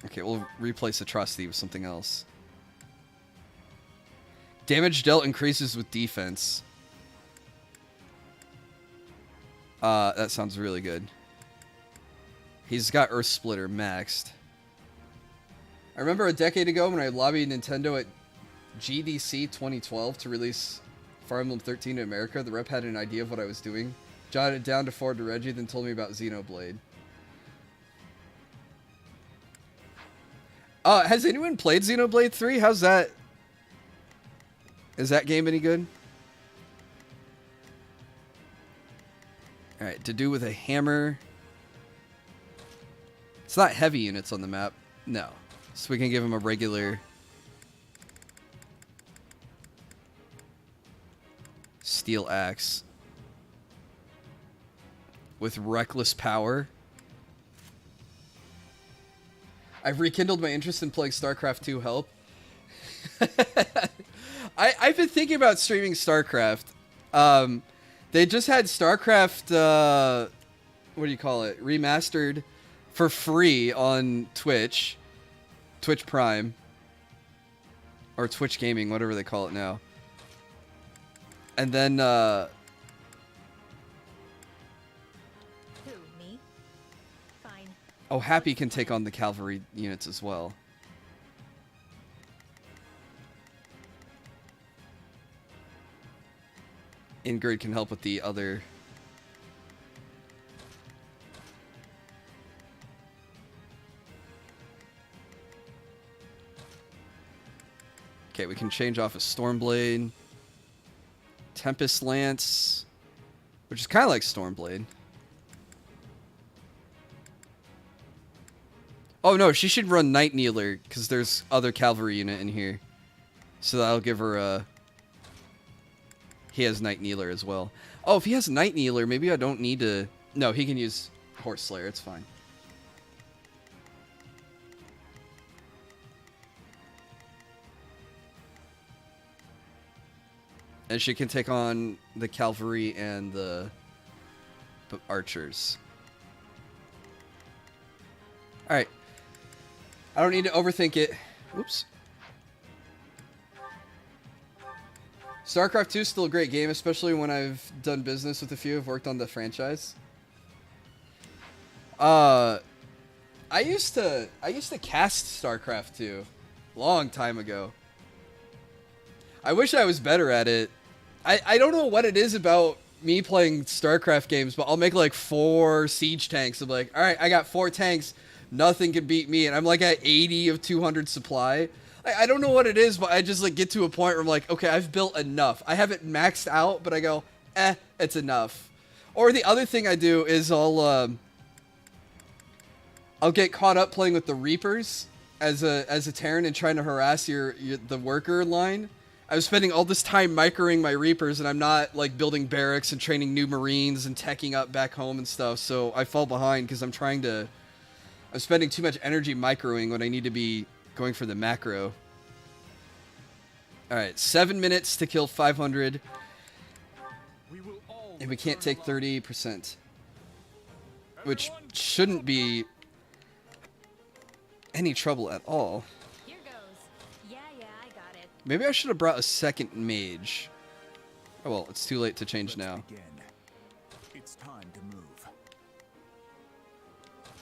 okay, we'll replace Atrocity with something else. Damage dealt increases with defense. That sounds really good. He's got Earth Splitter maxed. I remember a decade ago when I lobbied Nintendo at GDC 2012 to release Fire Emblem 13 in America, the rep had an idea of what I was doing, jotted it down to forward to Reggie, then told me about Xenoblade. Has anyone played Xenoblade 3? How's that? Is that game any good? Alright, to do with a hammer. It's not heavy units on the map. No. So we can give him a regular steel axe with reckless power. I've rekindled my interest in playing StarCraft 2. Help. I've been thinking about streaming StarCraft. They just had StarCraft, what do you call it? Remastered for free on Twitch. Twitch Prime. Or Twitch Gaming, whatever they call it now. And then, Who, me? Fine. oh, Happy can take on the cavalry units as well. Ingrid can help with the other. Okay, we can change off a Stormblade. Tempest Lance, which is kind of like Stormblade. Oh no, she should run Night Kneeler because there's other cavalry unit in here. So that'll give her a... He has Night Kneeler as well. Oh, if he has Night Kneeler, maybe I don't need to... No, he can use Horse Slayer. It's fine. And she can take on the cavalry and the archers. Alright. I don't need to overthink it. Oops. StarCraft 2 is still a great game, especially when I've done business with a few who've worked on the franchise. I used to cast StarCraft 2 long time ago. I wish I was better at it. I don't know what it is about me playing StarCraft games, but I'll make like 4 siege tanks. I'm like, all right, I got 4 tanks. Nothing can beat me, and I'm like at 80 of 200 supply. I don't know what it is, but I just like get to a point where I'm like, okay, I've built enough. I have it maxed out, but I go, it's enough. Or the other thing I do is I'll get caught up playing with the Reapers as a Terran and trying to harass the worker line. I was spending all this time microing my Reapers, and I'm not like building barracks and training new Marines and teching up back home and stuff. So I fall behind because I'm spending too much energy microing when I need to be going for the macro. All right, 7 minutes to kill 500, and we can't take 30%, which shouldn't be any trouble at all. Here goes. Yeah, I got it. Maybe I should have brought a second mage. Oh well, it's too late to change now. It's time to move.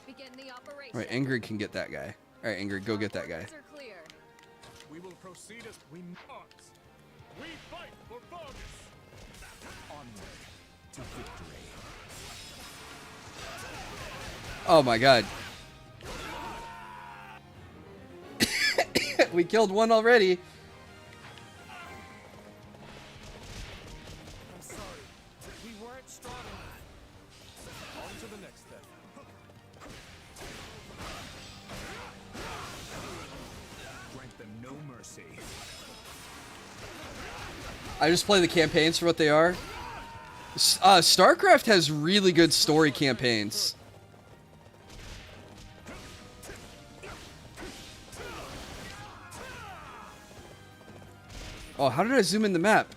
Begin the operation. All right, Ingrid can get that guy. All right, Ingrid, go get that guy. We will proceed as we march. We fight for Vargas. Onward to victory. Oh my god. We killed one already. I'm sorry. We weren't strong enough. On to the next step. Grant them no mercy. I just play the campaigns for what they are. StarCraft has really good story campaigns. Oh, how did I zoom in the map?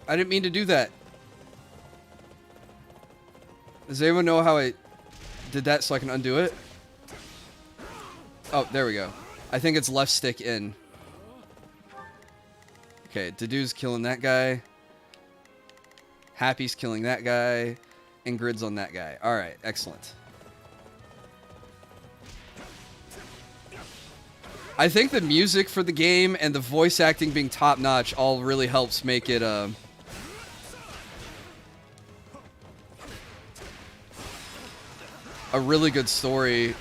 I didn't mean to do that. Does anyone know how I did that so I can undo it? Oh, there we go. I think it's left stick in. Okay, Dedu's killing that guy. Happy's killing that guy. Ingrid's on that guy. Alright, excellent. I think the music for the game and the voice acting being top-notch all really helps make it a really good story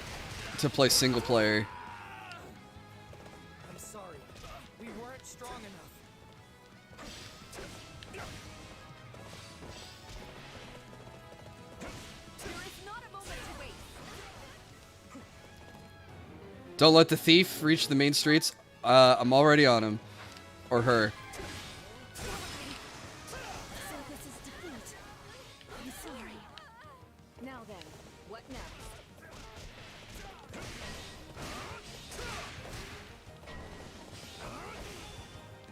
to play single player. I'm sorry. We weren't strong enough. Don't let the thief reach the main streets. I'm already on him. Or her. So this is defeat. I'm sorry. Now then, what next?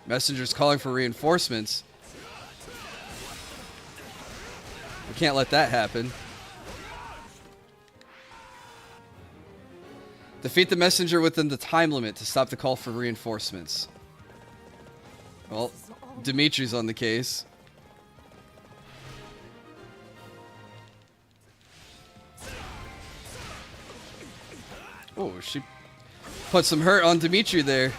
Messenger's calling for reinforcements. We can't let that happen. Defeat the messenger within the time limit to stop the call for reinforcements. Well, Dimitri's on the case. Oh, she put some hurt on Dimitri there.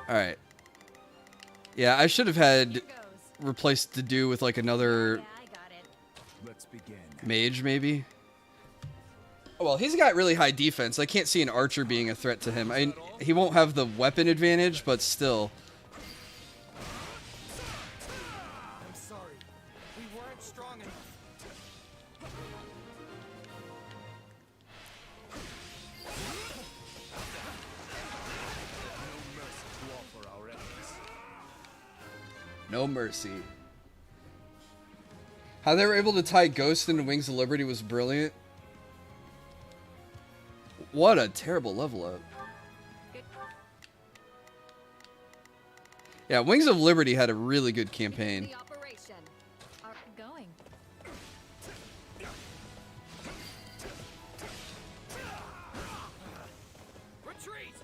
Alright. Yeah, I should have had replaced Dedu with like another Let's begin. mage, maybe. Oh, well, he's got really high defense. I can't see an archer being a threat to him. He won't have the weapon advantage, but still. I'm sorry. We weren't strong enough. No mercy. How they were able to tie Ghost into Wings of Liberty was brilliant. What a terrible level up. Yeah, Wings of Liberty had a really good campaign. The operation. Are going. Retreat!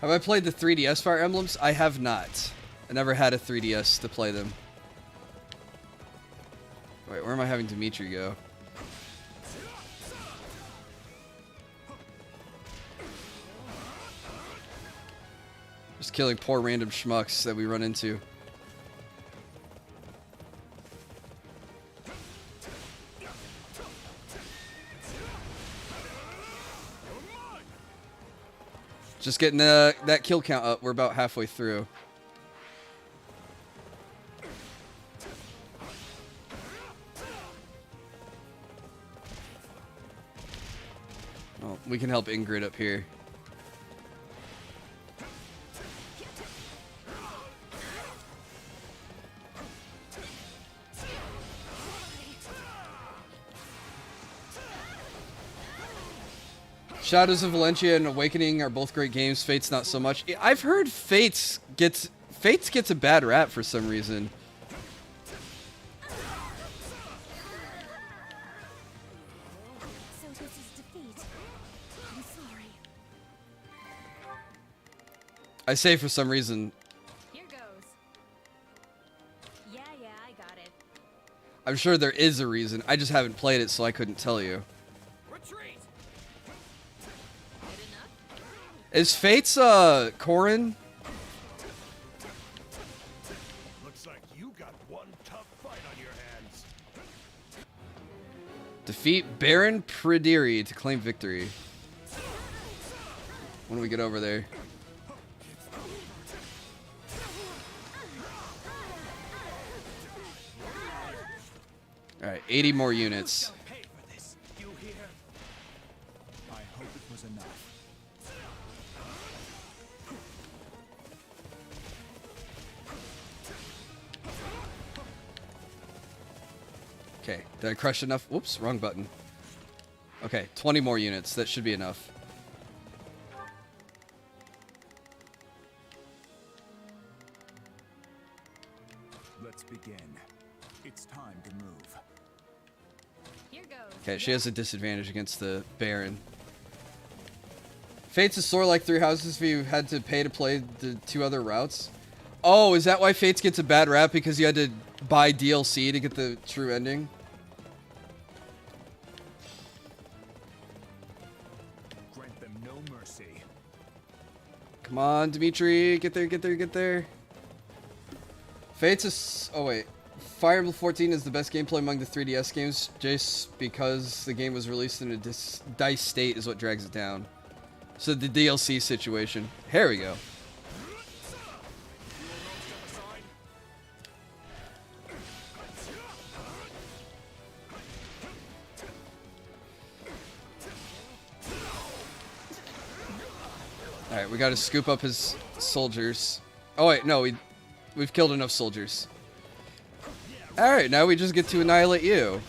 Have I played the 3DS Fire Emblems? I have not. I never had a 3DS to play them. Wait, where am I having Dimitri go? Just killing poor random schmucks that we run into. Just getting that kill count up. We're about halfway through. Oh, we can help Ingrid up here. Shadows of Valencia and Awakening are both great games. Fate's not so much. I've heard Fates gets a bad rap for some reason. So this is defeat. I'm sorry. I say for some reason. Here goes. Yeah, I got it. I'm sure there is a reason. I just haven't played it, so I couldn't tell you. Retreat! Is Fate's Corrin? Looks like you got one tough fight on your hands. Defeat Baron Pridiri to claim victory. When do we get over there? Alright, 80 more units. I hope it was enough. Okay, did I crush enough? Whoops, wrong button. Okay, 20 more units. That should be enough. Let's begin. It's time to move. Here goes. Okay, she has a disadvantage against the Baron. Fates is sort of like Three Houses if you had to pay to play the 2 other routes. Oh, is that why Fates gets a bad rap? Because you had to buy DLC to get the true ending? Grant them no mercy. Come on, Dimitri. Get there, get there, get there. Fates is... Oh, wait. Fire Emblem 14 is the best gameplay among the 3DS games, just because the game was released in a dice state is what drags it down. So the DLC situation. Here we go. Alright, we gotta scoop up his soldiers. Oh wait, no, we've killed enough soldiers. Alright, now we just get to annihilate you.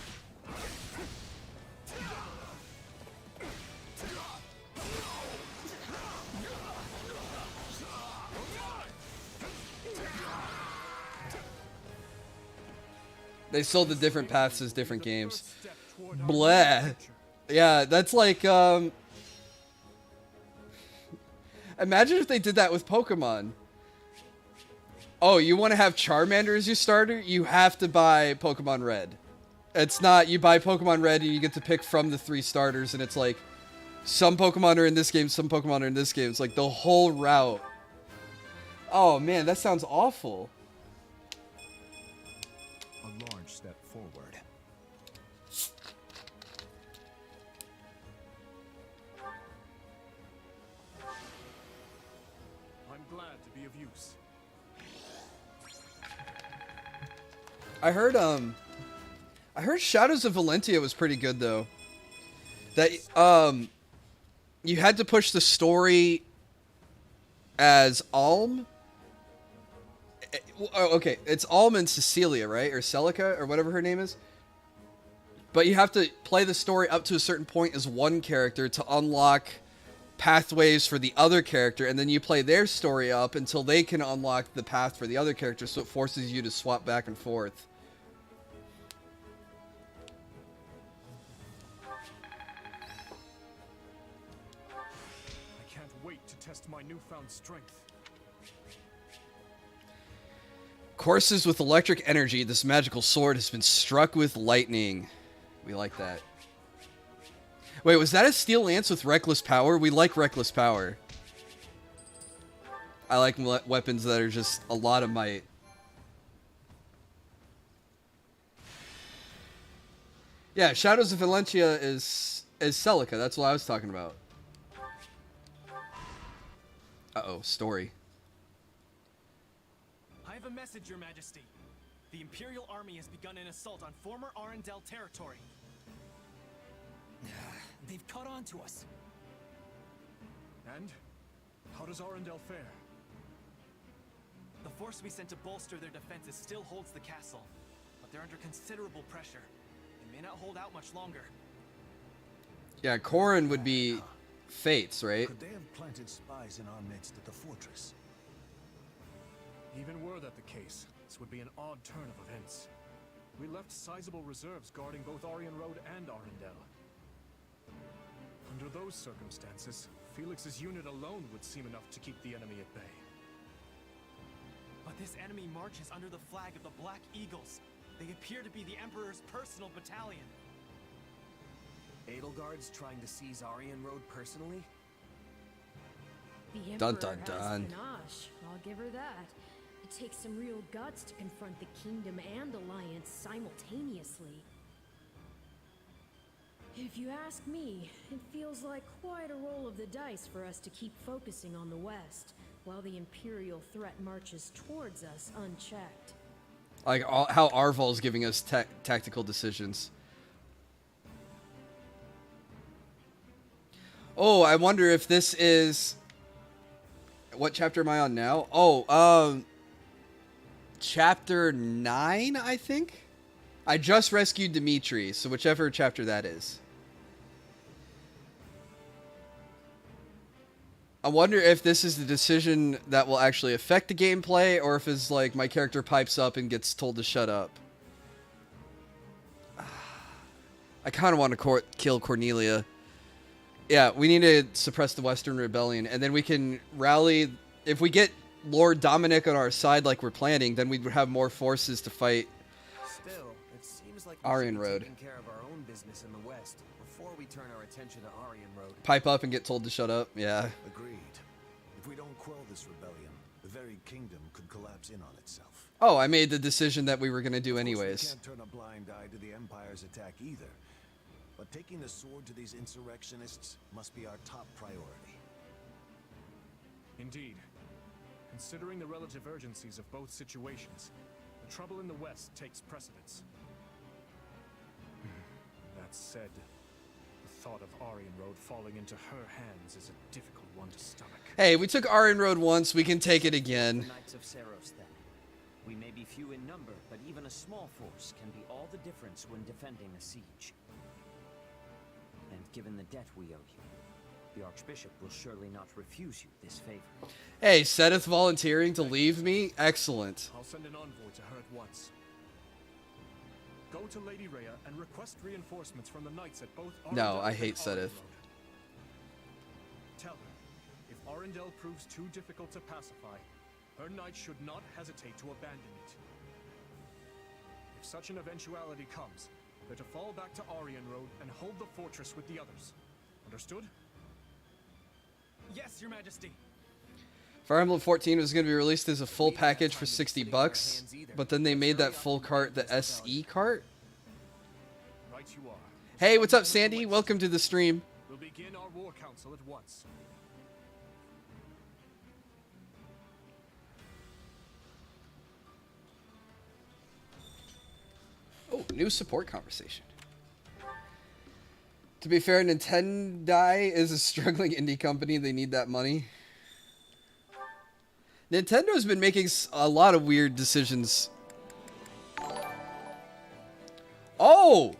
They sold the different paths as different games. Bleh. Yeah, that's like, imagine if they did that with Pokemon. Oh, you want to have Charmander as your starter? You have to buy Pokemon Red. It's not, you buy Pokemon Red and you get to pick from the 3 starters, and it's like, some Pokemon are in this game, some Pokemon are in this game. It's like the whole route. Oh man, that sounds awful. A large step forward. I'm glad to be of use. I heard Shadows of Valentia was pretty good though. That you had to push the story as Alm. Okay, it's Alm and Cecilia, right? Or Celica, or whatever her name is. But you have to play the story up to a certain point as one character to unlock pathways for the other character, and then you play their story up until they can unlock the path for the other character, so it forces you to swap back and forth. I can't wait to test my newfound strength. Courses with electric energy, this magical sword has been struck with lightning. We like that. Wait, was that a steel lance with reckless power? We like reckless power. I like weapons that are just a lot of might. Yeah, Shadows of Valentia is Celica. That's what I was talking about. Uh-oh, story. I have a message, Your Majesty. The Imperial Army has begun an assault on former Arendelle territory. They've caught on to us. And? How does Arendelle fare? The force we sent to bolster their defenses still holds the castle, but they're under considerable pressure. They may not hold out much longer. Yeah, Corrin would be Fates, right? Could they have planted spies in our midst at the fortress? Even were that the case, this would be an odd turn of events. We left sizable reserves guarding both Aryan Road and Arendelle. Under those circumstances, Felix's unit alone would seem enough to keep the enemy at bay. But this enemy marches under the flag of the Black Eagles. They appear to be the Emperor's personal battalion. Edelgard's trying to seize Aryan Road personally? The Dun, Emperor dun, has dun. panache, I'll give her that. It takes some real guts to confront the Kingdom and Alliance simultaneously. If you ask me, it feels like quite a roll of the dice for us to keep focusing on the West, while the Imperial threat marches towards us unchecked. Like how Arvol's giving us tactical decisions. Oh, I wonder if this is... What chapter am I on now? Oh, chapter 9, I think? I just rescued Dimitri, so whichever chapter that is. I wonder if this is the decision that will actually affect the gameplay, or if it's like my character pipes up and gets told to shut up. I kind of want to kill Cornelia. Yeah, we need to suppress the Western Rebellion, and then we can rally. If we get Lord Dominic on our side like we're planning, then we'd have more forces to fight Still, it seems like we Aryan should be Road. taking care of our own business in the West before we turn our attention to Aryan Road. Pipe up and get told to shut up. Yeah. Agreed. If we don't quell this rebellion, the very kingdom could collapse in on itself. Oh, I made the decision that we were going to do Of course, anyways. we can't turn a blind eye to the Empire's attack either. But taking the sword to these insurrectionists must be our top priority. Indeed. Considering the relative urgencies of both situations, the trouble in the West takes precedence. That said, the thought of Aryan Road falling into her hands is a difficult one to stomach. Hey, we took Aryan Road once. We can take it again. The Knights of Seros, then. We may be few in number, but even a small force can be all the difference when defending a siege. And given the debt we owe you, the Archbishop will surely not refuse you this favor. Hey, Sedith volunteering to leave me? Excellent. I'll send an envoy to her at once. Go to Lady Rhea and request reinforcements from the knights at both Arendelle No, I and hate Aryan Sedith. Road. Tell her, if Arendelle proves too difficult to pacify, her knights should not hesitate to abandon it. If such an eventuality comes, they're to fall back to Aryan Road and hold the fortress with the others. Understood? Yes, Your Majesty. Fire Emblem 14 was going to be released as a full package for $60, but then they made that full cart the SE cart. Right you are. Hey, what's up, Sandy? Welcome to the stream. We'll begin our war council at once. Oh, new support conversation. To be fair, Nintendo is a struggling indie company. They need that money. Nintendo's been making a lot of weird decisions. Oh!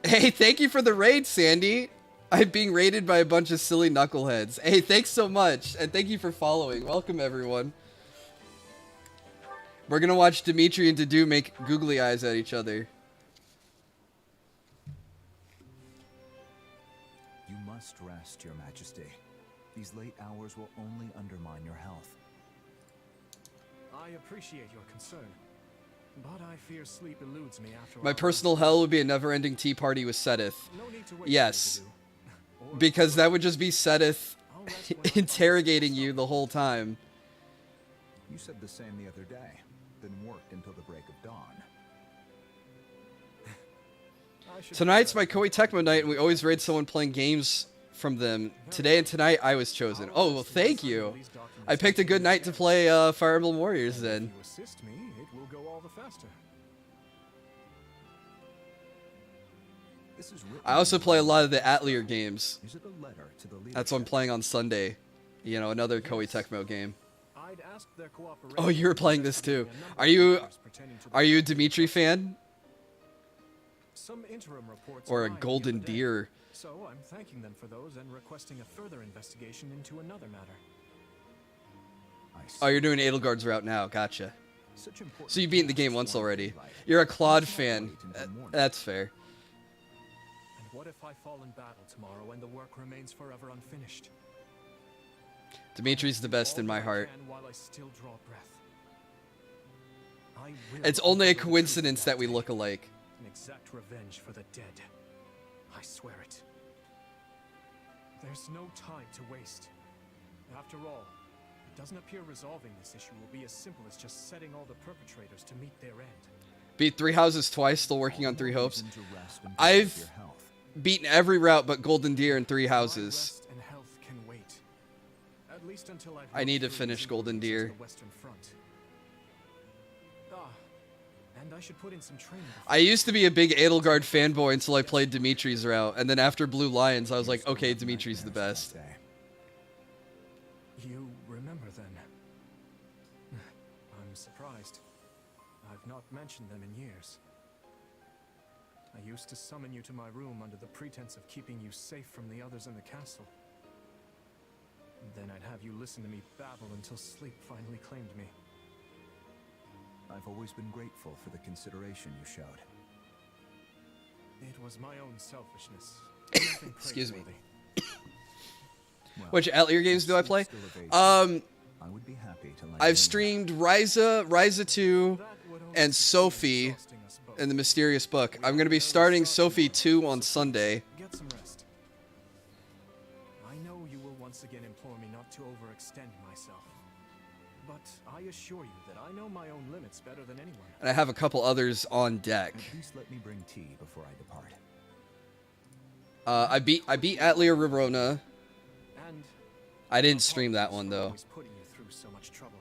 Hey, thank you for the raid, Sandy. I'm being raided by a bunch of silly knuckleheads. Hey, thanks so much. And thank you for following. Welcome, everyone. We're gonna watch Dimitri and Dedue make googly eyes at each other. You must rest, Your Majesty. These late hours will only undermine your health. I appreciate your concern, but I fear sleep eludes me after My our personal hell would be a never-ending tea party with Sedith. No need to wait for Yes. you to do. Because that would just be Sedith that's when I interrogating you the whole time. You said the same the other day, then worked until the break of dawn. Tonight's my Koei Tecmo night, and we always raid someone playing games from them. Today and tonight, I was chosen. Oh, well, thank you. I picked a good night to play Fire Emblem Warriors then. If you assist me, it will go all the faster. This is written I also play a lot of the Atelier games. Is it a letter to the leader? That's what I'm playing on Sunday. You know, another Koei Tecmo game. I'd ask their cooperation. Oh, you're playing this too. Are you a Dimitri fan? Some interim reports Or a arrived the Golden other day, Deer? So I'm thanking them for those and requesting a further investigation into another matter. Oh, you're doing Edelgard's route now. Gotcha. Such important So you've beaten the game once already. You're a Claude fan. That's fair. And what if I fall in battle tomorrow and the work remains forever unfinished? Dimitri's the best in my heart. And while I still draw breath, I will It's only a uncover the truth coincidence of that we day look alike. and exact revenge for the dead. I swear it. There's no time to waste. After all, it doesn't appear resolving this issue will be as simple as just setting all the perpetrators to meet their end. Beat 3 houses twice, still working on 3 hopes. I've beaten every route but Golden Deer and 3 houses. Rest and health can wait. At least until I've I need to worked through finish these Golden improvements Deer. to the Western Front. And I should put in some training. I used to be a big Edelgard fanboy until I played Dimitri's route, and then after Blue Lions, I was like, okay, Dimitri's the best. You remember then? I'm surprised. I've not mentioned them in years. I used to summon you to my room under the pretense of keeping you safe from the others in the castle. Then I'd have you listen to me babble until sleep finally claimed me. I've always been grateful for the consideration you showed. It was my own selfishness. Nothing Excuse me. praiseworthy. Which Atelier games do I play? I would be happy to lend I've you streamed Ryza 2, and Sophie in the Mysterious Book. I'm going to be starting Sophie 2 on Sunday. Get some rest. I know you will once again implore me not to overextend myself. But I assure you that I know my own limits better than anyone. And I have a couple others on deck. At least let me bring tea before I depart. I beat Atelier Rorona. And I didn't stream that one though. always putting you through so much trouble.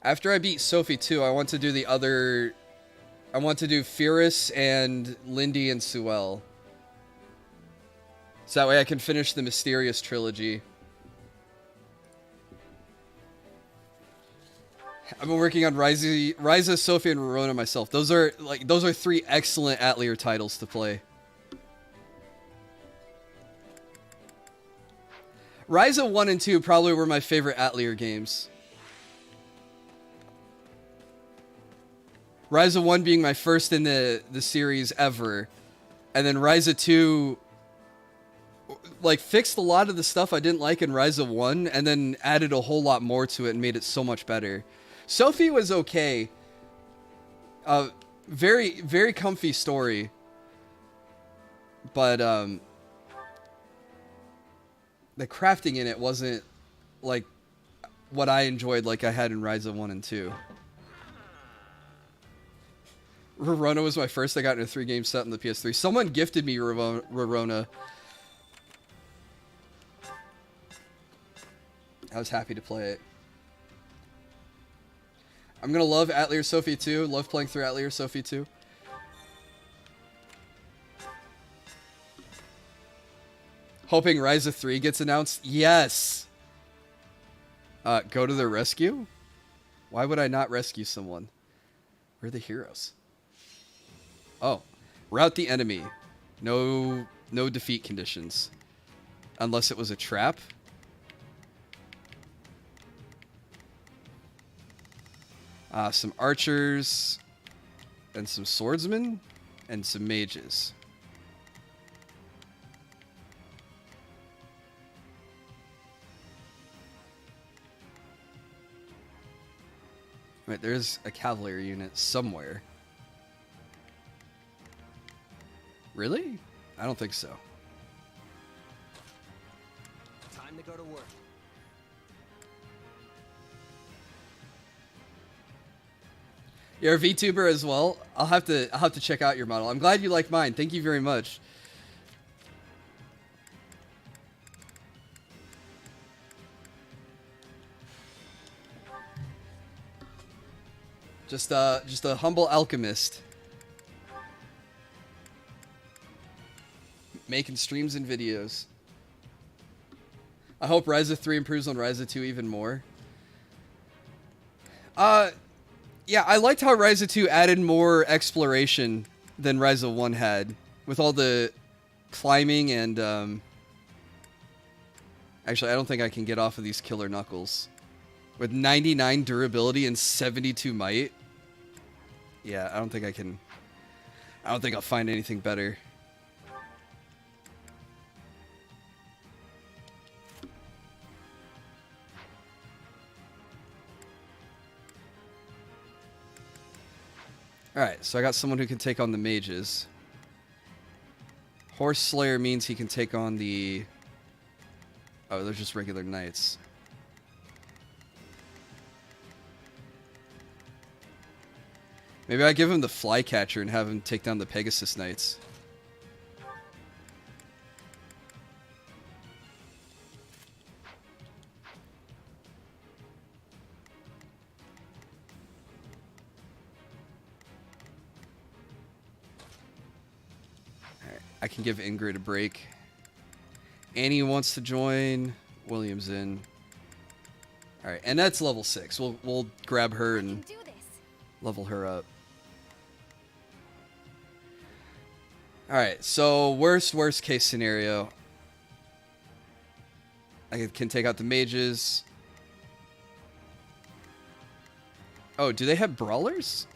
After I beat Sophie 2, I want to do the other... I want to do Fyrus and Lindy and Suel. So that way I can finish the Mysterious trilogy. I've been working on Ryza, Sophie, and Rorona myself. Those are 3 excellent Atelier titles to play. Ryza 1 and 2 probably were my favorite Atelier games. Ryza 1 being my first in the series ever. And then Ryza 2 fixed a lot of the stuff I didn't like in Ryza 1 and then added a whole lot more to it and made it so much better. Sophie was okay. Very, very comfy story. But the crafting in it wasn't like what I enjoyed like I had in Ryza 1 and 2. Rorona was my first. I got in a 3-game set on the PS3. Someone gifted me Rorona. I was happy to play it. I'm gonna love Atelier Sophie 2. Love playing through Atelier Sophie 2. Hoping Ryza 3 gets announced. Yes! Go to their rescue? Why would I not rescue someone? We're the heroes. Oh. Rout the enemy. No defeat conditions. Unless it was a trap. Some archers. And some swordsmen. And some mages. Wait, there's a cavalry unit somewhere. Really? I don't think so. Time to go to work. You're a VTuber as well. I'll have to check out your model. I'm glad you like mine. Thank you very much. Just a humble alchemist. Making streams and videos. I hope Ryza 3 improves on Ryza 2 even more. Yeah, I liked how Ryza 2 added more exploration than Ryza 1 had. With all the climbing and, Actually, I don't think I can get off of these killer knuckles. With 99 durability and 72 might. Yeah, I don't think I can... I don't think I'll find anything better. Alright, so I got someone who can take on the mages. Horse Slayer means he can take on the... Oh, they're just regular knights. Maybe I give him the Flycatcher and have him take down the Pegasus Knights. Alright, I can give Ingrid a break. Annie wants to join. William's in. Alright, and that's level 6. We'll grab her and level her up. Alright, so worst case scenario. I can take out the mages. Oh, do they have brawlers?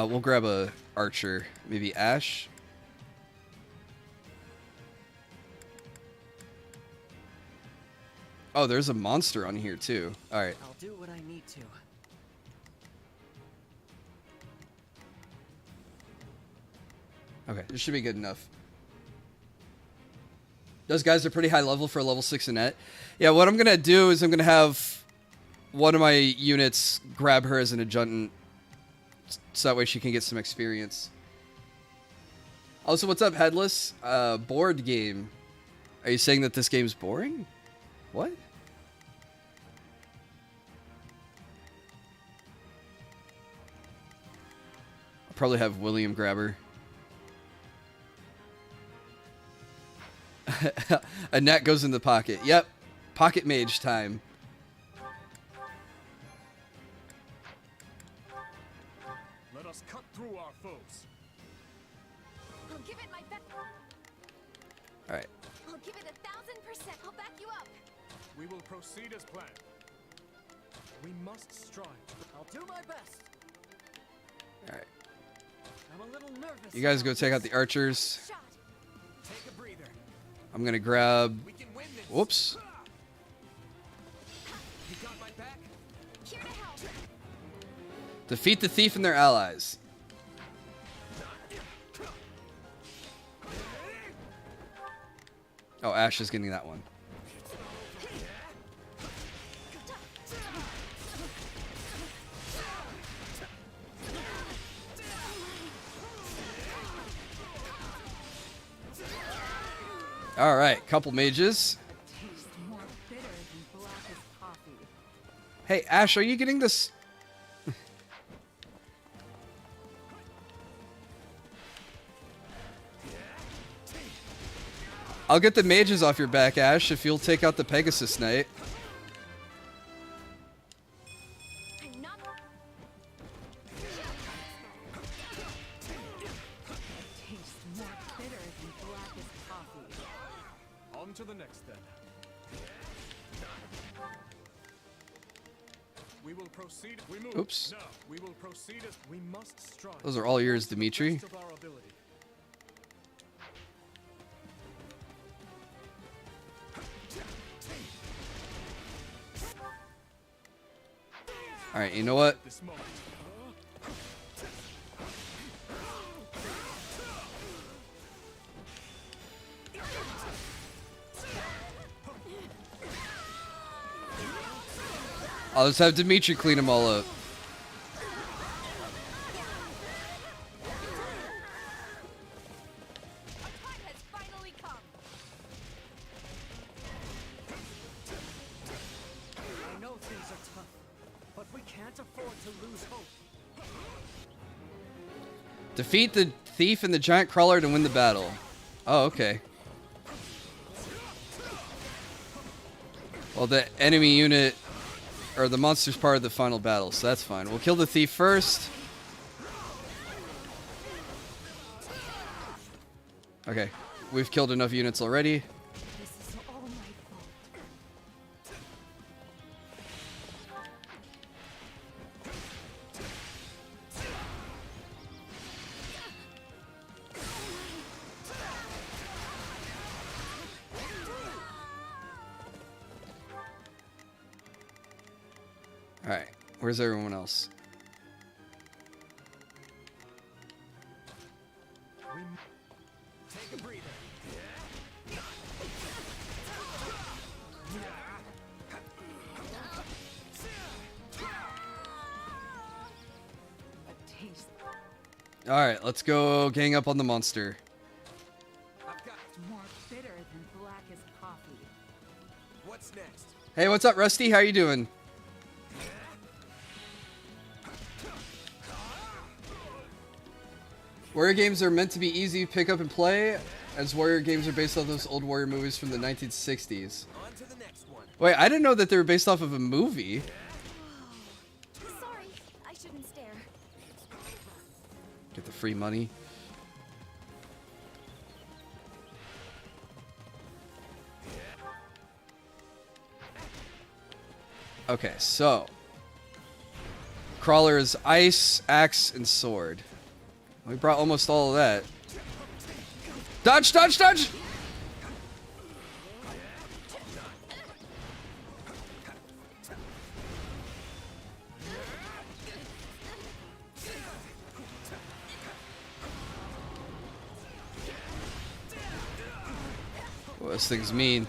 We'll grab a archer. Maybe Ash? Oh, there's a monster on here too. Alright. I'll do what I need to. Okay, this should be good enough. Those guys are pretty high level for a level 6 Annette. Yeah, what I'm gonna do is I'm gonna have one of my units grab her as an adjutant, so that way she can get some experience. Also, what's up, Headless? Board game. Are you saying that this game's boring? What? I'll probably have William grab her. A net goes in the pocket. Yep. Pocket mage time. Let us cut through our foes. I'll give it my best. Alright. I'll give it 1000%. I'll back you up. We will proceed as planned. We must strive. I'll do my best. Alright. I'm a little nervous. You guys go take out the archers. Take a breather. I'm gonna grab... Whoops. You got my back? Here to help. Defeat the thief and their allies. Oh, Ash is getting that one. All right, couple mages. Hey, Ash, are you getting this? I'll get the mages off your back, Ash, if you'll take out the Pegasus Knight. On to the next then. We will proceed. We move. Oops. No, we will proceed as we must strive. Those are all yours, Dimitri. Of our ability. Alright, you know what? I'll just have Dimitri clean them all up. I know things are tough, but we can't afford to lose hope. Defeat the thief and the giant crawler to win the battle. Oh, okay. Well, the enemy unit or the monster's part of the final battle, so that's fine. We'll kill the thief first. Okay, we've killed enough units already. This is all my fault. Alright, where's everyone else? Take a breather. Alright, let's go gang up on the monster. It's more bitter than blackest coffee. What's next? Hey, what's up, Rusty? How you doing? Warrior games are meant to be easy to pick up and play, as Warrior games are based off those old Warrior movies from the 1960s. On to the next one. Wait, I didn't know that they were based off of a movie. Sorry, I shouldn't stare. Get the free money. Okay, so Crawler is ice, axe, and sword. We brought almost all of that. Dodge, dodge, dodge! Oh, this thing's mean.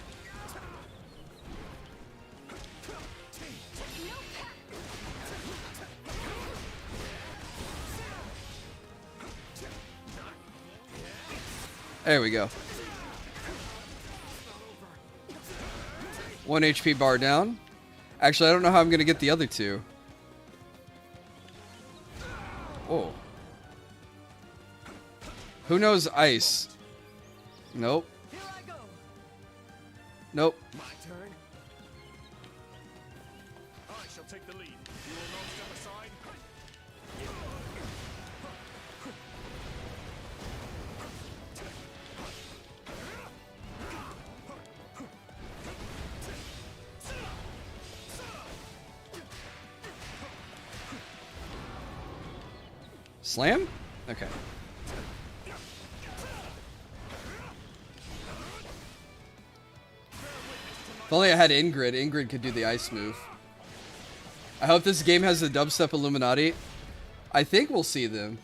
There we go. 1 HP bar down. Actually, I don't know how I'm going to get the other two. Oh. Who knows ice? Nope. Nope. My turn. I shall take the lead. You will not step aside. Slam? Okay. If only I had Ingrid. Ingrid could do the ice move. I hope this game has the dubstep Illuminati. I think we'll see them.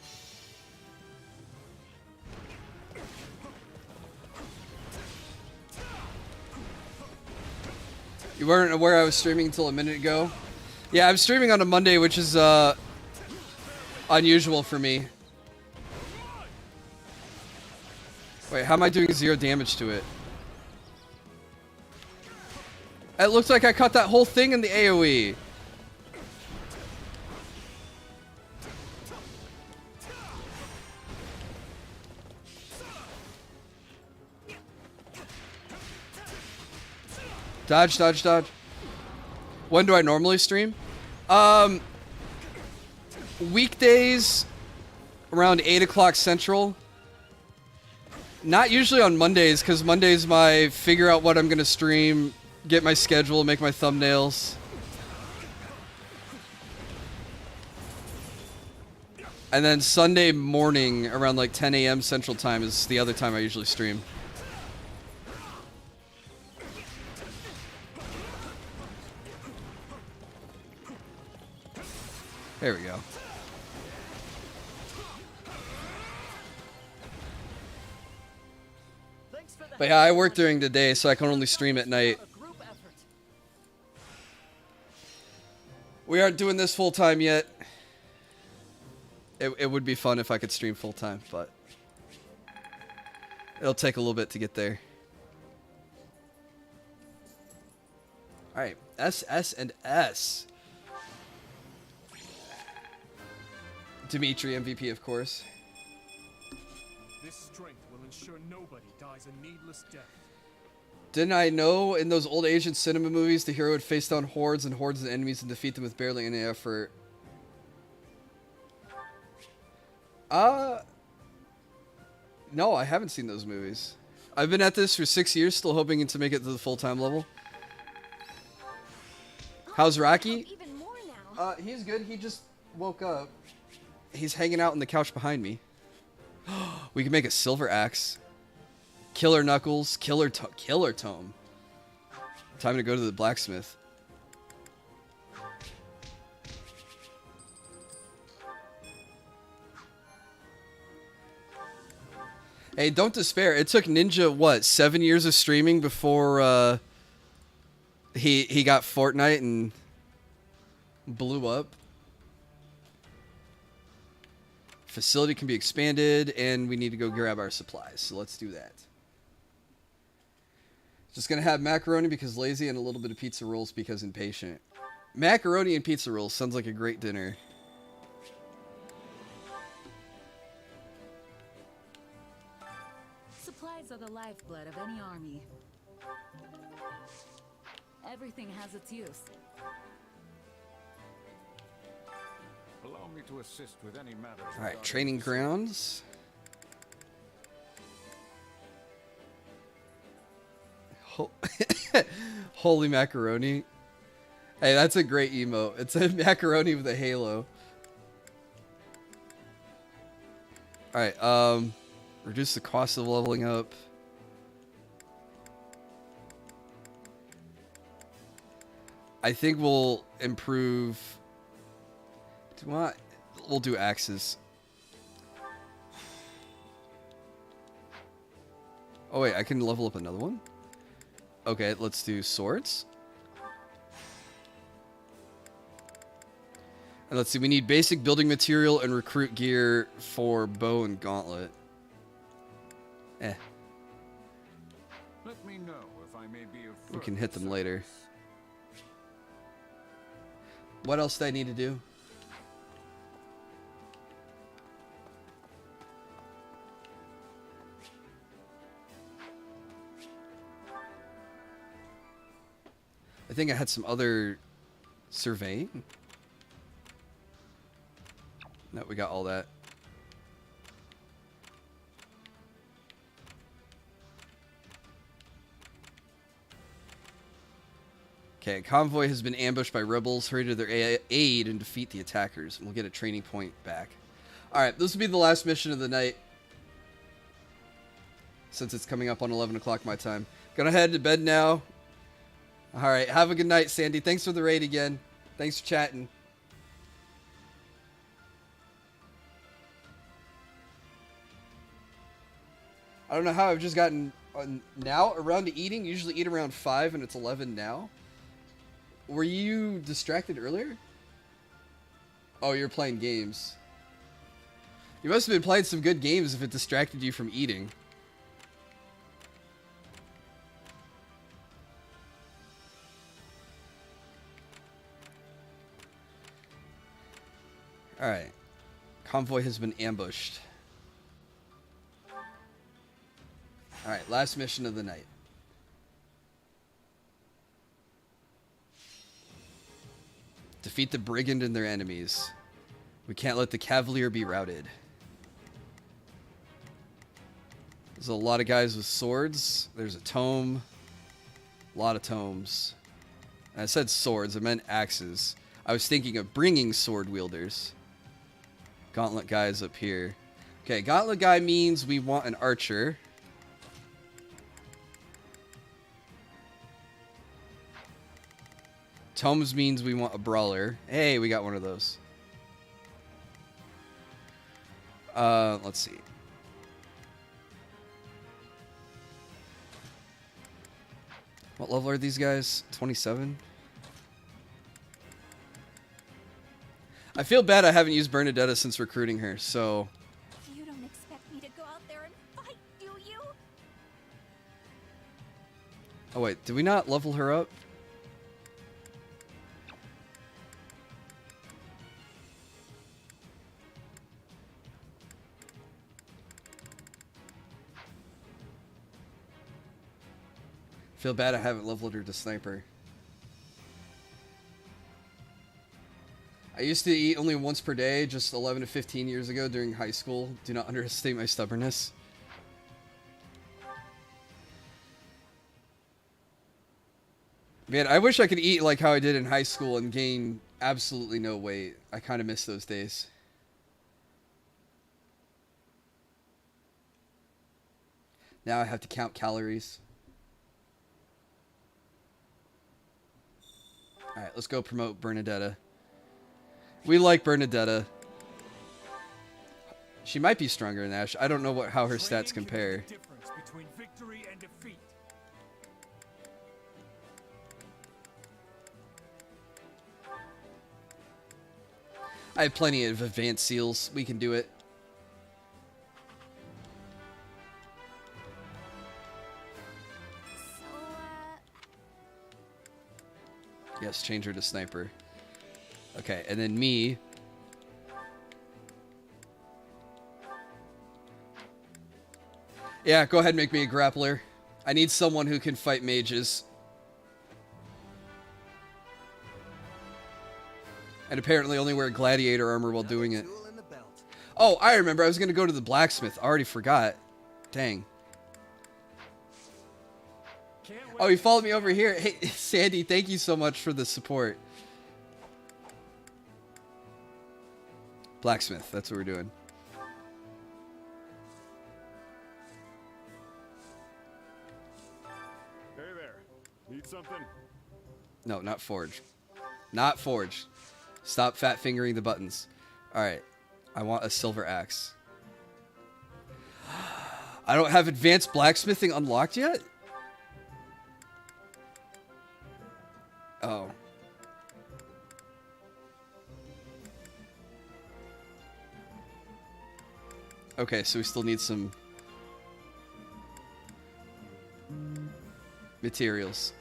You weren't aware I was streaming until a minute ago? Yeah, I'm streaming on a Monday, which is unusual for me. Wait, how am I doing 0 damage to it? It looks like I caught that whole thing in the AoE. Dodge, dodge, dodge. When do I normally stream? Weekdays around 8 o'clock Central. Not usually on Mondays, because Monday's my figure out what I'm going to stream, get my schedule, make my thumbnails. And then Sunday morning around like 10 a.m. Central Time is the other time I usually stream. There we go. But yeah, I work during the day, so I can only stream at night. We aren't doing this full time yet. It would be fun if I could stream full time, but it'll take a little bit to get there. All right, S and S. Dimitri Mvp, of course. This strength will ensure nobody dies a needless death. Didn't I know in those old Asian cinema movies the hero would face down hordes and hordes of enemies and defeat them with barely any effort? No, I haven't seen those movies. I've been at this for 6 years, still hoping to make it to the full-time level. How's Rocky? He's good. He just woke up. He's hanging out on the couch behind me. We can make a silver axe. Killer Knuckles, Killer Tome. Time to go to the blacksmith. Hey, don't despair. It took Ninja, what, 7 years of streaming before he got Fortnite and blew up. Facility can be expanded, and we need to go grab our supplies. So let's do that. Just gonna have macaroni because lazy and a little bit of pizza rolls because impatient. Macaroni and pizza rolls sounds like a great dinner. Supplies are the lifeblood of any army. Everything has its use. Allow me to assist with any matters. All right, training grounds. Holy macaroni. Hey, that's a great emote. It's a macaroni with a halo. Alright, reduce the cost of leveling up. I think we'll improve. We'll do axes. Oh wait, I can level up another one? Okay, let's do swords. And let's see, we need basic building material and recruit gear for bow and gauntlet. Let me know if I may be of We can hit them later. What else do I need to do? I think I had some other surveying. No, we got all that. Okay, convoy has been ambushed by rebels. Hurry to their aid and defeat the attackers. And we'll get a training point back. Alright, this will be the last mission of the night. Since it's coming up on 11 o'clock my time. Gonna head to bed now. Alright, have a good night, Sandy. Thanks for the raid again. Thanks for chatting. I don't know how I've just gotten now around to eating. Usually eat around 5 and it's 11 now. Were you distracted earlier? Oh, you're playing games. You must have been playing some good games if it distracted you from eating. Alright. Convoy has been ambushed. Alright, last mission of the night. Defeat the brigand and their enemies. We can't let the cavalier be routed. There's a lot of guys with swords. There's a tome. A lot of tomes. And I said swords, I meant axes. I was thinking of bringing sword wielders. Gauntlet guys up here. Okay, gauntlet guy means we want an archer. Tomes means we want a brawler. Hey, we got one of those. Let's see. What level are these guys? 27? I feel bad I haven't used Bernadetta since recruiting her, so... You don't expect me to go out there and fight, do you? Oh wait, did we not level her up? Feel bad I haven't leveled her to sniper. I used to eat only once per day, just 11 to 15 years ago during high school. Do not underestimate my stubbornness. Man, I wish I could eat like how I did in high school and gain absolutely no weight. I kind of miss those days. Now I have to count calories. Alright, let's go promote Bernadetta. We like Bernadetta. She might be stronger than Ash. I don't know how her stats compare. Between victory and defeat. I have plenty of advanced seals. We can do it. Yes, change her to sniper. Okay, and then me. Yeah, go ahead and make me a grappler. I need someone who can fight mages. And apparently only wear gladiator armor while doing it. Oh, I remember. I was going to go to the blacksmith. I already forgot. Dang. Oh, he followed me over here. Hey, Sandy, thank you so much for the support. Blacksmith, that's what we're doing. Hey there. Need something? No, not forge. Not forge. Stop fat fingering the buttons. Alright. I want a silver axe. I don't have advanced blacksmithing unlocked yet? Oh. Okay, so we still need some materials.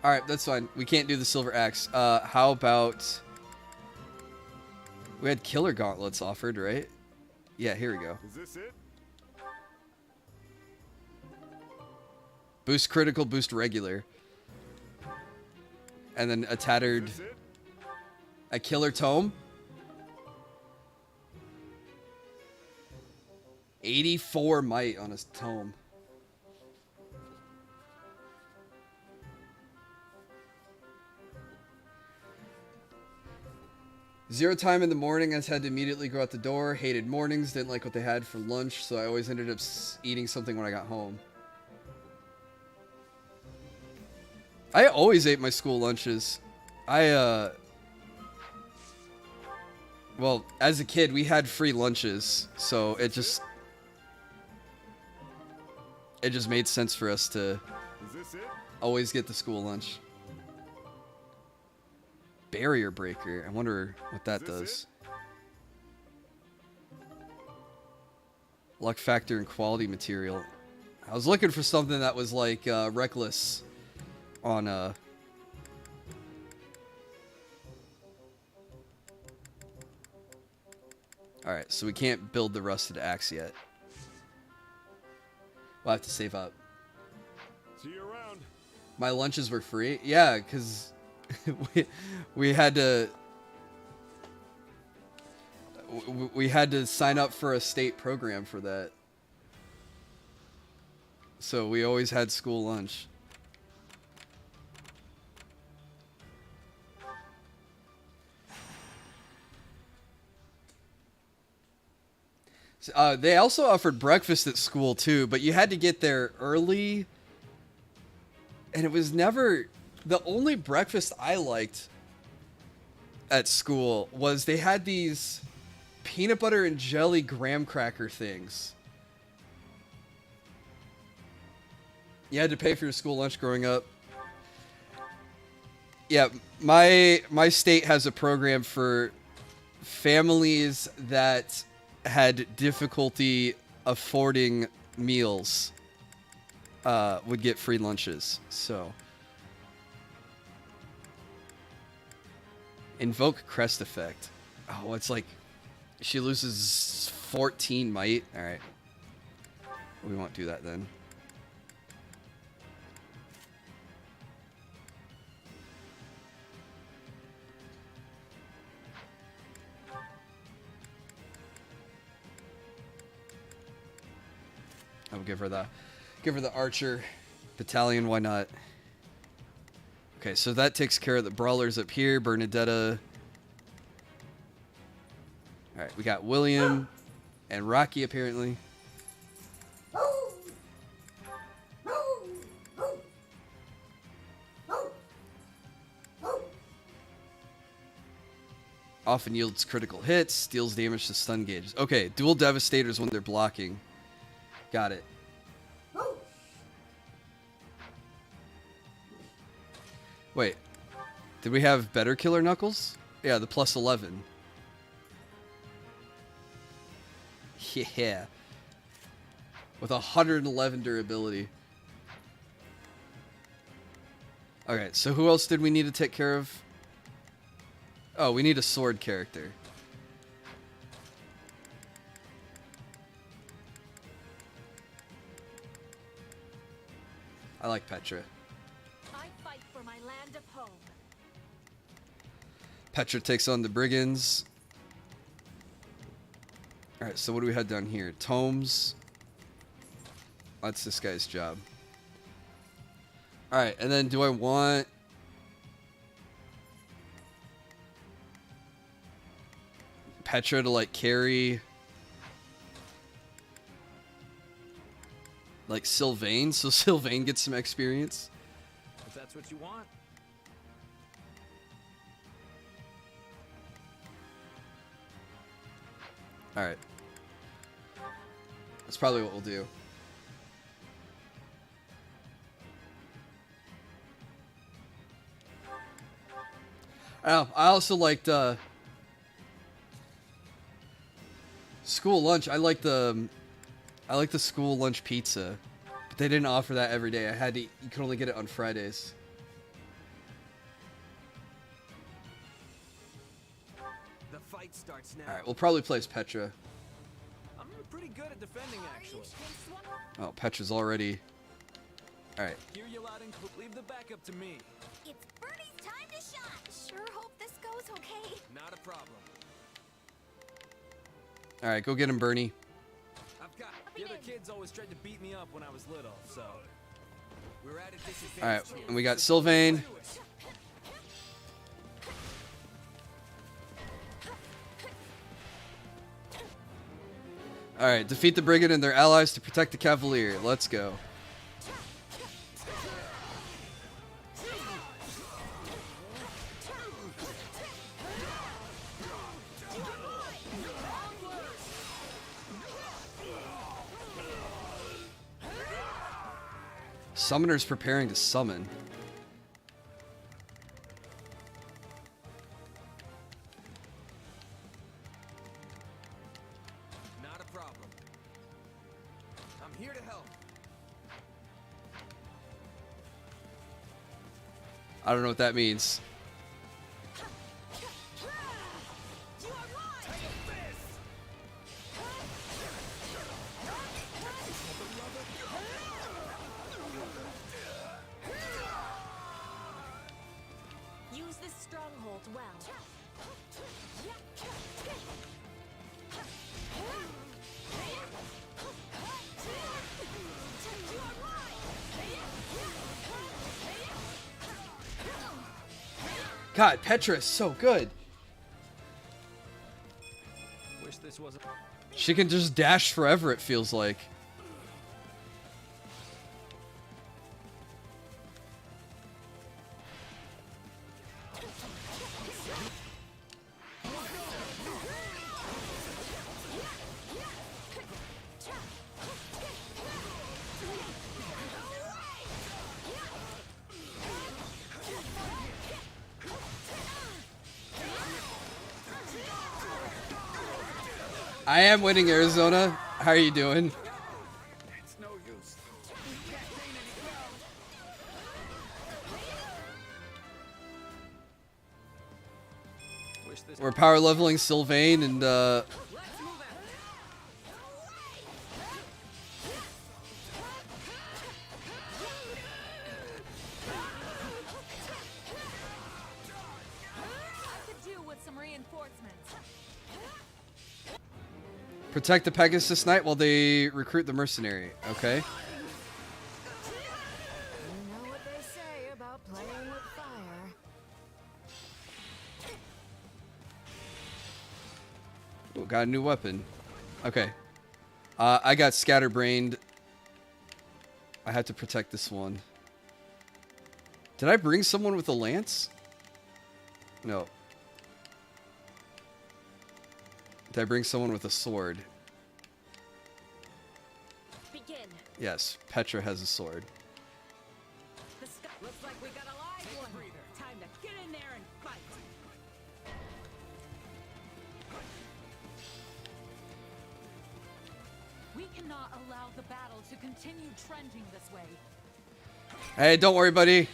Alright, that's fine. We can't do the silver axe. How about... We had killer gauntlets offered, right? Yeah, here we go. Is this it? Boost critical, boost regular. And then a tattered... A killer tome? 84 might on his tome. Zero time in the morning. I just had to immediately go out the door. Hated mornings. Didn't like what they had for lunch. So I always ended up eating something when I got home. I always ate my school lunches. Well, as a kid, we had free lunches. So it just made sense for us to always get the school lunch. Barrier breaker. I wonder what that does. Luck factor and quality material. I was looking for something that was like reckless on Alright, so we can't build the rusted axe yet. We'll have to save up. See you around. My lunches were free? Yeah, because we had to sign up for a state program for that. So we always had school lunch. They also offered breakfast at school too, but you had to get there early. And it was never... The only breakfast I liked at school was they had these peanut butter and jelly graham cracker things. You had to pay for your school lunch growing up. Yeah, my state has a program for families that had difficulty affording meals. Would get free lunches. So invoke crest effect. Oh, it's like she loses 14 might. All right, we won't do that then. I'll give her the archer battalion. Why not? Okay, so that takes care of the brawlers up here. Bernadetta. All right, we got William and Rocky apparently. Often yields critical hits, deals damage to stun gauges. Okay, dual devastators when they're blocking. Got it. Wait, did we have better killer knuckles? Yeah, the plus 11. Yeah. With 111 durability. Okay, so who else did we need to take care of? Oh, we need a sword character. I like Petra. I fight for my land of home. Petra takes on the brigands. Alright, so what do we have down here? Tomes. That's this guy's job. Alright, and then do I want... Petra to, like, carry... like Sylvain, so Sylvain gets some experience. If that's what you want. Alright. That's probably what we'll do. Oh, I also liked school lunch. I like the school lunch pizza, but they didn't offer that every day. You could only get it on Fridays. The fight starts now. All right, we'll probably place Petra. I'm pretty good at defending, actually. Oh, Petra's already. All right. Hear you loud and clear. Leave the backup to me. It's Bernie's time to shine. Sure hope this goes okay. Not a problem. All right, go get him, Bernie. I've got the other kids always tried to beat me up when I was little, so we're at a disadvantage. All right, and we got Sylvain. All right, defeat the brigand and their allies to protect the cavalier. Let's go. Summoner's preparing to summon. Not a problem. I'm here to help. I don't know what that means. Use this stronghold well. God, Petra is so good. wish this wasn't. She can just dash forever, it feels like. I am winning, Arizona. How are you doing? It's no use. We're power leveling Sylvain and protect the Pegasus Knight while they recruit the mercenary. Okay. You know what they say about playing with fire. Ooh, got a new weapon. Okay. I got scatterbrained. I had to protect this one. Did I bring someone with a lance? No. Did I bring someone with a sword? Begin. Yes, Petra has a sword. The sky looks like we got a live one. Time to get in there and fight. We cannot allow the battle to continue trending this way. Hey, don't worry, buddy.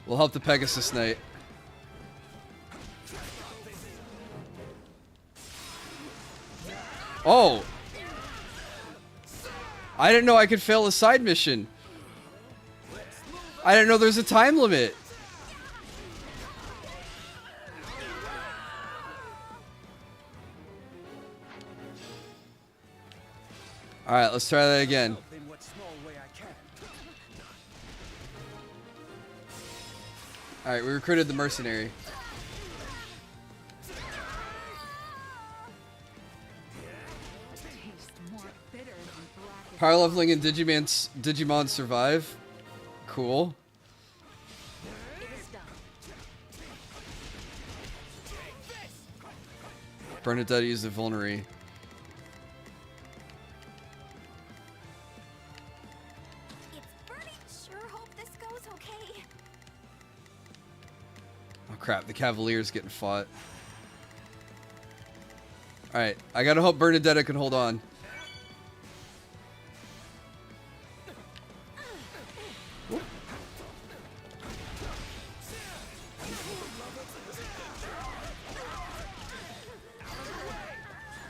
We'll help the Pegasus Knight. Oh! I didn't know I could fail a side mission. I didn't know there's a time limit. Alright, let's try that again. Alright, we recruited the mercenary. Power leveling and Digimon survive. Cool. Bernadette used the vulnerary. Oh crap, the Cavalier's getting fought. Alright, I gotta hope Bernadetta can hold on.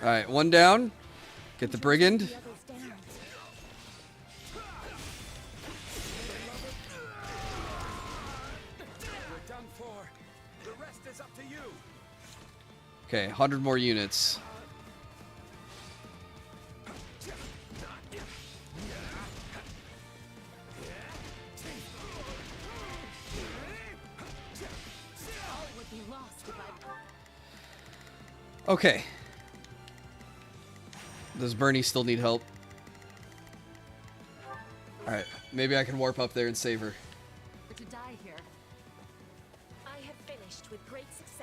Alright, one down. Get the Brigand. Okay, 100 more units. Okay. Does Bernie still need help? Alright, maybe I can warp up there and save her. To die here. I have finished with great success.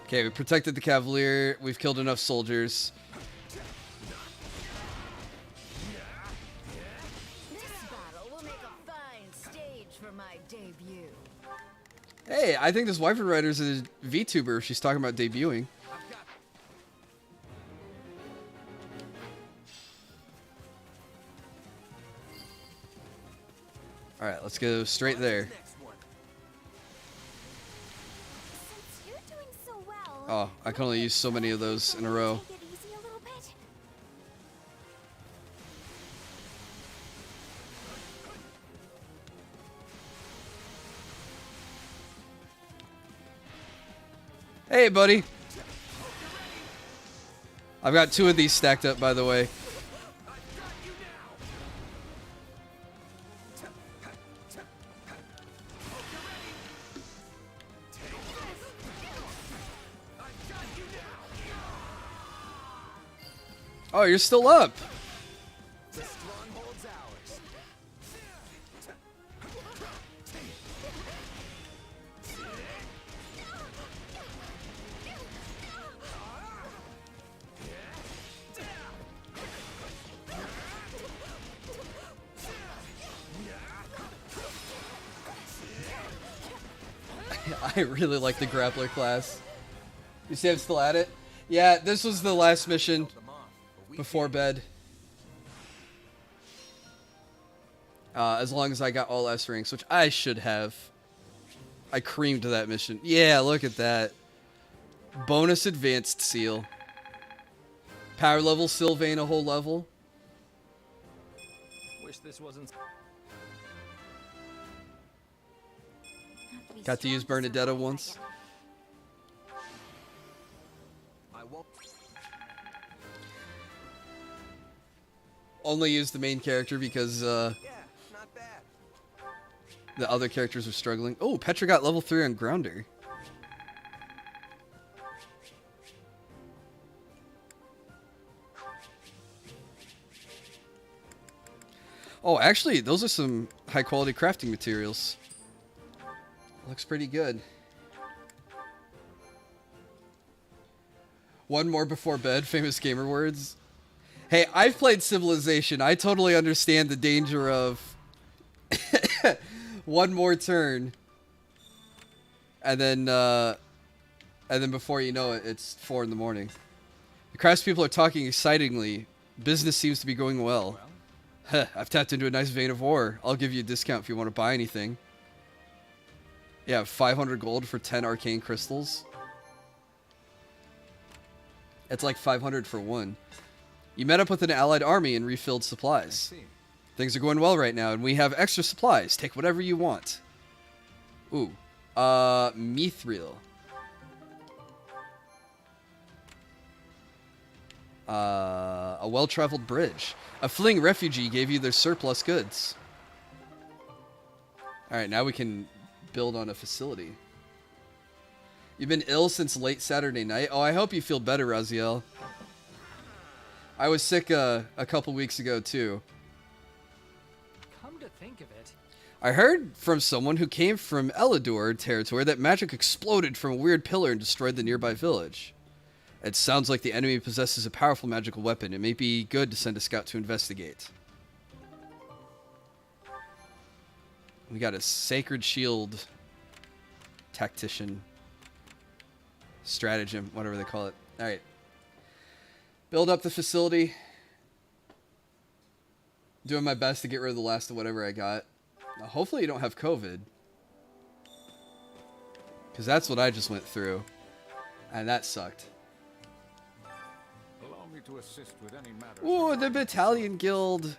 Okay, we protected the Cavalier. We've killed enough soldiers. This battle will make a fine stage for my debut. Hey, I think this Wyvern Rider's a VTuber if she's talking about debuting. Alright, let's go straight there. Oh, I can only use so many of those in a row. Hey, buddy. I've got 2 of these stacked up, by the way. Oh, you're still up. The stronghold's ours. I really like the grappler class. You see I'm still at it? Yeah, this was the last mission before bed. As long as I got all S ranks, which I should have. I creamed that mission. Yeah, look at that. Bonus advanced seal. Power level, Sylvain a whole level. Wish this wasn't. Got to use Bernadetta once. I won't. Only used the main character because Yeah, not bad. the other characters were struggling. Oh, Petra got level 3 on Grounder. Oh, actually, those are some high quality crafting materials. Looks pretty good. One more before bed, famous gamer words. Hey, I've played Civilization. I totally understand the danger of one more turn. And then before you know it, it's 4 in the morning. The craftspeople are talking excitingly. Business seems to be going well. I've tapped into a nice vein of ore. I'll give you a discount if you want to buy anything. Yeah, 500 gold for 10 arcane crystals. It's like 500 for one. You met up with an allied army and refilled supplies. Things are going well right now, and we have extra supplies. Take whatever you want. Ooh. Mithril. A well-traveled bridge. A fleeing refugee gave you their surplus goods. Alright, now we can build on a facility. You've been ill since late Saturday night? Oh, I hope you feel better, Raziel. I was sick a couple weeks ago, too. Come to think of it. I heard from someone who came from Elador territory that magic exploded from a weird pillar and destroyed the nearby village. It sounds like the enemy possesses a powerful magical weapon. It may be good to send a scout to investigate. We got a Sacred Shield tactician. Stratagem, whatever they call it. Alright. Build up the facility. Doing my best to get rid of the last of whatever I got. Now, hopefully you don't have COVID. Because that's what I just went through. And that sucked. Allow me to assist with any matter. Ooh, the Battalion Guild.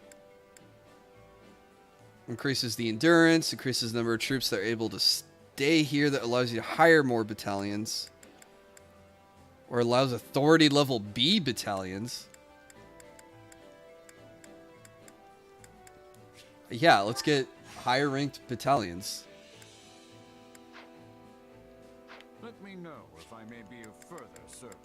Increases the endurance, increases the number of troops that are able to stay here. That allows you to hire more battalions. Or allows authority level B battalions. Yeah, let's get higher ranked battalions. Let me know if I may be of further service.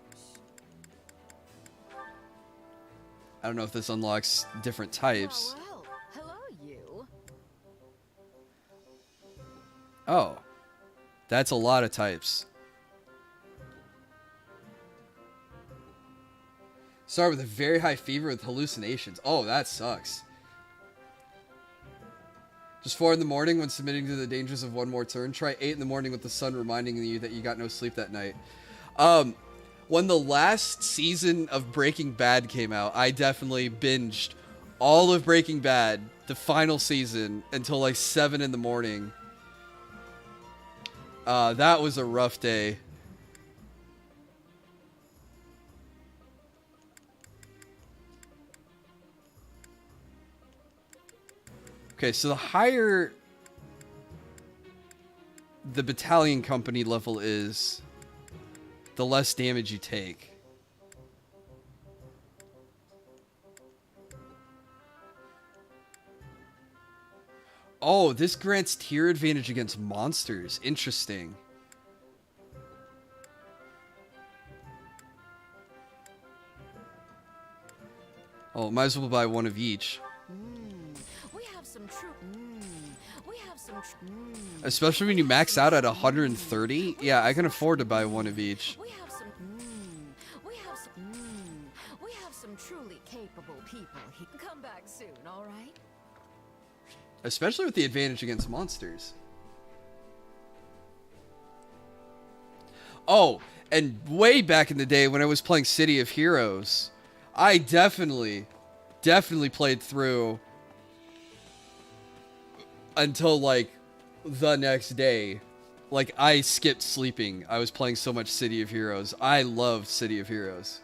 I don't know if this unlocks different types. Well, hello, you. Oh. That's a lot of types. Start with a very high fever with hallucinations. Oh, that sucks. Just 4 in the morning when submitting to the dangers of one more turn. Try 8 in the morning with the sun reminding you that you got no sleep that night. When the last season of Breaking Bad came out, I definitely binged all of Breaking Bad, the final season, until like 7 in the morning. That was a rough day. Okay, so the higher the battalion company level is, the less damage you take. Oh, this grants tier advantage against monsters. Interesting. Oh, might as well buy one of each. We have some true. We have some. Especially when you max out at 130. Yeah, I can afford to buy one of each. We have some. We have some. We have some truly capable people. Come back soon, all right? Especially with the advantage against monsters. Oh, and way back in the day when I was playing City of Heroes, I definitely played through until like the next day. Like, I skipped sleeping. I was playing so much City of Heroes. I loved City of Heroes.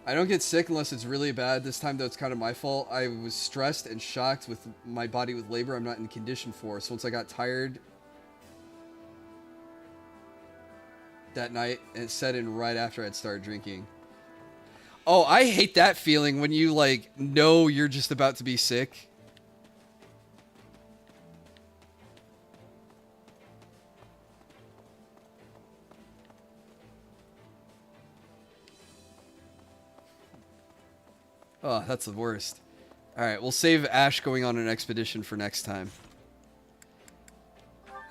I don't get sick unless it's really bad. This time, though, it's kind of my fault. I was stressed and shocked with my body with labor I'm not in condition for. So once I got tired that night, it set in right after I'd started drinking. Oh, I hate that feeling when you, like, know you're just about to be sick. Oh, that's the worst. Alright, we'll save Ash going on an expedition for next time.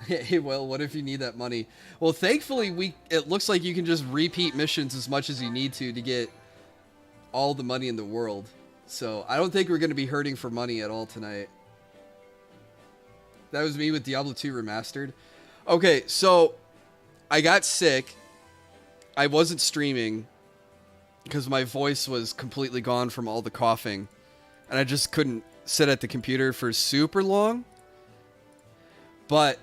Hey, well, what if you need that money? Well, thankfully, it looks like you can just repeat missions as much as you need to get all the money in the world. So, I don't think we're going to be hurting for money at all tonight. That was me with Diablo 2 Remastered. Okay, so, I got sick. I wasn't streaming because my voice was completely gone from all the coughing. And I just couldn't sit at the computer for super long. But,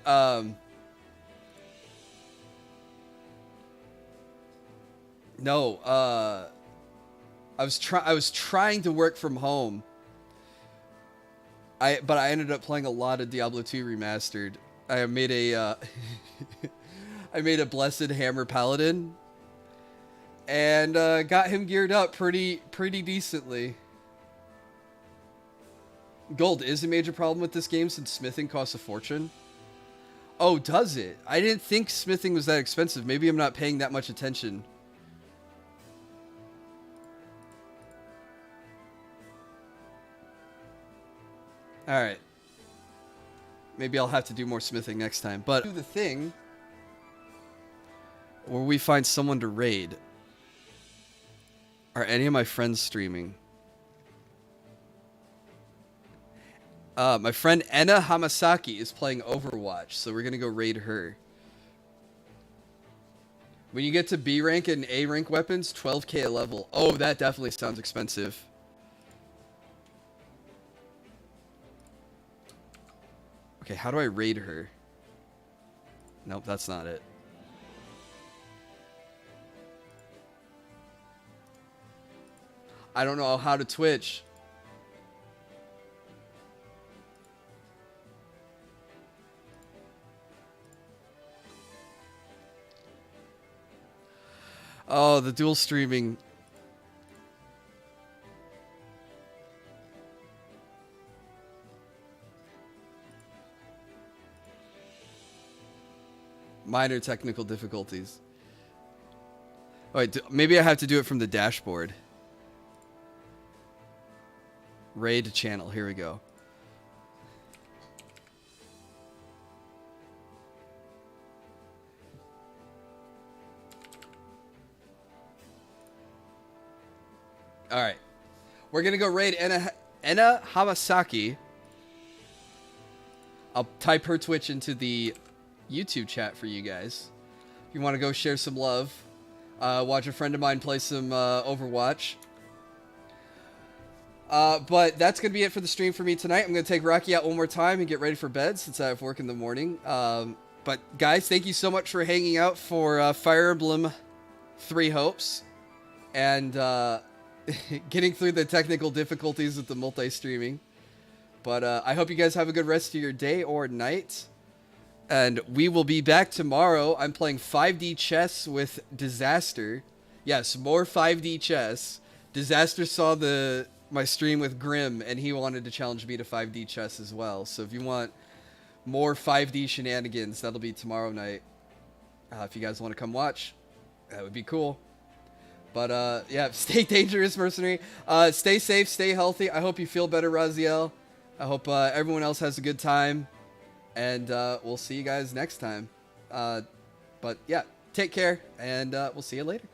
no, I was trying to work from home. But I ended up playing a lot of Diablo 2 Remastered. I made a, I made a Blessed Hammer Paladin. And, got him geared up pretty decently. Gold is a major problem with this game since smithing costs a fortune. Oh, does it? I didn't think smithing was that expensive. Maybe I'm not paying that much attention. Alright. Maybe I'll have to do more smithing next time. But do the thing where we find someone to raid. Are any of my friends streaming? My friend Enna Hamasaki is playing Overwatch, so we're going to go raid her. When you get to B rank and A rank weapons, 12k a level. Oh, that definitely sounds expensive. Okay, how do I raid her? Nope, that's not it. I don't know how to Twitch. Oh, the dual streaming. Minor technical difficulties. Oh, wait, maybe I have to do it from the dashboard. Raid channel, here we go. Alright. We're gonna go raid Enna Hamasaki. I'll type her Twitch into the YouTube chat for you guys. If you want to go share some love. Watch a friend of mine play some Overwatch. But that's going to be it for the stream for me tonight. I'm going to take Rocky out one more time and get ready for bed since I have work in the morning. But guys, thank you so much for hanging out for Fire Emblem 3 Hopes. And getting through the technical difficulties with the multi-streaming. But I hope you guys have a good rest of your day or night. And we will be back tomorrow. I'm playing 5D chess with Disaster. Yes, more 5D chess. Disaster saw my stream with Grim, and he wanted to challenge me to 5D chess as well. So if you want more 5D shenanigans, that'll be tomorrow night. If you guys want to come watch, that would be cool. But yeah, stay dangerous, mercenary. Stay safe, stay healthy. I hope you feel better, Raziel. I hope everyone else has a good time. And we'll see you guys next time. But yeah, take care, and we'll see you later.